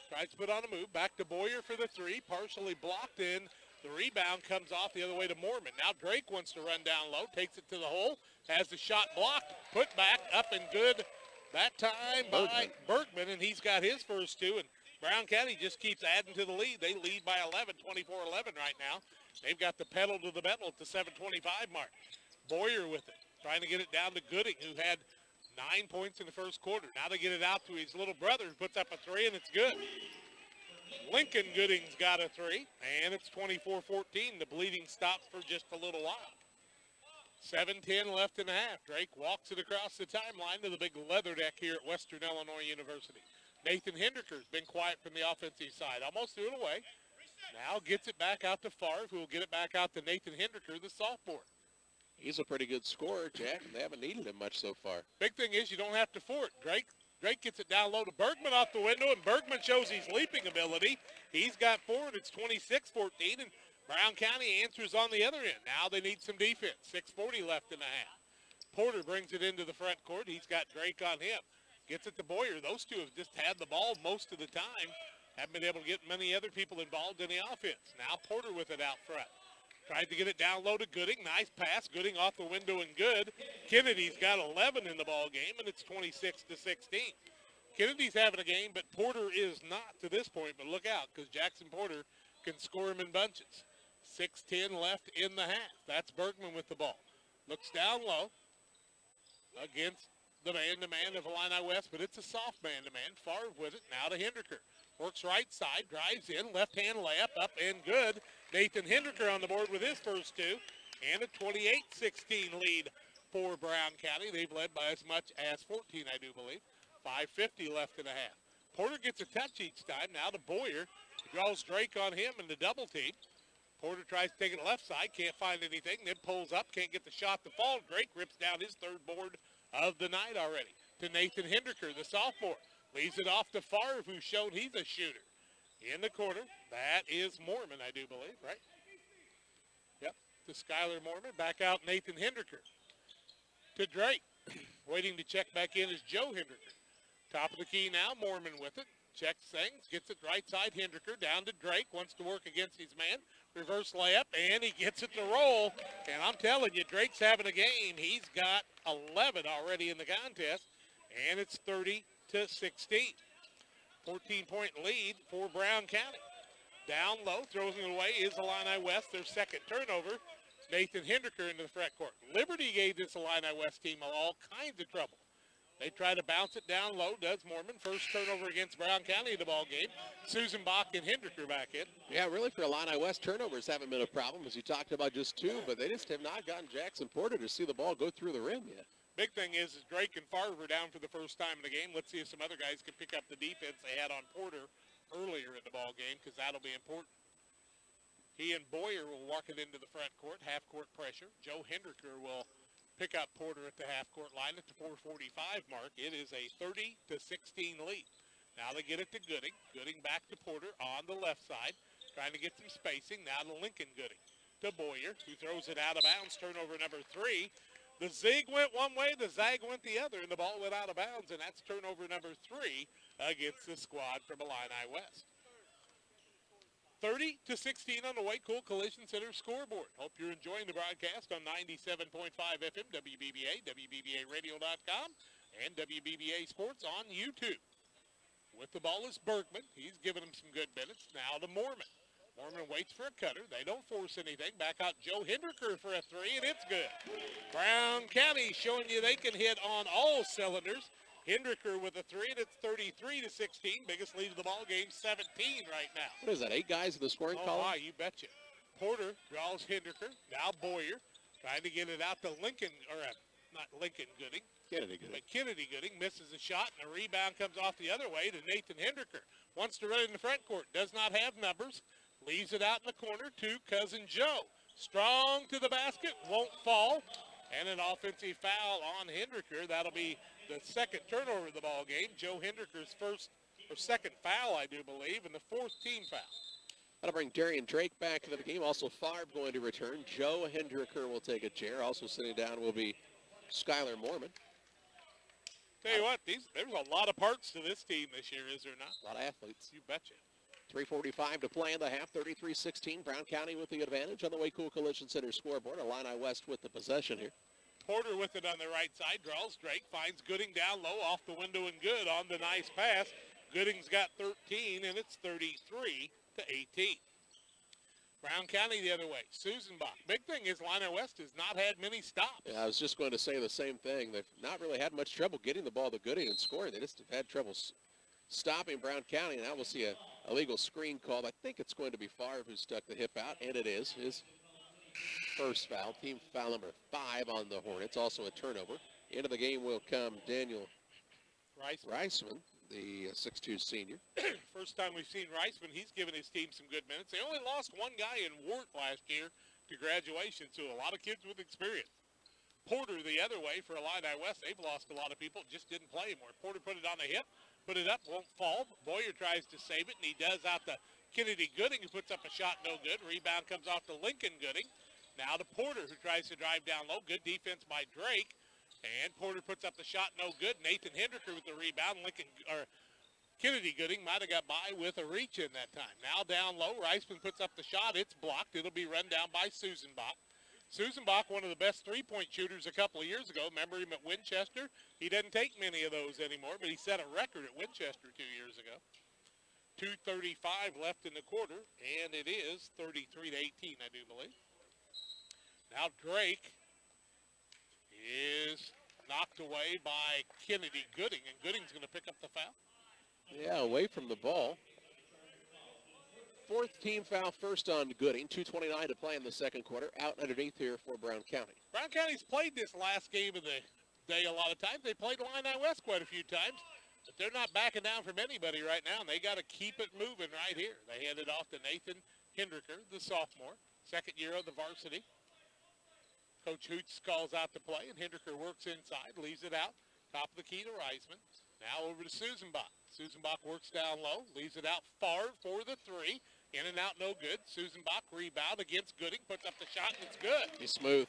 Speaker 8: Tries to put on a move, back to Boyer for the three, partially blocked in. The rebound comes off the other way to Mormon. Now Drake wants to run down low, takes it to the hole, has the shot blocked, put back, up and good. That time by Bergman, and he's got his first two, and Brown County just keeps adding to the lead. They lead by 11, 24-11 right now. They've got the pedal to the metal at the 7:25 mark. Boyer with it, trying to get it down to Gooding, who had 9 points in the first quarter. Now they get it out to his little brother, who puts up a three, and it's good. Lincoln Gooding's got a three, and it's 24-14. The bleeding stops for just a little while. 7:10 left in the half. Drake walks it across the timeline to the big leather deck here at Western Illinois University. Nathan Henderker's been quiet from the offensive side. Almost threw it away. Now gets it back out to Favre, who will get it back out to Nathan Henderker, the sophomore.
Speaker 1: He's a pretty good scorer, Jack, and they haven't needed him much so far.
Speaker 8: Big thing is you don't have to fort. Drake gets it down low to Bergman off the window, and Bergman shows his leaping ability. He's got 4, and it's 26-14, and Brown County answers on the other end. Now they need some defense. 6:40 left in the half. Porter brings it into the front court. He's got Drake on him. Gets it to Boyer. Those two have just had the ball most of the time. Haven't been able to get many other people involved in the offense. Now Porter with it out front. Tried to get it down low to Gooding. Nice pass. Gooding off the window and good. Kennedy's got 11 in the ball game, and it's 26-16. Kennedy's having a game, but Porter is not to this point. But look out, because Jackson Porter can score him in bunches. 6:10 left in the half. That's Bergman with the ball. Looks down low against the man-to-man of Illini West, but it's a soft man-to-man. Favre with it. Now to Henderker. Works right side, drives in, left-hand layup, up and good. Nathan Henderker on the board with his first two, and a 28-16 lead for Brown County. They've led by as much as 14, I do believe. 5:50 left in the half. Porter gets a touch each time. Now to Boyer. Draws Drake on him in the double team. Porter tries to take it left side, can't find anything, then pulls up, can't get the shot to fall. Drake rips down his third board of the night already. To Nathan Henderker, the sophomore. Leaves it off to Favre, who's shown he's a shooter. In the corner, that is Mormon, I do believe, right? Yep, to Skylar Mormon. Back out Nathan Henderker. To Drake. Waiting to check back in is Joe Henderker. Top of the key now, Mormon with it. Checks things, gets it right side, Henderker. Down to Drake, wants to work against his man. Reverse layup, and he gets it to roll. And I'm telling you, Drake's having a game. He's got 11 already in the contest, and it's 30-16. 14-point lead for Brown County. Down low, throws it away, is Illini West, their second turnover. Nathan Henderker into the front court. Liberty gave this Illini West team all kinds of trouble. They try to bounce it down low, does Mormon. First turnover against Brown County in the ball game. Susan Bach and Henderker back in.
Speaker 1: Yeah, really for Illini West, turnovers haven't been a problem, as you talked about, just 2, but they just have not gotten Jackson Porter to see the ball go through the rim yet.
Speaker 8: Big thing is Drake and Favre are down for the first time in the game. Let's see if some other guys can pick up the defense they had on Porter earlier in the ball game, because that'll be important. He and Boyer will walk it into the front court, half-court pressure. Joe Henderker will pick up Porter at the half-court line at the 4:45 mark. It is a 30-16 lead. Now they get it to Gooding. Gooding back to Porter on the left side, trying to get some spacing. Now to Lincoln Gooding. To Boyer, who throws it out of bounds. Turnover number 3. The zig went one way, the zag went the other, and the ball went out of bounds, and that's turnover number 3 against the squad from Illini West. 30-16 on the White Cool Collision Center scoreboard. Hope you're enjoying the broadcast on 97.5 FM, WBBA, WBBARadio.com, and WBBA Sports on YouTube. With the ball is Bergman. He's given him some good minutes. Now to Mormon. Mormon waits for a cutter. They don't force anything. Back out Joe Henderker for a 3, and it's good. Brown County showing you they can hit on all cylinders. Hendricker with a 3, and it's 33-16. Biggest lead of the ball game, 17 right now.
Speaker 1: What is that, 8 guys in the scoring column?
Speaker 8: Oh, my, you betcha. Porter draws Hendricker. Now Boyer trying to get it out to Lincoln, or not Lincoln Gooding.
Speaker 1: Kennedy Gooding.
Speaker 8: But Kennedy Gooding misses a shot, and a rebound comes off the other way to Nathan Hendricker. Wants to run in the front court. Does not have numbers. Leaves it out in the corner to Cousin Joe. Strong to the basket. Won't fall. And an offensive foul on Hendricker. That'll be the second turnover of the ball game. Joe Hendricker's first or second foul, I do believe, and the 4th team foul.
Speaker 1: That'll bring Darian Drake back into the game. Also, Favre going to return. Joe Hendricker will take a chair. Also sitting down will be Skylar Mormon.
Speaker 8: Tell you what, there's a lot of parts to this team this year, is there not?
Speaker 1: A lot of athletes.
Speaker 8: You betcha.
Speaker 1: 3:45 to play in the half, 33-16. Brown County with the advantage on the Waco Collision Center scoreboard. Illini West with the possession here.
Speaker 8: Porter with it on the right side, draws Drake, finds Gooding down low, off the window and good on the nice pass. Gooding's got 13, and it's 33-18. Brown County the other way. Susanbach. Big thing is Illini West has not had many stops.
Speaker 1: Yeah, I was just going to say the same thing. They've not really had much trouble getting the ball to Gooding and scoring. They just have had trouble stopping Brown County. Now we'll see a illegal screen called. I think it's going to be Favre who stuck the hip out, and it is his first foul. Team foul number 5 on the Hornets. Also a turnover. Into the game will come Daniel Reisman, the 6'2 senior.
Speaker 8: First time we've seen Reisman. He's given his team some good minutes. They only lost one guy in Wart last year to graduation, so a lot of kids with experience. Porter the other way for Illini West. They've lost a lot of people. Just didn't play anymore. Porter put it on the hip. Put it up, won't fall. Boyer tries to save it, and he does out to Kennedy Gooding, who puts up a shot, no good. Rebound comes off to Lincoln Gooding. Now to Porter, who tries to drive down low. Good defense by Drake. And Porter puts up the shot, no good. Nathan Hendricker with the rebound. Kennedy Gooding might have got by with a reach in that time. Now down low, Reisman puts up the shot. It's blocked. It'll be run down by Susanbach. Susanbach, one of the best three-point shooters a couple of years ago. Remember him at Winchester? He doesn't take many of those anymore, but he set a record at Winchester 2 years ago. 2:35 left in the quarter, and it is 33-18, I do believe. Now Drake is knocked away by Kennedy Gooding, and Gooding's going to pick up the foul.
Speaker 1: Yeah, away from the ball. 4th team foul, first on Gooding. 2:29 to play in the second quarter. Out underneath here for Brown County.
Speaker 8: Brown County's played this last game of the day a lot of times. They played Illini West quite a few times, but they're not backing down from anybody right now, and they got to keep it moving right here. They hand it off to Nathan Hendricker, the sophomore, second year of the varsity. Coach Hoots calls out the play, and Hendricker works inside, leaves it out, top of the key to Reisman. Now over to Susanbach. Susanbach works down low, leaves it out far for the 3. In and out, no good. Susanbach rebound against Gooding, puts up the shot, and it's good.
Speaker 1: He's smooth.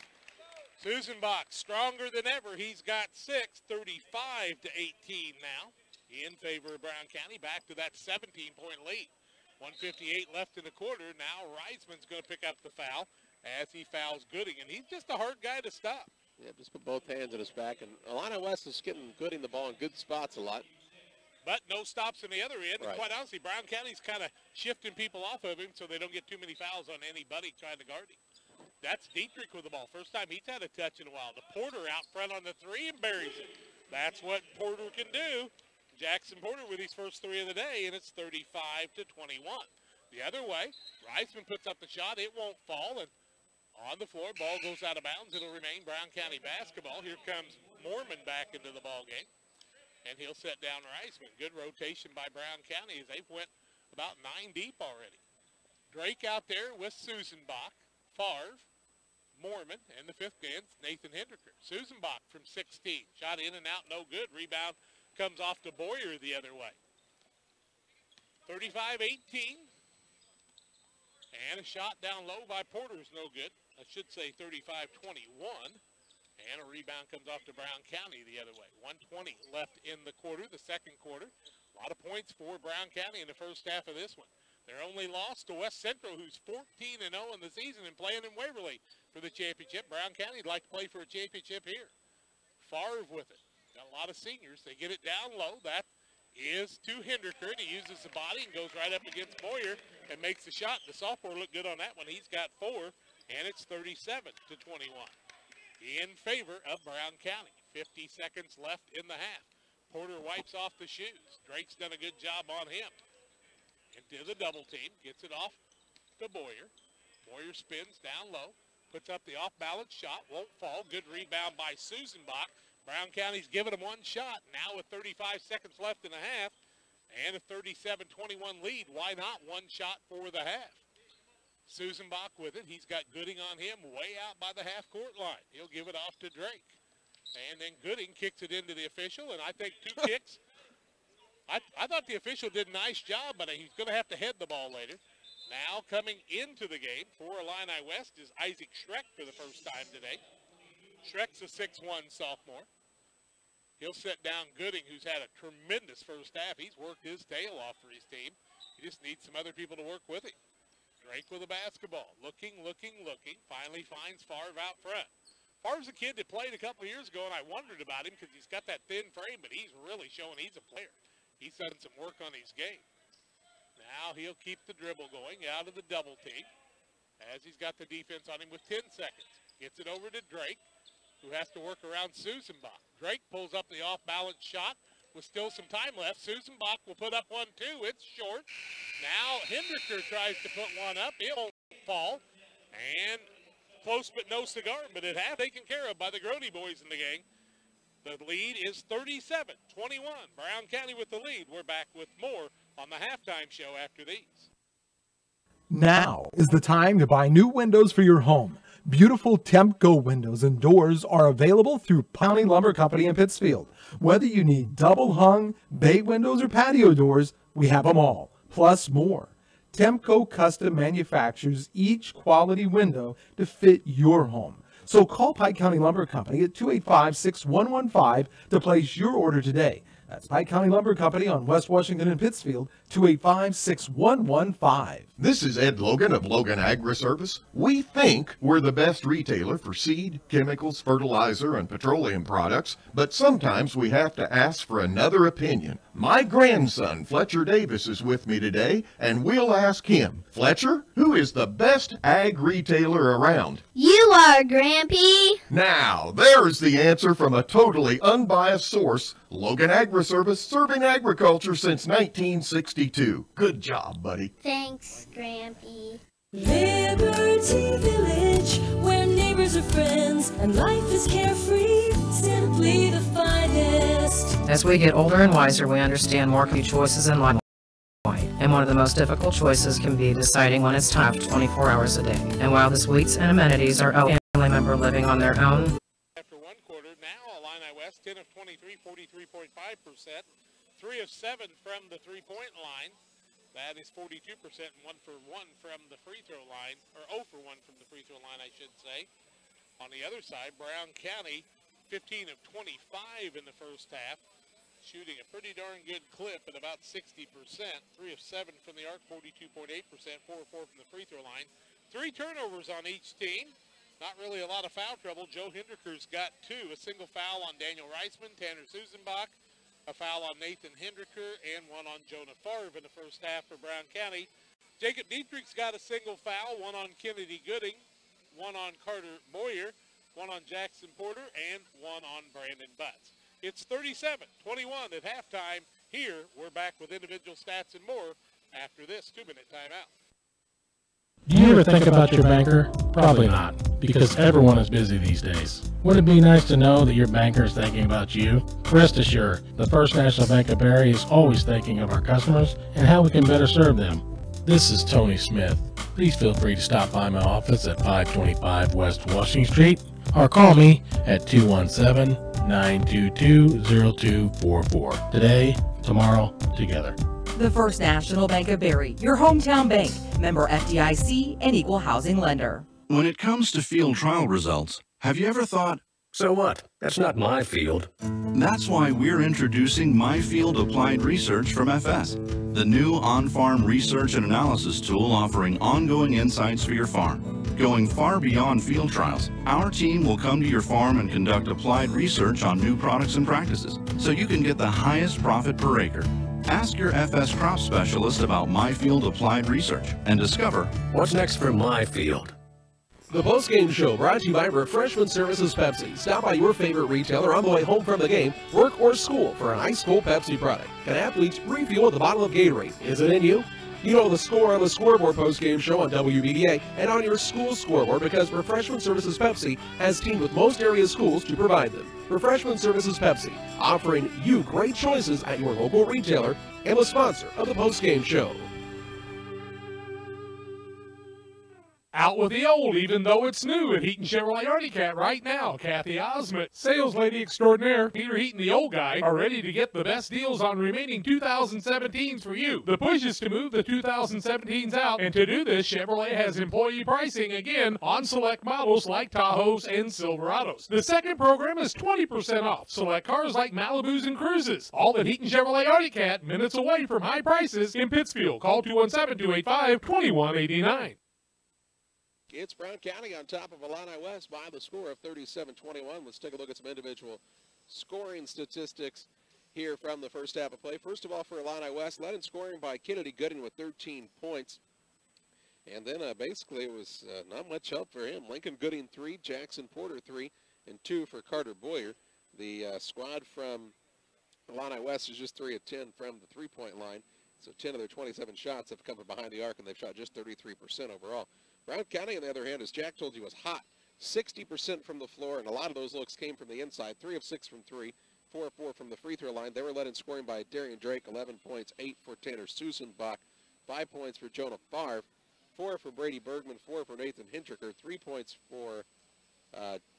Speaker 8: Susanbach stronger than ever. He's got 6, 35-18 now in favor of Brown County. Back to that 17-point lead. 1:58 left in the quarter. Now Reisman's going to pick up the foul as he fouls Gooding, and he's just a hard guy to stop.
Speaker 1: Yeah, just put both hands in his back, and Illini West is getting Gooding the ball in good spots a lot.
Speaker 8: But no stops on the other end.
Speaker 1: Right.
Speaker 8: And quite honestly, Brown County's kind of shifting people off of him so they don't get too many fouls on anybody trying to guard him. That's Dietrich with the ball. First time he's had a touch in a while. The Porter out front on the 3 and buries it. That's what Porter can do. Jackson Porter with his first 3 of the day, and it's 35-21. The other way, Reisman puts up the shot. It won't fall, and on the floor, ball goes out of bounds. It'll remain Brown County basketball. Here comes Mormon back into the ball game. And he'll set down Reisman. Good rotation by Brown County as they've went about 9 deep already. Drake out there with Susanbach, Favre, Mormon, and the 5th man, Nathan Hendricker. Susanbach from 16. Shot in and out, no good. Rebound comes off to Boyer the other way. 35-18. And a shot down low by Porter's no good. I should say 35-21. And a rebound comes off to Brown County the other way. 1:20 left in the quarter, the second quarter. A lot of points for Brown County in the first half of this one. Their only loss to West Central, who's 14-0 in the season and playing in Waverly for the championship. Brown County would like to play for a championship here. Favre with it. Got a lot of seniors. They get it down low. That is to Hendricker. He uses the body and goes right up against Boyer and makes the shot. The sophomore looked good on that one. He's got 4, and it's 37-21. In favor of Brown County. 50 seconds left in the half. Porter wipes off the shoes. Drake's done a good job on him. Into the double team, gets it off to Boyer. Boyer spins down low, puts up the off-balance shot, won't fall. Good rebound by Susanbach. Brown County's given him one shot. Now with 35 seconds left in the half and a 37-21 lead, why not one shot for the half? Susanbach with it. He's got Gooding on him way out by the half-court line. He'll give it off to Drake. And then Gooding kicks it into the official, and I think two kicks. I thought the official did a nice job, but he's going to have to head the ball later. Now coming into the game for Illini West is Isaac Schreck for the first time today. Schreck's a 6'1 sophomore. He'll set down Gooding, who's had a tremendous first half. He's worked his tail off for his team. He just needs some other people to work with him. Drake with a basketball. Looking. Finally finds Favre out front. Favre's a kid that played a couple years ago, and I wondered about him because he's got that thin frame, but he's really showing he's a player. He's done some work on his game. Now he'll keep the dribble going out of the double team as he's got the defense on him with 10 seconds. Gets it over to Drake, who has to work around Susanbach. Drake pulls up the off-balance shot with still some time left. Susanbach will put up 1-2. It's short. Now Hendricker tries to put one up. It won't fall. And close but no cigar, but it has taken care of by the Grody boys in the game. The lead is 37-21. Brown County with the lead. We're back with more on the halftime show after these.
Speaker 13: Now is the time to buy new windows for your home. Beautiful Temco windows and doors are available through County Lumber Company in Pittsfield. Whether you need double hung, bay windows, or patio doors, we have them all, plus more. Temco custom manufactures each quality window to fit your home. So call Pike County Lumber Company at 285-6115 to place your order today. That's Pike County Lumber Company on West Washington and Pittsfield, 285-6115.
Speaker 16: This is Ed Logan of Logan Agri-Service. We think we're the best retailer for seed, chemicals, fertilizer, and petroleum products, but sometimes we have to ask for another opinion. My grandson, Fletcher Davis, is with me today, and we'll ask him. Fletcher, who is the best ag retailer around?
Speaker 17: You are, Grampy.
Speaker 16: Now, there's the answer from a totally unbiased source. Logan Agri-Service, serving agriculture since 1962. Good job, buddy.
Speaker 17: Thanks, Grampy.
Speaker 18: Liberty Village, where neighbors are friends and life is carefree, simply the finest.
Speaker 19: As we get older and wiser, we understand more few choices in life. And one of the most difficult choices can be deciding when it's time for 24 hours a day. And while the suites and amenities are a family member living on their own,
Speaker 8: after one quarter, now Illini West 10 of 23, 43.5%, 3 of 7 from the three-point line. That is 42%, and 1 for 1 from the free throw line, or 0 for 1 from the free throw line, I should say. On the other side, Brown County 15 of 25 in the first half, shooting a pretty darn good clip at about 60%. 3 of 7 from the arc, 42.8%, 4 of 4 from the free throw line. 3 turnovers on each team. Not really a lot of foul trouble. Joe Hendricker's got 2, a single foul on Daniel Reisman, Tanner Susanbach, a foul on Nathan Hendricker, and 1 on Jonah Favre in the first half for Brown County. Jacob Dietrich's got a single foul, 1 on Kennedy Gooding, 1 on Carter Boyer, 1 on Jackson Porter, and 1 on Brandon Butts. It's 37-21 at halftime. Here, we're back with individual stats and more after this 2-minute timeout.
Speaker 11: Do you ever think about your banker? Probably not, because everyone is busy these days. Would it be nice to know that your banker is thinking about you? Rest assured, the First National Bank of Barry is always thinking of our customers and how we can better serve them. This is Tony Smith. Please feel free to stop by my office at 525 West Washington Street or call me at 217-922-0244. Today, tomorrow, together.
Speaker 10: The First National Bank of Barry, your hometown bank, member FDIC, and equal housing lender.
Speaker 20: When it comes to field trial results, have you ever thought,
Speaker 21: so what? That's not my field.
Speaker 20: That's why we're introducing My Field Applied Research from FS, the new on-farm research and analysis tool offering ongoing insights for your farm. Going far beyond field trials, our team will come to your farm and conduct applied research on new products and practices, so you can get the highest profit per acre. Ask your FS crop specialist about My Field Applied Research and discover
Speaker 21: what's next for my field.
Speaker 7: The Postgame Show brought to you by Refreshment Services Pepsi. Stop by your favorite retailer on the way home from the game, work, or school for an ice-cold Pepsi product. Can athletes refuel with a bottle of Gatorade? Is it in you? You know the score on the Scoreboard Postgame Show on WBBA and on your school scoreboard because Refreshment Services Pepsi has teamed with most area schools to provide them. Refreshment Services Pepsi, offering you great choices at your local retailer and the sponsor of the Postgame Show.
Speaker 11: Out with the old, even though it's new at Heaton Chevrolet Artie Cat right now. Kathy Osment, sales lady extraordinaire, Peter Heaton, the old guy, are ready to get the best deals on remaining 2017s for you. The push is to move the 2017s out, and to do this, Chevrolet has employee pricing again on select models like Tahoes and Silverados. The second program is 20% off select cars like Malibus and Cruises. All at Heaton Chevrolet Artie Cat, minutes away from high prices in Pittsfield. Call 217-285-2189.
Speaker 1: It's Brown County on top of Illini West by the score of 37-21. Let's take a look at some individual scoring statistics here from the first half of play. First of all, for Illini West, led in scoring by Kennedy Gooding with 13 points. And then basically it was not much help for him. Lincoln Gooding 3, Jackson Porter 3, and 2 for Carter Boyer. The squad from Illini West is just 3 of 10 from the three-point line. So 10 of their 27 shots have come from behind the arc, and they've shot just 33% overall. Brown County, on the other hand, as Jack told you, was hot. 60% from the floor, and a lot of those looks came from the inside. 3 of 6 from 3, 4 of 4 from the free throw line. They were led in scoring by Darian Drake, 11 points, 8 for Tanner Susenbach, 5 points for Jonah Favre, 4 for Brady Bergman, 4 for Nathan Hendricker, 3 points for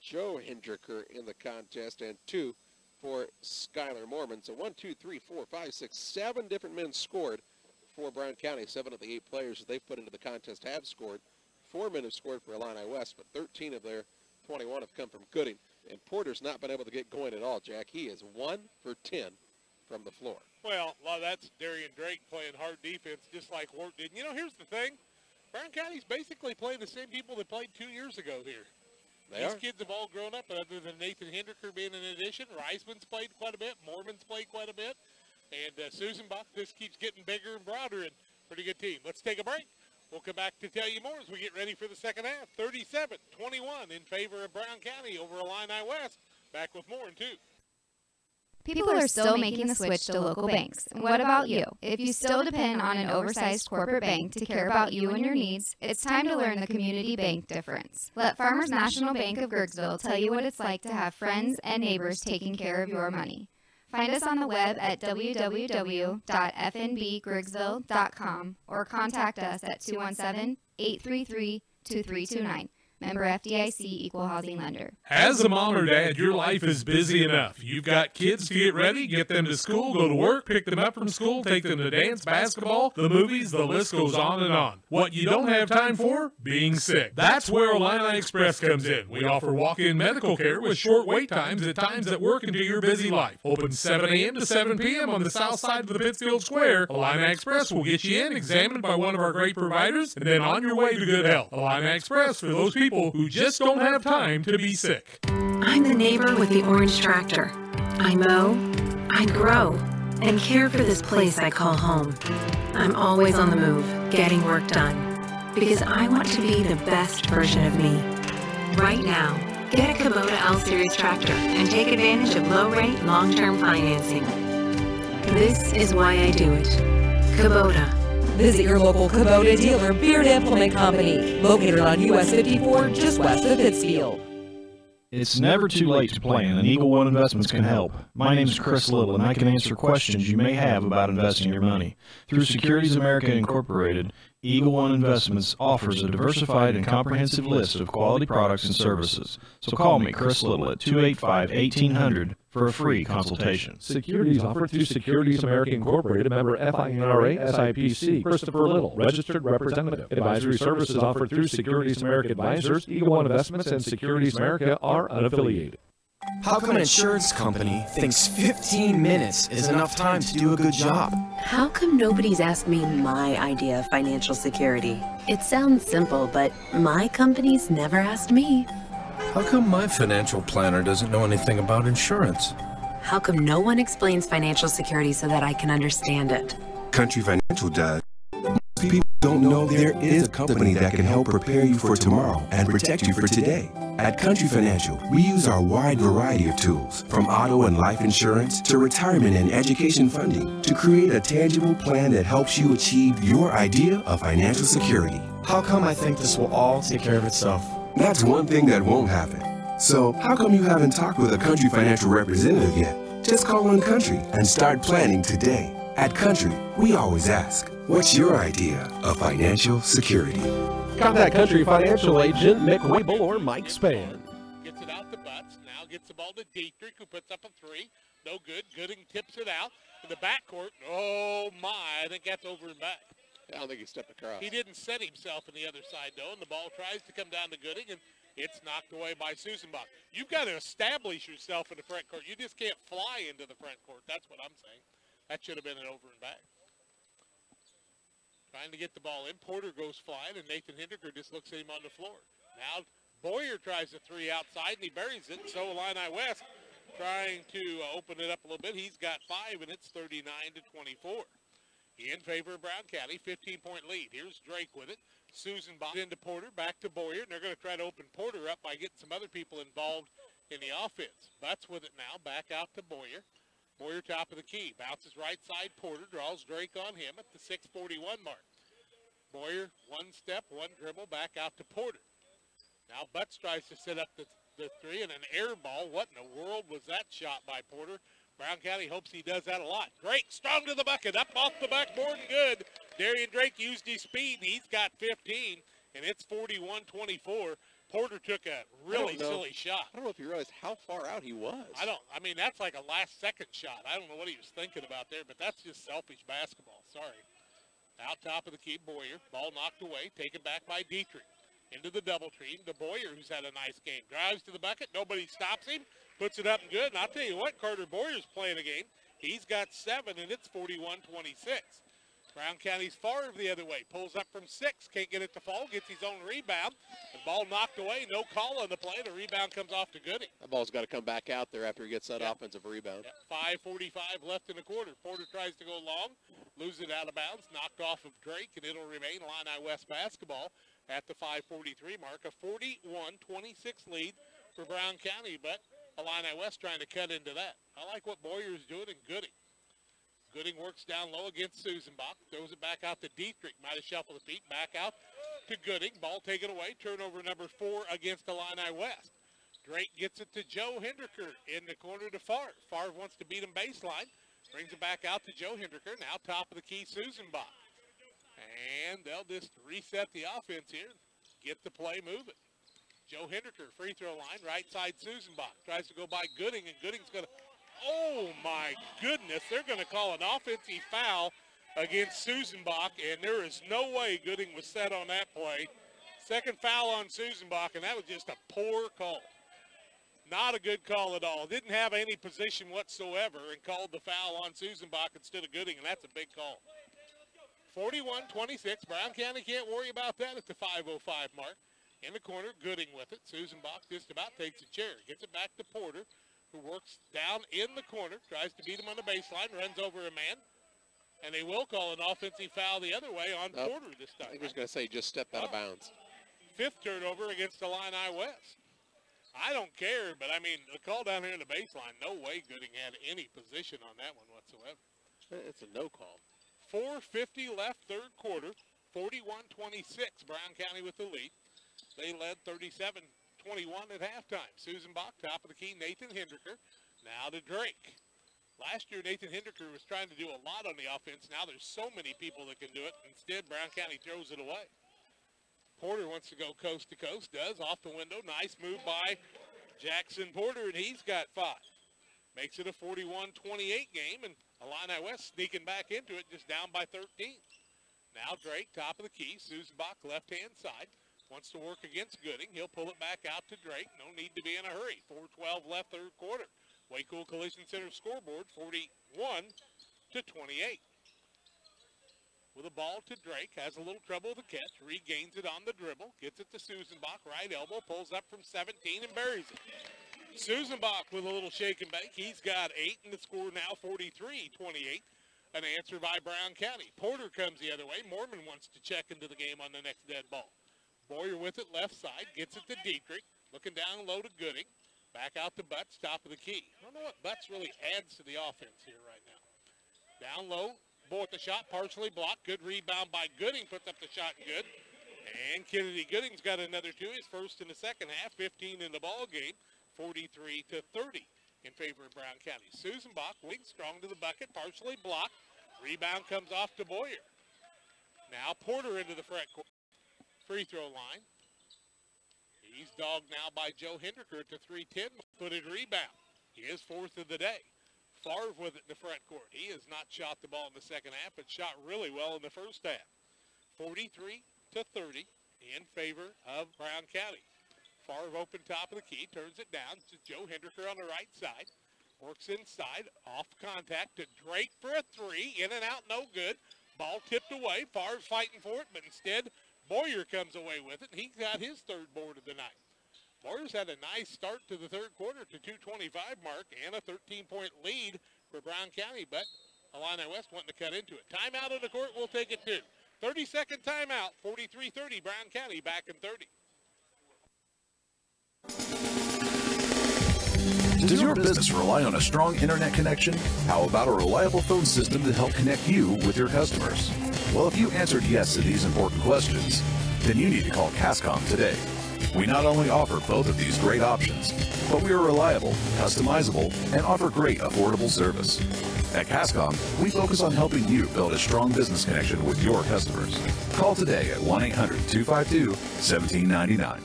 Speaker 1: Joe Hendricker in the contest, and 2 for Skylar Mormon. So 1, 2, 3, 4, 5, 6, 7 different men scored for Brown County. 7 of the 8 players that they've put into the contest have scored. 4 men have scored for Illini West, but 13 of their 21 have come from Gooding. And Porter's not been able to get going at all, Jack. He is 1 for 10 from the floor.
Speaker 8: Well, a lot of that's Darian Drake playing hard defense just like Wart did. You know, here's the thing. Brown County's basically playing the same people that played 2 years ago here. These kids have all grown up, other than Nathan Hendricker being an addition. Reisman's played quite a bit. Mormon's played quite a bit. And Susenbach just keeps getting bigger and broader, and pretty good team. Let's take a break. We'll come back to tell you more as we get ready for the second half. 37-21 in favor of Brown County over Illini West. Back with more in 2.
Speaker 2: People are still making the switch to local banks. And what about you? If you still depend on an oversized corporate bank to care about you and your needs, it's time to learn the community bank difference. Let Farmers National Bank of Grigsville tell you what it's like to have friends and neighbors taking care of your money. Find us on the web at www.fnbgrigsville.com or contact us at 217-833-2329. Member FDIC, Equal Housing Lender.
Speaker 11: As a mom or dad, your life is busy enough. You've got kids to get ready, get them to school, go to work, pick them up from school, take them to dance, basketball, the movies, the list goes on and on. What you don't have time for? Being sick. That's where Illini Express comes in. We offer walk-in medical care with short wait times at times that work into your busy life. Open 7 a.m. to 7 p.m. on the south side of the Pittsfield Square. Illini Express will get you in, examined by one of our great providers, and then on your way to good health. Illini Express for those people who just don't have time to be sick.
Speaker 12: I'm the neighbor with the orange tractor. I mow, I grow, and care for this place I call home. I'm always on the move, getting work done, because I want to be the best version of me. Right now, get a Kubota L-Series tractor and take advantage of low-rate, long-term financing. This is why I do it. Kubota.
Speaker 10: Visit your local Kubota dealer, Beard Implement Company, located on US 54, just west of Pittsfield.
Speaker 4: It's never too late to plan, and Eagle One Investments can help. My name is Chris Little, and I can answer questions you may have about investing your money. Through Securities America Incorporated, Eagle One Investments offers a diversified and comprehensive list of quality products and services. So call me, Chris Little, at 285-1800 for a free consultation.
Speaker 15: Securities offered through Securities America Incorporated, member FINRA, SIPC. Christopher Little, registered representative. Advisory services offered through Securities America Advisors. Eagle One Investments and Securities America are unaffiliated.
Speaker 14: How come an insurance company thinks 15 minutes is enough time to do a good job?
Speaker 22: How come nobody's asked me my idea of financial security? It sounds simple, but my company's never asked me.
Speaker 14: How come my financial planner doesn't know anything about insurance?
Speaker 22: How come no one explains financial security so that I can understand it?
Speaker 23: Country Financial does. Most people
Speaker 3: Don't know there is a company that can help prepare you for tomorrow and protect you for today. At Country Financial, we use our wide variety of tools, from auto and life insurance to retirement and education funding, to create a tangible plan that helps you achieve your idea of financial security.
Speaker 14: How come I think this will all take care of itself?
Speaker 3: That's one thing that won't happen. So, how come you haven't talked with a Country Financial representative yet? Just call on Country and start planning today. At Country, we always ask, what's your idea of financial security?
Speaker 7: Contact Country Financial Agent Mick Weibel or Mike Spann.
Speaker 8: Gets it out to Butts. Now gets the ball to Dietrich, who puts up a three. No good. Gooding tips it out. In the backcourt, oh my, I think that's over and back.
Speaker 1: I don't think he stepped across.
Speaker 8: He didn't set himself on the other side, though, and the ball tries to come down to Gooding, and it's knocked away by Susenbach. You've got to establish yourself in the front court. You just can't fly into the front court. That's what I'm saying. That should have been an over and back. Trying to get the ball in. Porter goes flying, and Nathan Hindeker just looks at him on the floor. Now Boyer tries a three outside, and he buries it. So Illini West trying to open it up a little bit. He's got 5, and it's 39-24. In favor of Brown County, 15-point lead. Here's Drake with it. Susenbach into Porter, back to Boyer, and they're going to try to open Porter up by getting some other people involved in the offense. Butts with it now, back out to Boyer. Boyer top of the key, bounces right side. Porter draws Drake on him at the 6:41 mark. Boyer, one step, one dribble, back out to Porter. Now Butts tries to set up the three, and an air ball. What in the world was that shot by Porter? Brown County hopes he does that a lot. Drake strong to the bucket, up off the backboard and good. Darian Drake used his speed, and he's got 15, and it's 41-24. Porter took a really silly shot.
Speaker 1: I don't know if you realize how far out he was.
Speaker 8: I mean, that's like a last-second shot. I don't know what he was thinking about there, but that's just selfish basketball. Sorry. Out top of the key, Boyer. Ball knocked away, taken back by Dietrich. Into the double team. To Boyer, who's had a nice game. Drives to the bucket. Nobody stops him. Puts it up and good. And I'll tell you what, Carter Boyer's playing a game. He's got 7, and it's 41-26. Brown County's far the other way. Pulls up from 6. Can't get it to fall. Gets his own rebound. The ball knocked away. No call on the play. The rebound comes off to Gooding.
Speaker 1: That ball's got to come back out there after he gets that offensive rebound.
Speaker 8: 5:45 left in the quarter. Porter tries to go long. Loses it out of bounds. Knocked off of Drake, and it'll remain Illini West basketball at the 5:43 mark. A 41-26 lead for Brown County, but Illini West trying to cut into that. I like what Boyer's doing in Gooding. Gooding works down low against Susenbach. Throws it back out to Dietrich. Might have shuffled the feet. Back out to Gooding. Ball taken away. Turnover number 4 against Illini West. Drake gets it to Joe Hindeker in the corner to Favre. Favre wants to beat him baseline. Brings it back out to Joe Hindeker. Now top of the key, Susenbach. And they'll just reset the offense here. Get the play moving. Joe Hindeker, free throw line. Right side, Susenbach. Tries to go by Gooding, and Gooding's going to... Oh, my goodness. They're going to call an offensive foul against Susenbach, and there is no way Gooding was set on that play. Second foul on Susenbach, and that was just a poor call. Not a good call at all. Didn't have any position whatsoever and called the foul on Susenbach instead of Gooding, and that's a big call. 41-26. Brown County can't worry about that at the 5:05 mark. In the corner, Gooding with it. Susenbach just about takes a chair. Gets it back to Porter, who works down in the corner, tries to beat him on the baseline, runs over a man, and they will call an offensive foul the other way on Porter this time.
Speaker 1: I think I was going to say just stepped out of bounds.
Speaker 8: 5th turnover against Illini West. I don't care, but I mean, the call down here in the baseline, no way Gooding had any position on that one whatsoever.
Speaker 1: It's a no call.
Speaker 8: 4:50 left, third quarter, 41-26, Brown County with the lead. They led 37-21 at halftime. Susenbach, top of the key, Nathan Hindeker. Now to Drake. Last year, Nathan Hindeker was trying to do a lot on the offense. Now there's so many people that can do it. Instead, Brown County throws it away. Porter wants to go coast to coast, does, off the window. Nice move by Jackson Porter, and he's got 5. Makes it a 41-28 game, and Illini West sneaking back into it, just down by 13. Now Drake, top of the key. Susenbach, left-hand side. Wants to work against Gooding. He'll pull it back out to Drake. No need to be in a hurry. 4:12 left, third quarter. Waycool Collision Center scoreboard, 41-28. With a ball to Drake. Has a little trouble with the catch. Regains it on the dribble. Gets it to Susenbach. Right elbow. Pulls up from 17 and buries it. Susenbach with a little shake and bake. He's got 8, and the score now 43-28. An answer by Brown County. Porter comes the other way. Mormon wants to check into the game on the next dead ball. Boyer with it left side, gets it to Dietrich. Looking down low to Gooding. Back out to Butts, top of the key. I don't know what Butts really adds to the offense here right now. Down low, Boy with the shot, partially blocked. Good rebound by Gooding, puts up the shot and good. And Kennedy Gooding's got another two, his first in the second half, 15 in the ball game, 43-30 in favor of Brown County. Susan Bach, wing strong to the bucket, partially blocked. Rebound comes off to Boyer. Now Porter into the free throw line. He's dogged now by Joe Hendricker at the 3-10 footed rebound. He is fourth of the day. Favre with it in the front court. He has not shot the ball in the second half, but shot really well in the first half. 43-30 in favor of Brown County. Favre open top of the key, turns it down to Joe Hendricker on the right side. Works inside, off contact to Drake for a three. In and out, no good. Ball tipped away. Favre's fighting for it, but instead Boyer comes away with it. He's got his third board of the night. Boyer's had a nice start to the third quarter to 2:25 mark and a 13-point lead for Brown County, but Illini West wanting to cut into it. Timeout on the court, we'll take it too. 30-second timeout, 43-30, Brown County back in 30.
Speaker 5: Does your business rely on a strong internet connection? How about a reliable phone system to help connect you with your customers? Well, if you answered yes to these important questions, then you need to call Cascom today. We not only offer both of these great options, but we are reliable, customizable, and offer great affordable service. At Cascom, we focus on helping you build a strong business connection with your customers. Call today at 1-800-252-1799.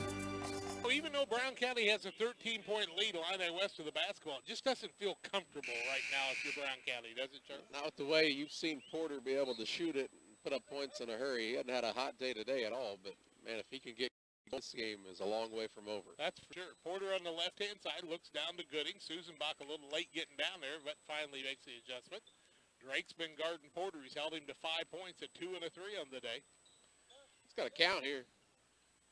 Speaker 8: Even though Brown County has a 13-point lead, Illini West of the basketball, it just doesn't feel comfortable right now if you're Brown County, does it, Charlie?
Speaker 1: Not with the way you've seen Porter be able to shoot it and put up points in a hurry. He hasn't had a hot day today at all, but, man, if he can get this game is a long way from over.
Speaker 8: That's for sure. Porter on the left-hand side looks down to Gooding. Susan Bach a little late getting down there, but finally makes the adjustment. Drake's been guarding Porter. He's held him to 5 points, a 2 and a 3 on the day.
Speaker 1: It's got to count here.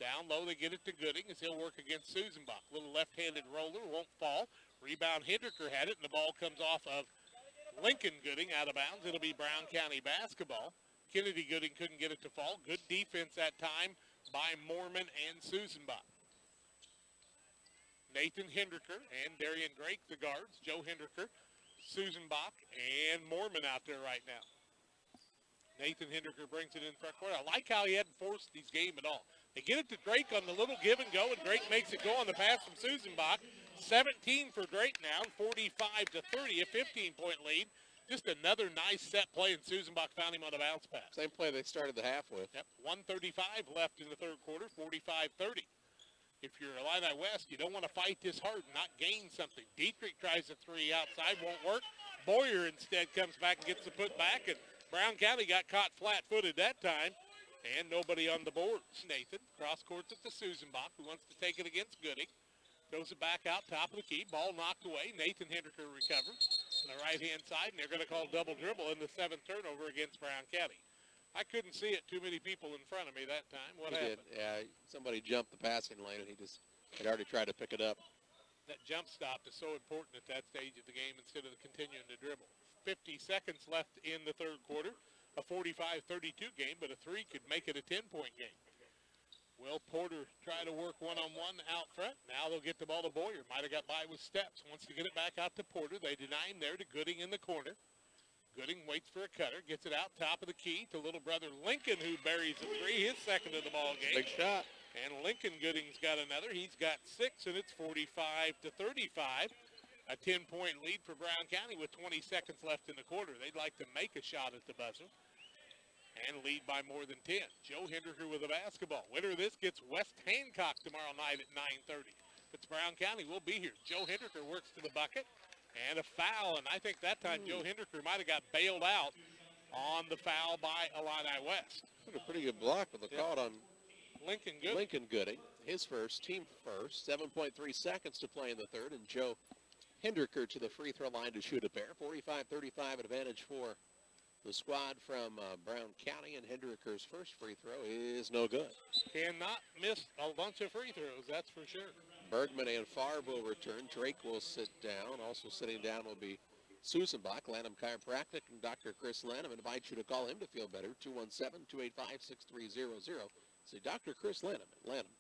Speaker 8: Down low, they get it to Gooding as he'll work against Susan Bach. Little left-handed roller, won't fall. Rebound, Hendricker had it, and the ball comes off of Lincoln Gooding out of bounds. It'll be Brown County basketball. Kennedy Gooding couldn't get it to fall. Good defense that time by Mormon and Susan Bach. Nathan Hendricker and Darian Drake, the guards. Joe Hendricker, Susan Bach, and Mormon out there right now. Nathan Hendricker brings it in front court. I like how he hadn't forced these game at all. They get it to Drake on the little give and go, and Drake makes it go on the pass from Susan Bach. 17 for Drake now, 45-30, a 15-point lead. Just another nice set play, and Susan Bach found him on a bounce pass.
Speaker 1: Same play they started the half with.
Speaker 8: Yep, 1:35 left in the third quarter, 45-30. If you're Illini West, you don't want to fight this hard and not gain something. Dietrich tries a three outside, won't work. Boyer instead comes back and gets the put back, and Brown County got caught flat-footed that time, and nobody on the boards. Nathan cross courts it to Susan Bach, who wants to take it against Gooding. Throws it back out, top of the key. Ball knocked away. Nathan Hendricker recovers on the right-hand side, and they're going to call double dribble in the seventh turnover against Brown County. I couldn't see it. Too many people in front of me that time. What happened?
Speaker 1: Yeah, somebody jumped the passing lane, and had already tried to pick it up.
Speaker 8: That jump stop is so important at that stage of the game instead of continuing to dribble. 50 seconds left in the third quarter. A 45-32 game, but a three could make it a 10-point game. Will Porter try to work one-on-one out front? Now they'll get the ball to Boyer. Might have got by with steps. Wants to get it back out to Porter. They deny him there to Gooding in the corner. Gooding waits for a cutter. Gets it out top of the key to little brother Lincoln, who buries a three. His second of the ball game.
Speaker 1: Big shot.
Speaker 8: And Lincoln Gooding's got another. He's got 6, and it's 45-35. A 10-point lead for Brown County with 20 seconds left in the quarter. They'd like to make a shot at the buzzer and lead by more than 10. Joe Hendricker with a basketball. Winner of this gets West Hancock tomorrow night at 9:30. If it's Brown County, we'll be here. Joe Hendricker works to the bucket, and a foul, and I think that time Joe Hendricker might have got bailed out on the foul by Illini West.
Speaker 1: A pretty good block with the call on
Speaker 8: Lincoln Gooding.
Speaker 1: Lincoln Gooding, his first, team first. 7.3 seconds to play in the third, and Joe Hendricker to the free throw line to shoot a pair. 45-35 advantage for the squad from Brown County, and Hendricker's first free throw is no good.
Speaker 8: Cannot miss a bunch of free throws, that's for sure.
Speaker 1: Bergman and Favre will return. Drake will sit down. Also sitting down will be Susanbach, Lanham Chiropractic, and Dr. Chris Lanham invites you to call him to feel better, 217-285-6300. See Dr. Chris Lanham at Lanham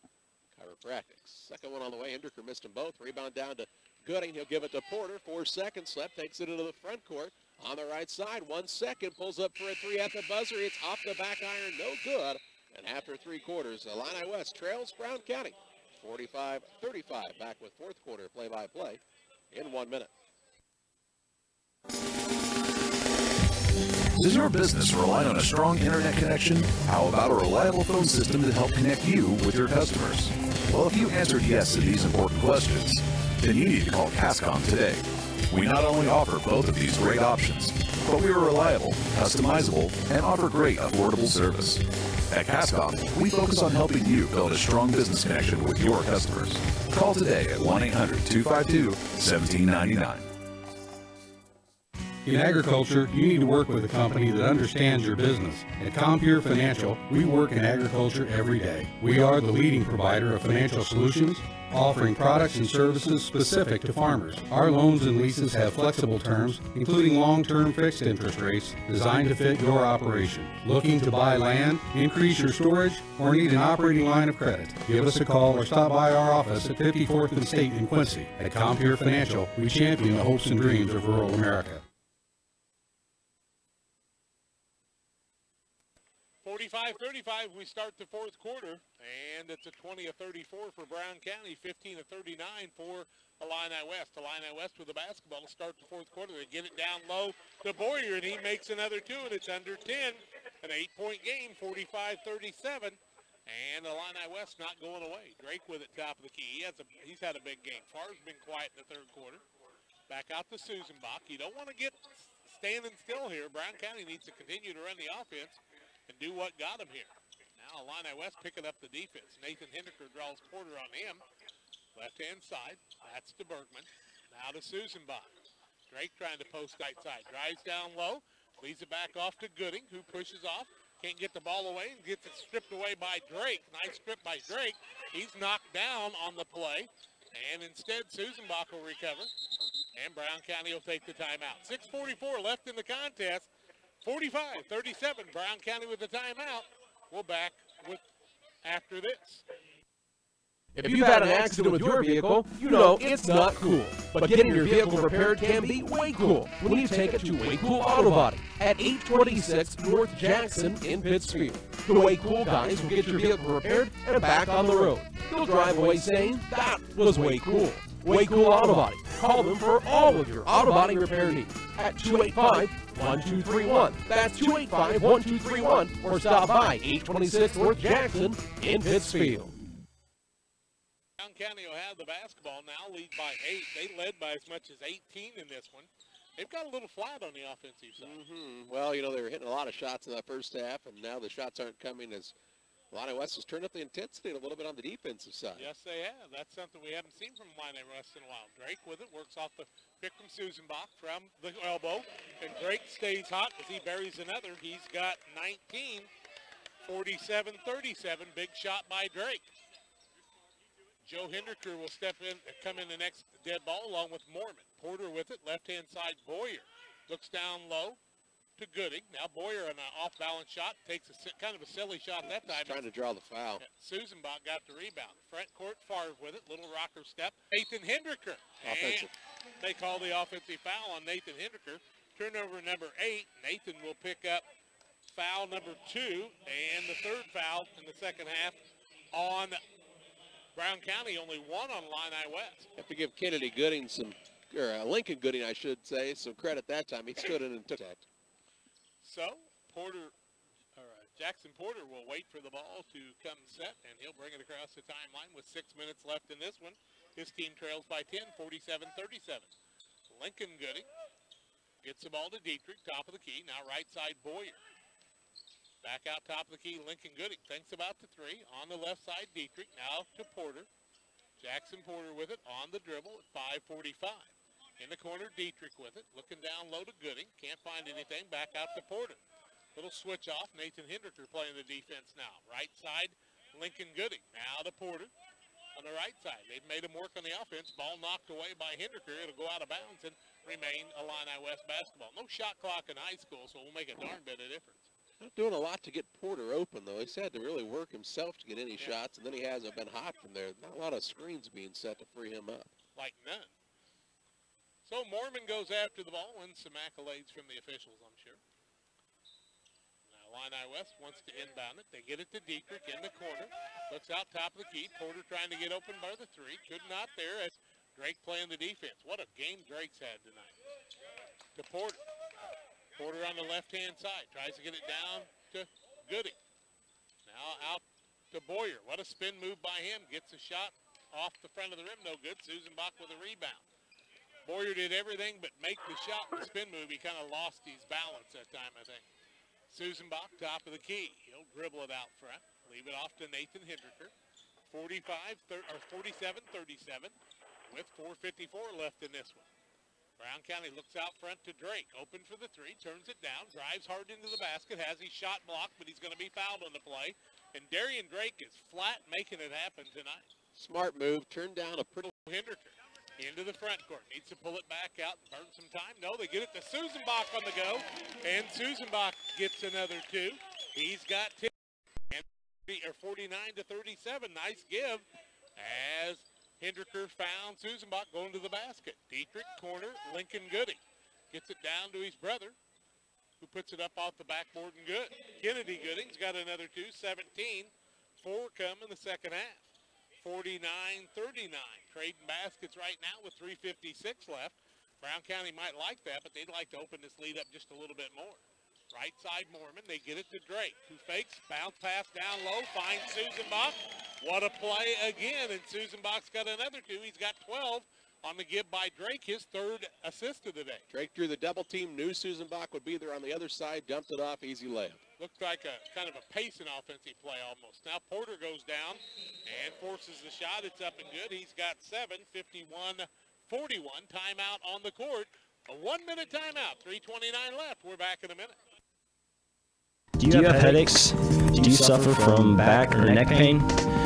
Speaker 1: Chiropractic. Second one on the way. Hinderker missed them both. Rebound down to Gooding. He'll give it to Porter. 4 seconds left. Takes it into the front court. On the right side, 1 second. Pulls up for a three at the buzzer. It's off the back iron. No good. And after 3 quarters, Illini West trails Brown County 45-35. Back with fourth quarter play-by-play in 1 minute.
Speaker 5: Does your business rely on a strong internet connection? How about a reliable phone system to help connect you with your customers? Well, if you answered yes to these important questions, then you need to call Cascom today. We not only offer both of these great options, but we are reliable, customizable, and offer great affordable service. At Cascom, we focus on helping you build a strong business connection with your customers. Call today at 1-800-252-1799.
Speaker 6: In agriculture, you need to work with a company that understands your business. At Compure Financial, we work in agriculture every day. We are the leading provider of financial solutions, offering products and services specific to farmers. Our loans and leases have flexible terms, including long-term fixed interest rates designed to fit your operation. Looking to buy land, increase your storage, or need an operating line of credit? Give us a call or stop by our office at 54th and State in Quincy. At Compure Financial, we champion the hopes and dreams of rural America.
Speaker 8: 45-35, we start the fourth quarter, and it's a 20-34 for Brown County, 15-39 for Illini West. Illini West with the basketball to start the fourth quarter. They get it down low to Boyer, and he makes another 2, and it's under 10. An 8-point game, 45-37, and Illini West not going away. Drake with it, top of the key. He's had a big game. Farr's been quiet in the third quarter. Back out to Susanbach. You don't want to get standing still here. Brown County needs to continue to run the offense and do what got him here. Now Illini West picking up the defense. Nathan Hinderker draws Porter on him. Left-hand side. That's to Bergman. Now to Susanbach. Drake trying to post right side. Drives down low. Leads it back off to Gooding, who pushes off. Can't get the ball away and gets it stripped away by Drake. Nice strip by Drake. He's knocked down on the play. And instead, Susanbach will recover. And Brown County will take the timeout. 6:44 left in the contest. 45-37, Brown County with the timeout. We'll back with after this.
Speaker 7: If you've had an accident with your vehicle, you know it's not cool. But getting your vehicle repaired can be way cool when you take it to Way Cool Auto Body at 826 North Jackson in Pittsfield. The Way Cool guys will get your vehicle repaired and back on the road. You'll drive away saying, that was way cool. Way Cool Auto Body. Call them for all of your auto body repair needs at 285-1231. That's 285-1231, or stop by 826 North Jackson in Pittsfield.
Speaker 8: Brown County will have the basketball now, lead by 8. They led by as much as 18 in this one. They've got a little flat on the offensive side.
Speaker 1: Well, you know, they were hitting a lot of shots in that first half, and now the shots aren't coming as Illini West has turned up the intensity a little bit on the defensive side.
Speaker 8: Yes, they have. That's something we haven't seen from Illini West in a while. Drake with it, works off the pick from Susanbach from the elbow, and Drake stays hot as he buries another. He's got 19, 47-37, big shot by Drake. Joe Hinderker will come in the next dead ball along with Mormon. Porter with it, left-hand side, Boyer. Looks down low to Gooding. Now Boyer on an off-balance shot, takes kind of a silly shot at that time.
Speaker 1: Trying to draw the foul.
Speaker 8: Susanbach got the rebound. Front court, Favre with it, little rocker step. Nathan Hinderker.
Speaker 1: Offensive.
Speaker 8: And they call the offensive foul on Nathan Hinderker. Turnover number 8. Nathan will pick up foul number 2 and the third foul in the second half on Brown County. Only 1 on Illini West.
Speaker 1: Have to give Kennedy Gooding Lincoln Gooding, I should say, some credit that time. He stood in and took that.
Speaker 8: So, Jackson Porter will wait for the ball to come set, and he'll bring it across the timeline with 6 minutes left in this one. His team trails by 10, 47-37. Lincoln Gooding gets the ball to Dietrich, top of the key. Now right side, Boyer. Back out top of the key, Lincoln Gooding thinks about the 3. On the left side, Dietrich. Now to Porter. Jackson Porter with it on the dribble at 5:45. In the corner, Dietrich with it. Looking down low to Gooding. Can't find anything. Back out to Porter. Little switch off. Nathan Hinderker playing the defense now. Right side, Lincoln Gooding. Now to Porter on the right side. They've made him work on the offense. Ball knocked away by Hinderker. It'll go out of bounds, and remain Illini West basketball. No shot clock in high school, so we'll make a darn bit of difference.
Speaker 1: Not doing a lot to get Porter open, though. He's had to really work himself to get any shots, and then he hasn't been hot from there. Not a lot of screens being set to free him up.
Speaker 8: Like none. So Mormon goes after the ball, wins some accolades from the officials, I'm sure. Now Illini West wants to inbound it. They get it to Dietrich in the corner. Looks out top of the key. Porter trying to get open by the three. Could not there as Drake playing the defense. What a game Drake's had tonight. To Porter. Porter on the left-hand side. Tries to get it down to Gooding. Now out to Boyer. What a spin move by him. Gets a shot off the front of the rim. No good. Susan Bach with a rebound. Boyer did everything but make the shot. The spin move, he kind of lost his balance that time, I think. Susan Bach, top of the key. He'll dribble it out front. Leave it off to Nathan Hendricker. 47-37 with 4:54 left in this one. Brown County looks out front to Drake. Open for the three, turns it down, drives hard into the basket, has his shot blocked, but he's going to be fouled on the play. And Darian Drake is flat making it happen tonight.
Speaker 1: Smart move, turned down a pretty...
Speaker 8: Hendricker into the front court. Needs to pull it back out and burn some time. No, they get it to Susan Bach on the go. And Susan Bach gets another two. He's got 10. And 49-37. Nice give as Hendricker found Susan Bach going to the basket. Dietrich, corner, Lincoln Gooding. Gets it down to his brother, who puts it up off the backboard and good. Kennedy Gooding's got another two, 17. 4 come in the second half. 49-39. Trading baskets right now with 3:56 left. Brown County might like that, but they'd like to open this lead up just a little bit more. Right side Mormon, they get it to Drake, who fakes, bounce pass down low, finds Susan Bach. What a play again, and Susan Bach's got another two. He's got 12 on the give by Drake, his third assist of the day.
Speaker 1: Drake drew the double team, knew Susan Bach would be there on the other side, dumped it off, easy layup.
Speaker 8: Looked like a kind of a pacing offensive play almost. Now Porter goes down and forces the shot. It's up and good. He's got 7, 51-41. Timeout on the court. A 1-minute timeout, 3:29 left. We're back in a minute.
Speaker 9: Do you have headaches? Do you suffer from back or neck pain?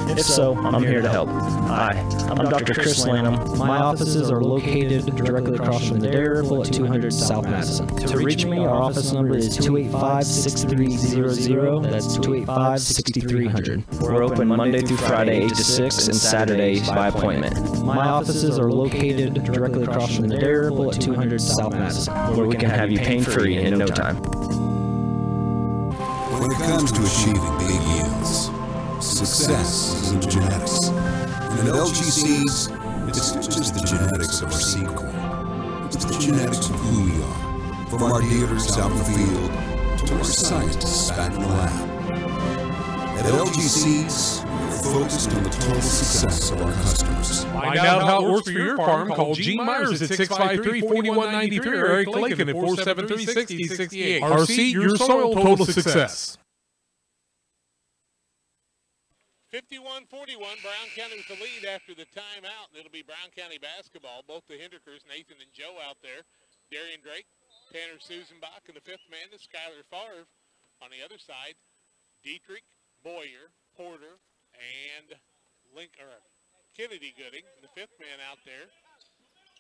Speaker 9: If so, I'm here to help. Hi, I'm Dr. Chris Lanham. My offices are located directly across from the Dairy Pool at 200 South Madison. To reach me, our office number is 285-6300. That's 285-6300. We're open Monday through Friday, 8 to 6, and Saturdays by appointment. My offices are located directly across from the Dairy Pool at 200 South Madison, where we can have you pain-free in no time.
Speaker 13: When it comes to achieving big yields, success is in genetics. And at LGCs, it's not just the genetics of our seed corn. It's the genetics of who we are. From our dealers out in the field to our scientists back in the lab. At LGCs, we're focused on the total success of our customers.
Speaker 11: Find out how it works for your farm. Call Gene Myers at 653-4193 or Eric Lincoln at 473-6068. Our seed, your soil, total success.
Speaker 8: 51-41, Brown County with the lead after the timeout. It'll be Brown County basketball. Both the Hendrickers, Nathan and Joe out there. Darian Drake, Tanner Susan Bach, and the fifth man is Skylar Favre. On the other side, Dietrich, Boyer, Porter, and Kennedy Gooding. And the fifth man out there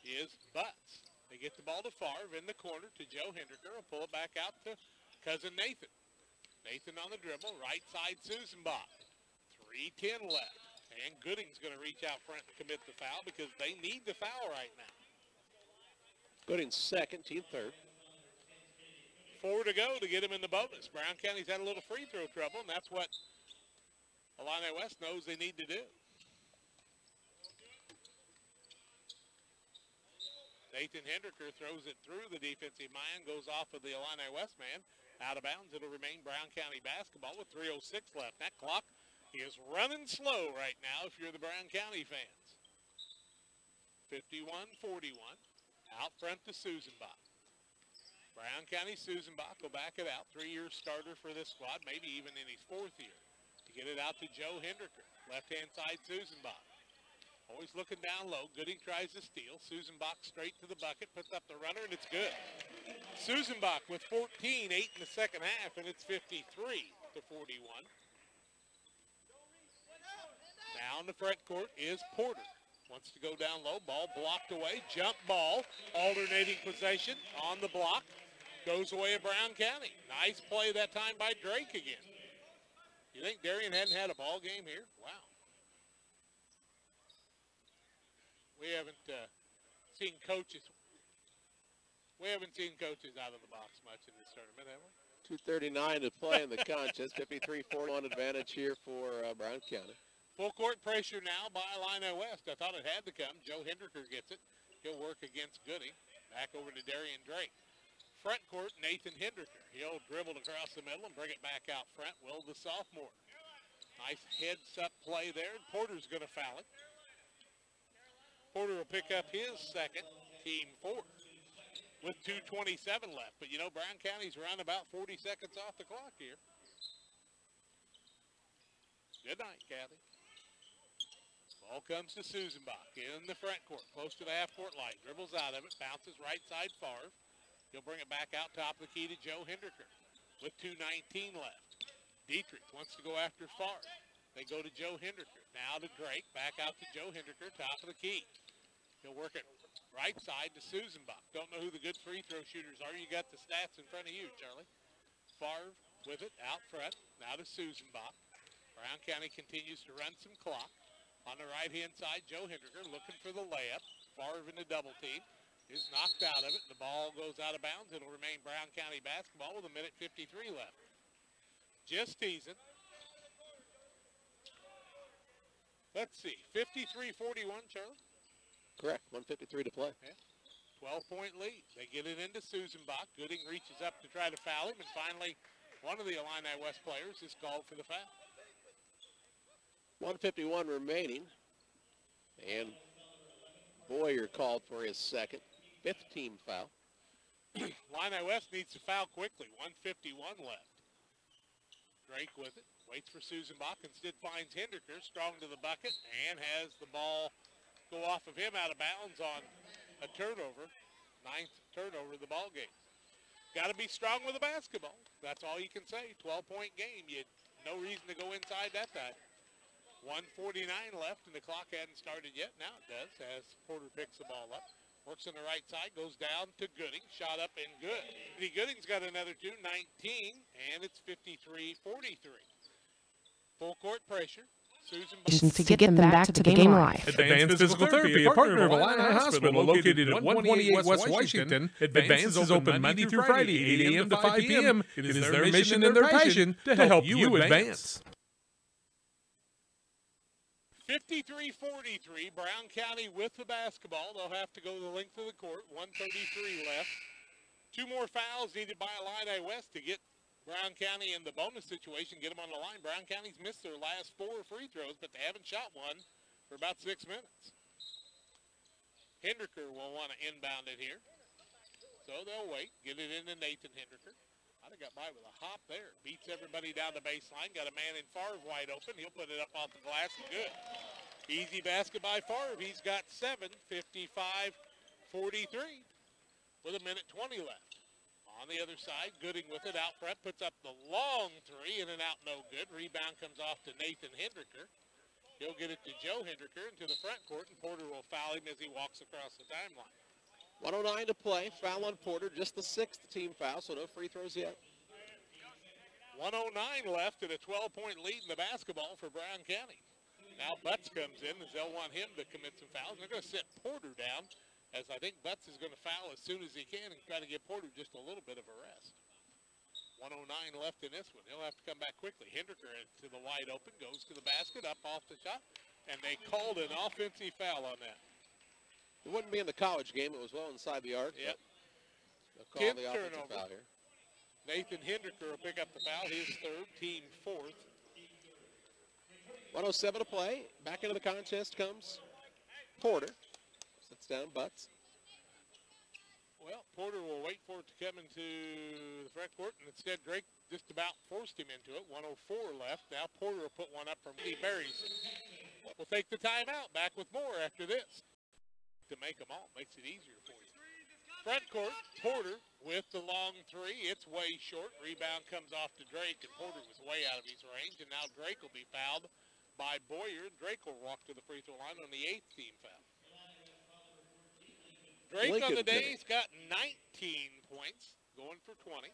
Speaker 8: is Butts. They get the ball to Favre in the corner to Joe Hendricker and pull it back out to cousin Nathan. Nathan on the dribble, right side Susan Bach. 3:10 left. And Gooding's going to reach out front and commit the foul because they need the foul right now.
Speaker 1: Gooding's second, team third.
Speaker 8: 4 to go to get him in the bonus. Brown County's had a little free throw trouble, and that's what Illini West knows they need to do. Nathan Hendricker throws it through the defensive man, goes off of the Illini West man. Out of bounds, it'll remain Brown County basketball with 3:06 left. That clock is running slow right now if you're the Brown County fans. 51-41. Out front to Susan Bach. Brown County Susan Bach will back it out. 3-year starter for this squad, maybe even in his 4th year. To get it out to Joe Hendricker. Left-hand side Susan Bach. Always looking down low. Gooding tries to steal. Susan Bach straight to the bucket. Puts up the runner, and it's good. Susan Bach with 14, 8 in the second half, and it's 53-41. Now in the front court is Porter. Wants to go down low. Ball blocked away. Jump ball. Alternating possession on the block. Goes away at Brown County. Nice play that time by Drake again. You think Darien hadn't had a ball game here? Wow. We haven't seen coaches. We haven't seen coaches out of the box much in this tournament, have we?
Speaker 1: 2:39 to play in the contest. 53-41 advantage here for Brown County.
Speaker 8: Full court pressure now by Illini West. I thought it had to come. Joe Hendricker gets it. He'll work against Gooding. Back over to Darian Drake. Front court, Nathan Hendricker. He'll dribble across the middle and bring it back out front. Will, the sophomore. Nice heads-up play there. Porter's going to foul it. Porter will pick up his second, team fourth, with 2:27 left. But, you know, Brown County's around about 40 seconds off the clock here. Good night, Kathy. Ball comes to Susanbach in the front court, close to the half-court line. Dribbles out of it, bounces right side Favre. He'll bring it back out top of the key to Joe Hendricker with 2:19 left. Dietrich wants to go after Favre. They go to Joe Hendricker. Now to Drake, back out to Joe Hendricker, top of the key. He'll work it right side to Susanbach. Don't know who the good free throw shooters are. You got the stats in front of you, Charlie. Favre with it out front. Now to Susanbach. Brown County continues to run some clock. On the right-hand side, Joe Hendricker looking for the layup. Favre in the double team. Is knocked out of it. The ball goes out of bounds. It'll remain Brown County basketball with 1:53 left. Just teasing. Let's see, 53-41, Charlie?
Speaker 1: Correct, 1:53 to play.
Speaker 8: Yeah. 12-point lead. They get it into Susanbach. Gooding reaches up to try to foul him, and finally one of the Illini West players is called for the foul.
Speaker 1: 1:51 remaining, and Boyer called for his second, fifth team foul.
Speaker 8: Illini West needs to foul quickly, 1:51 left. Drake with it, waits for Susanbach, instead finds Hendricker, strong to the bucket, and has the ball go off of him out of bounds on a turnover, 9th turnover of the ball game. Got to be strong with the basketball. That's all you can say. 12-point game. You no reason to go inside that time. 1:49 left, and the clock hadn't started yet. Now it does, as Porter picks the ball up. Works on the right side, goes down to Gooding. Shot up and good. Eddie Gooding's got another 2:19, and it's 53-43. Full court pressure.
Speaker 12: To get them back to the game of life.
Speaker 11: Advanced Physical Therapy, a partner of Illini Hospital, located at 128 West Washington. Advanced is open Monday through Friday, 8 a.m. to 5 p.m. It is their mission and their passion to help you advance.
Speaker 8: 53-43, Brown County with the basketball. They'll have to go the length of the court. 1:33 left. 2 more fouls needed by Illini West to get Brown County in the bonus situation, get them on the line. Brown County's missed their last 4 free throws, but they haven't shot one for about 6 minutes. Hendricker will want to inbound it here. So they'll wait, get it into Nathan Hendricker. I'd have got by with a hop there. Beats everybody down the baseline. Got a man in Favre wide open. He'll put it up off the glass and good. Easy basket by Favre. He's got 7, 55-43 with 1:20 left. On the other side, Gooding with it out front. Puts up the long 3, in and out, no good. Rebound comes off to Nathan Hendricker. He'll get it to Joe Hendricker into the front court, and Porter will foul him as he walks across the timeline.
Speaker 1: 1:09 to play. Foul on Porter, just the 6th team foul, so no free throws yet.
Speaker 8: 1:09 left and a 12-point lead in the basketball for Brown County. Now Butts comes in as they'll want him to commit some fouls. They're going to sit Porter down, as I think Butts is going to foul as soon as he can and try to give Porter just a little bit of a rest. 1:09 left in this one. He'll have to come back quickly. Hendricker to the wide open, goes to the basket, up off the shot, and they called an offensive foul on that.
Speaker 1: It wouldn't be in the college game. It was well inside the arc.
Speaker 8: Yep.
Speaker 1: They'll call the offensive foul here.
Speaker 8: Nathan Hendricker will pick up the foul, his 3rd, team 4th.
Speaker 1: 1:07 to play. Back into the contest comes Porter. Sits down Butts.
Speaker 8: Well, Porter will wait for it to come into the front court, and instead Drake just about forced him into it. 1:04 left. Now Porter will put one up from Lee Berries. We'll take the timeout. Back with more after this. To make them all. Makes it easier for you. Front court, Porter with the long 3. It's way short. Rebound comes off to Drake, and Porter was way out of his range, and now Drake will be fouled by Boyer. Drake will walk to the free throw line on the 8th team foul. Drake
Speaker 1: Lincoln
Speaker 8: on the day, he's got 19 points, going for 20.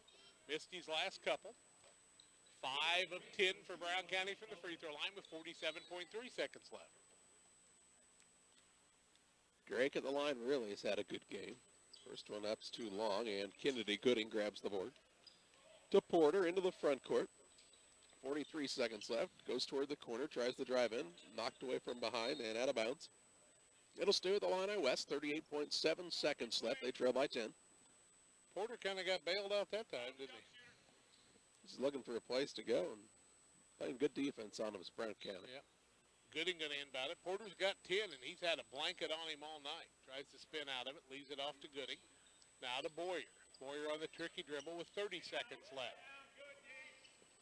Speaker 8: Missed his last couple. 5 of 10 for Brown County from the free throw line with 47.3 seconds left.
Speaker 1: Drake at the line really has had a good game. First one up's too long, and Kennedy Gooding grabs the board. To Porter into the front court. 43 seconds left. Goes toward the corner, tries to drive in. Knocked away from behind and out of bounds. It'll stay with the Illini West. 38.7 seconds left. They trail by 10.
Speaker 8: Porter kind of got bailed out that time, didn't he?
Speaker 1: He's looking for a place to go and playing good defense on him as Brown County.
Speaker 8: Yep. Gooding going to inbound it. Porter's got 10, and he's had a blanket on him all night. Tries to spin out of it, leaves it off to Gooding. Now to Boyer. Boyer on the tricky dribble with 30 seconds left.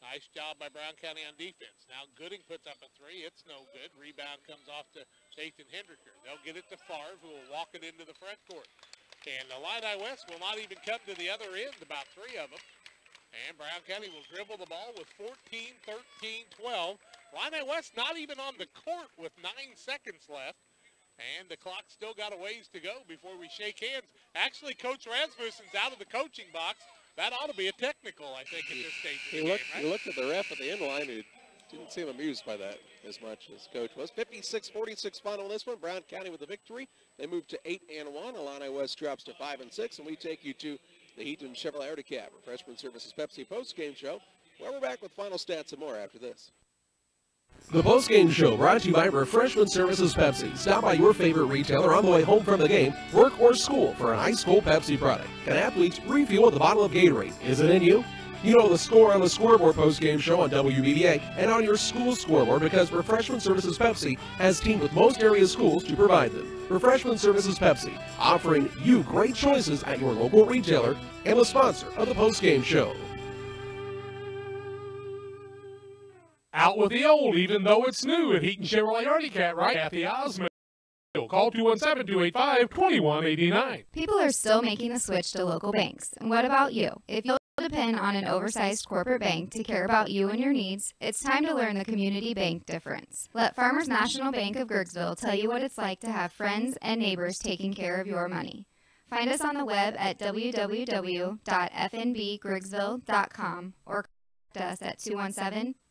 Speaker 8: Nice job by Brown County on defense. Now Gooding puts up a 3. It's no good. Rebound comes off to Nathan Hendricker. They'll get it to Favre, who will walk it into the front court. And the Illini West will not even come to the other end, about 3 of them. And Brown County will dribble the ball with 14, 13, 12. Illini West not even on the court with 9 seconds left. And the clock's still got a ways to go before we shake hands. Actually, Coach Rasmussen's out of the coaching box. That ought to be a technical, I think, at this stage of the game, right?
Speaker 1: He looked at the ref at the end line, who didn't seem amused by that as much as Coach was. 56-46 final in this one. Brown County with the victory. They move to 8-1. Illini West drops to 5-6, and we take you to the Heaton Chevrolet Arctic Cab, Refreshment Services Pepsi post-game show, where we're back with final stats and more after this.
Speaker 7: The Postgame Show brought to you by Refreshment Services Pepsi. Stop by your favorite retailer on the way home from the game, work, or school for an ice-cold Pepsi product. Can athletes refuel with a bottle of Gatorade? Is it in you? You know the score on the scoreboard postgame show on WBBA and on your school scoreboard because Refreshment Services Pepsi has teamed with most area schools to provide them. Refreshment Services Pepsi, offering you great choices at your local retailer and the sponsor of the postgame show.
Speaker 11: Out with the old, even though it's new at Heaton Chevrolet Arctic Cat, right? Kathy Osmond. Call 217-285-2189.
Speaker 2: People are still making the switch to local banks. And what about you? If you depend on an oversized corporate bank to care about you and your needs, it's time to learn the community bank difference. Let Farmers National Bank of Grigsville tell you what it's like to have friends and neighbors taking care of your money. Find us on the web at www.fnbgrigsville.com or contact us at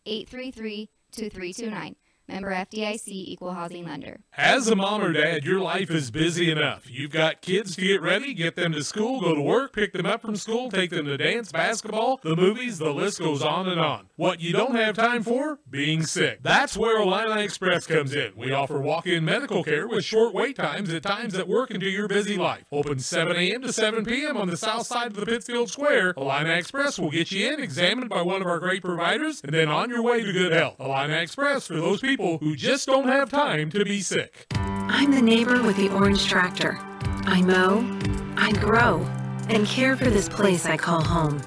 Speaker 2: 217-833-2329. Member FDIC, Equal Housing Lender.
Speaker 11: As a mom or dad, your life is busy enough. You've got kids to get ready, get them to school, go to work, pick them up from school, take them to dance, basketball, the movies, the list goes on and on. What you don't have time for? Being sick. That's where Illini Express comes in. We offer walk-in medical care with short wait times at times that work into your busy life. Open 7 a.m. to 7 p.m. on the south side of the Pittsfield Square. Illini Express will get you in, examined by one of our great providers, and then on your way to good health. Illini Express for those people who just don't have time to be sick.
Speaker 22: I'm the neighbor with the orange tractor. I mow, I grow, and care for this place I call home.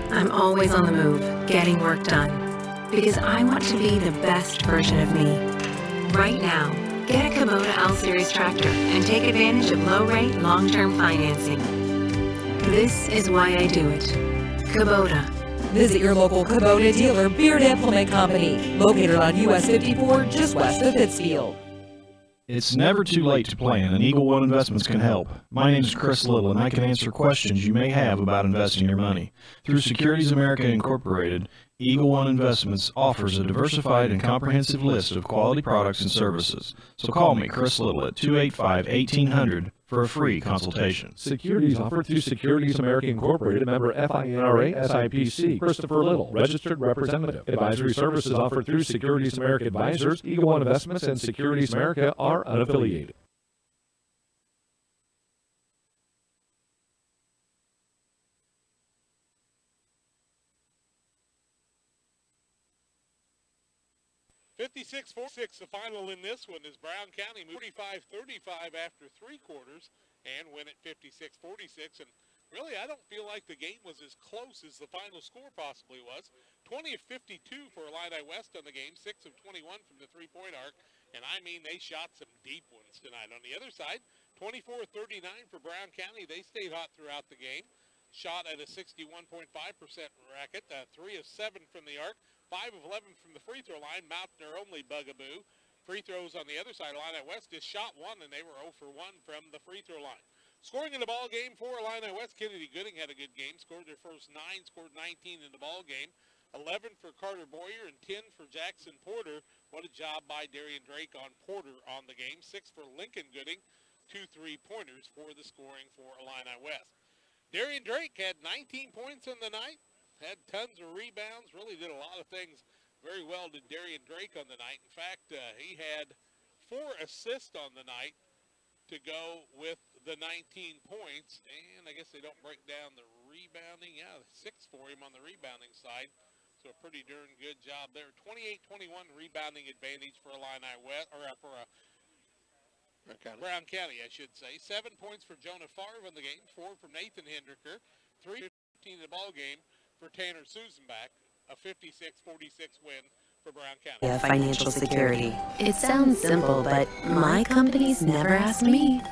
Speaker 22: I'm always on the move, getting work done, because I want to be the best version of me. Right now, get a Kubota L-Series tractor and take advantage of low-rate, long-term financing. This is why I do it. Kubota.
Speaker 10: Visit your local Kubota dealer, Beard Implement Company, located on US 54, just west of Pittsfield.
Speaker 4: It's never too late to plan, and Eagle One Investments can help. My name is Chris Little, and I can answer questions you may have about investing your money. Through Securities America Incorporated, Eagle One Investments offers a diversified and comprehensive list of quality products and services. So call me, Chris Little, at 285-1800 for a free consultation.
Speaker 15: Securities offered through Securities America Incorporated, member FINRA SIPC. Christopher Little, registered representative. Advisory services offered through Securities America Advisors. Eagle One Investments and Securities America are unaffiliated.
Speaker 8: $56-46, the final in this one is Brown County 45-35 after 3 quarters and win at 56-46. And really, I don't feel like the game was as close as the final score possibly was. 20 of 52 for Illini West on the game, 6 of 21 from the three-point arc. And I mean, they shot some deep ones tonight. On the other side, 24-39 for Brown County. They stayed hot throughout the game. Shot at a 61.5% racket, 3 of 7 from the arc. 5 of 11 from the free throw line. Mountain their only bugaboo. Free throws on the other side. Illini West just shot 1, and they were 0 for 1 from the free throw line. Scoring in the ball game for Illini West, Kennedy Gooding had a good game. Scored their first 9, scored 19 in the ball game. 11 for Carter Boyer and 10 for Jackson Porter. What a job by Darian Drake on Porter on the game. 6 for Lincoln Gooding. 2 3-pointers for the scoring for Illini West. Darian Drake had 19 points on the night. Had tons of rebounds. Really did a lot of things very well to Darian Drake on the night. In fact, he had 4 assists on the night to go with the 19 points. And I guess they don't break down the rebounding. Yeah, 6 for him on the rebounding side. So a pretty darn good job there. 28-21 rebounding advantage for Illini West, or for Brown County, I should say. 7 points for Jonah Favre in the game. 4 from Nathan Hendricker. 3-15 in the ball game for Tanner Susanback. A 56-46 win for Brown County.
Speaker 22: Yeah, financial security. It sounds simple, but my company's never asked me.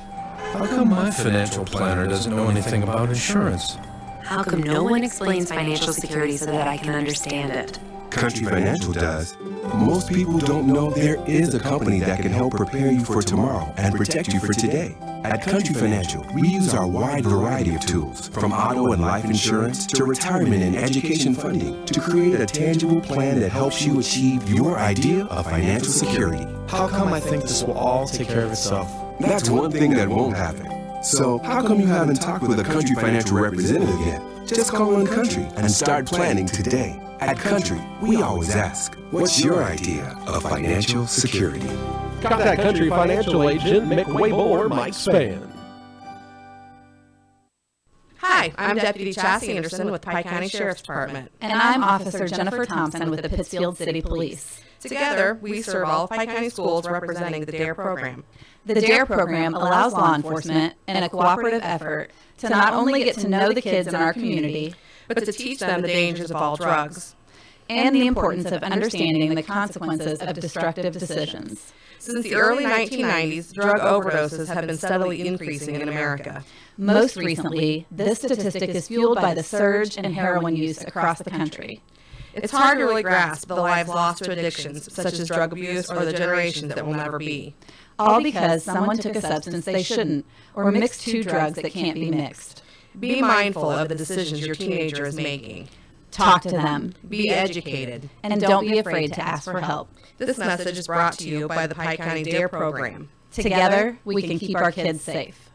Speaker 21: How come my financial planner doesn't know anything about insurance?
Speaker 22: How come no one explains financial security so that I can understand it?
Speaker 3: Country Financial does. Most people don't know there is a company that can help prepare you for tomorrow and protect you for today. At Country Financial, we use our wide variety of tools, from auto and life insurance to retirement and education funding, to create a tangible plan that helps you achieve your idea of financial security.
Speaker 21: How come I think this will all take care of itself?
Speaker 3: That's one thing that won't happen. So, how come you haven't talked with a Country Financial representative yet? Just call on Country and start planning today. At Country, we always ask, what's your idea of financial security?
Speaker 7: Contact Country Financial Agent Mick Wable or Mike Spann.
Speaker 12: Hi, I'm Deputy Chassie Anderson with Pike County Sheriff's Department.
Speaker 16: And I'm Officer Jennifer Thompson with the Pittsfield City Police.
Speaker 12: Together, we serve all of Pike County schools representing the DARE program.
Speaker 16: The DARE program allows law enforcement, in a cooperative effort, to not only get to know the kids in our community,
Speaker 12: but to teach them the dangers of all drugs
Speaker 16: and the importance of understanding the consequences of destructive decisions.
Speaker 12: Since the early 1990s, drug overdoses have been steadily increasing in America.
Speaker 16: Most recently, this statistic is fueled by the surge in heroin use across the country.
Speaker 12: It's hard to really grasp the lives lost to addictions, such as drug abuse or the generations that will never be.
Speaker 16: All because someone took a substance they shouldn't, or mixed 2 drugs that can't be mixed.
Speaker 12: Be mindful of the decisions your teenager is making.
Speaker 16: Talk to them.
Speaker 12: Be educated.
Speaker 16: And don't be afraid to ask for help.
Speaker 12: This message is brought to you by the Pike County DARE program.
Speaker 16: Together, we can keep our kids safe.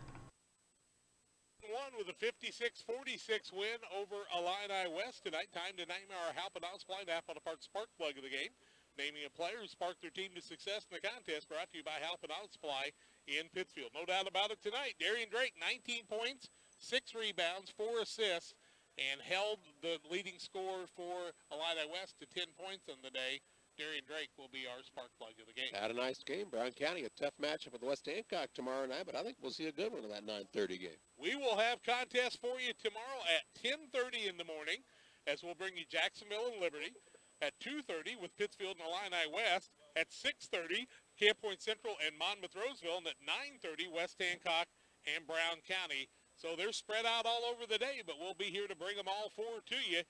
Speaker 8: With a 56-46 win over Illini West tonight. Time to name our Help and Out Supply Napa Park spark plug of the game. Naming a player who sparked their team to success in the contest, brought to you by Help and Out Supply in Pittsfield. No doubt about it tonight. Darian Drake, 19 points, 6 rebounds, 4 assists, and held the leading scorer for Illini West to 10 points on the day. Darian Drake will be our spark plug of the game.
Speaker 1: Had a nice game. Brown County, a tough matchup with West Hancock tomorrow night, but I think we'll see a good one in that 9:30 game.
Speaker 8: We will have contests for you tomorrow at 10:30 in the morning, as we'll bring you Jacksonville and Liberty. At 2:30 with Pittsfield and Illini West. At 6:30, Camp Point Central and Monmouth-Roseville. And at 9:30, West Hancock and Brown County. So they're spread out all over the day, but we'll be here to bring them all 4 to you.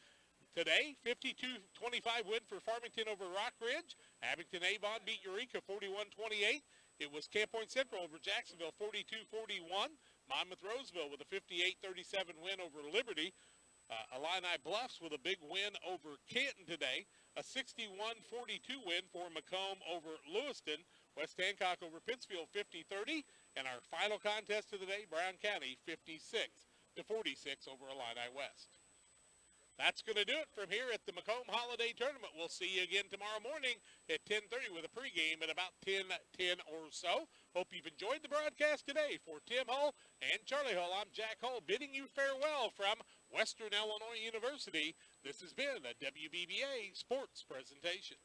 Speaker 8: Today, 52-25 win for Farmington over Rock Ridge. Abington Avon beat Eureka 41-28. It was Camp Point Central over Jacksonville 42-41. Monmouth-Roseville with a 58-37 win over Liberty. Illini Bluffs with a big win over Canton today. A 61-42 win for Macomb over Lewiston. West Hancock over Pittsfield 50-30. And our final contest of the day, Brown County 56-46 over Illini West. That's going to do it from here at the Macomb Holiday Tournament. We'll see you again tomorrow morning at 10:30 with a pregame at about 10:10 or so. Hope you've enjoyed the broadcast today. For Tim Hull and Charlie Hull, I'm Jack Hull bidding you farewell from Western Illinois University. This has been a WBBA Sports Presentation.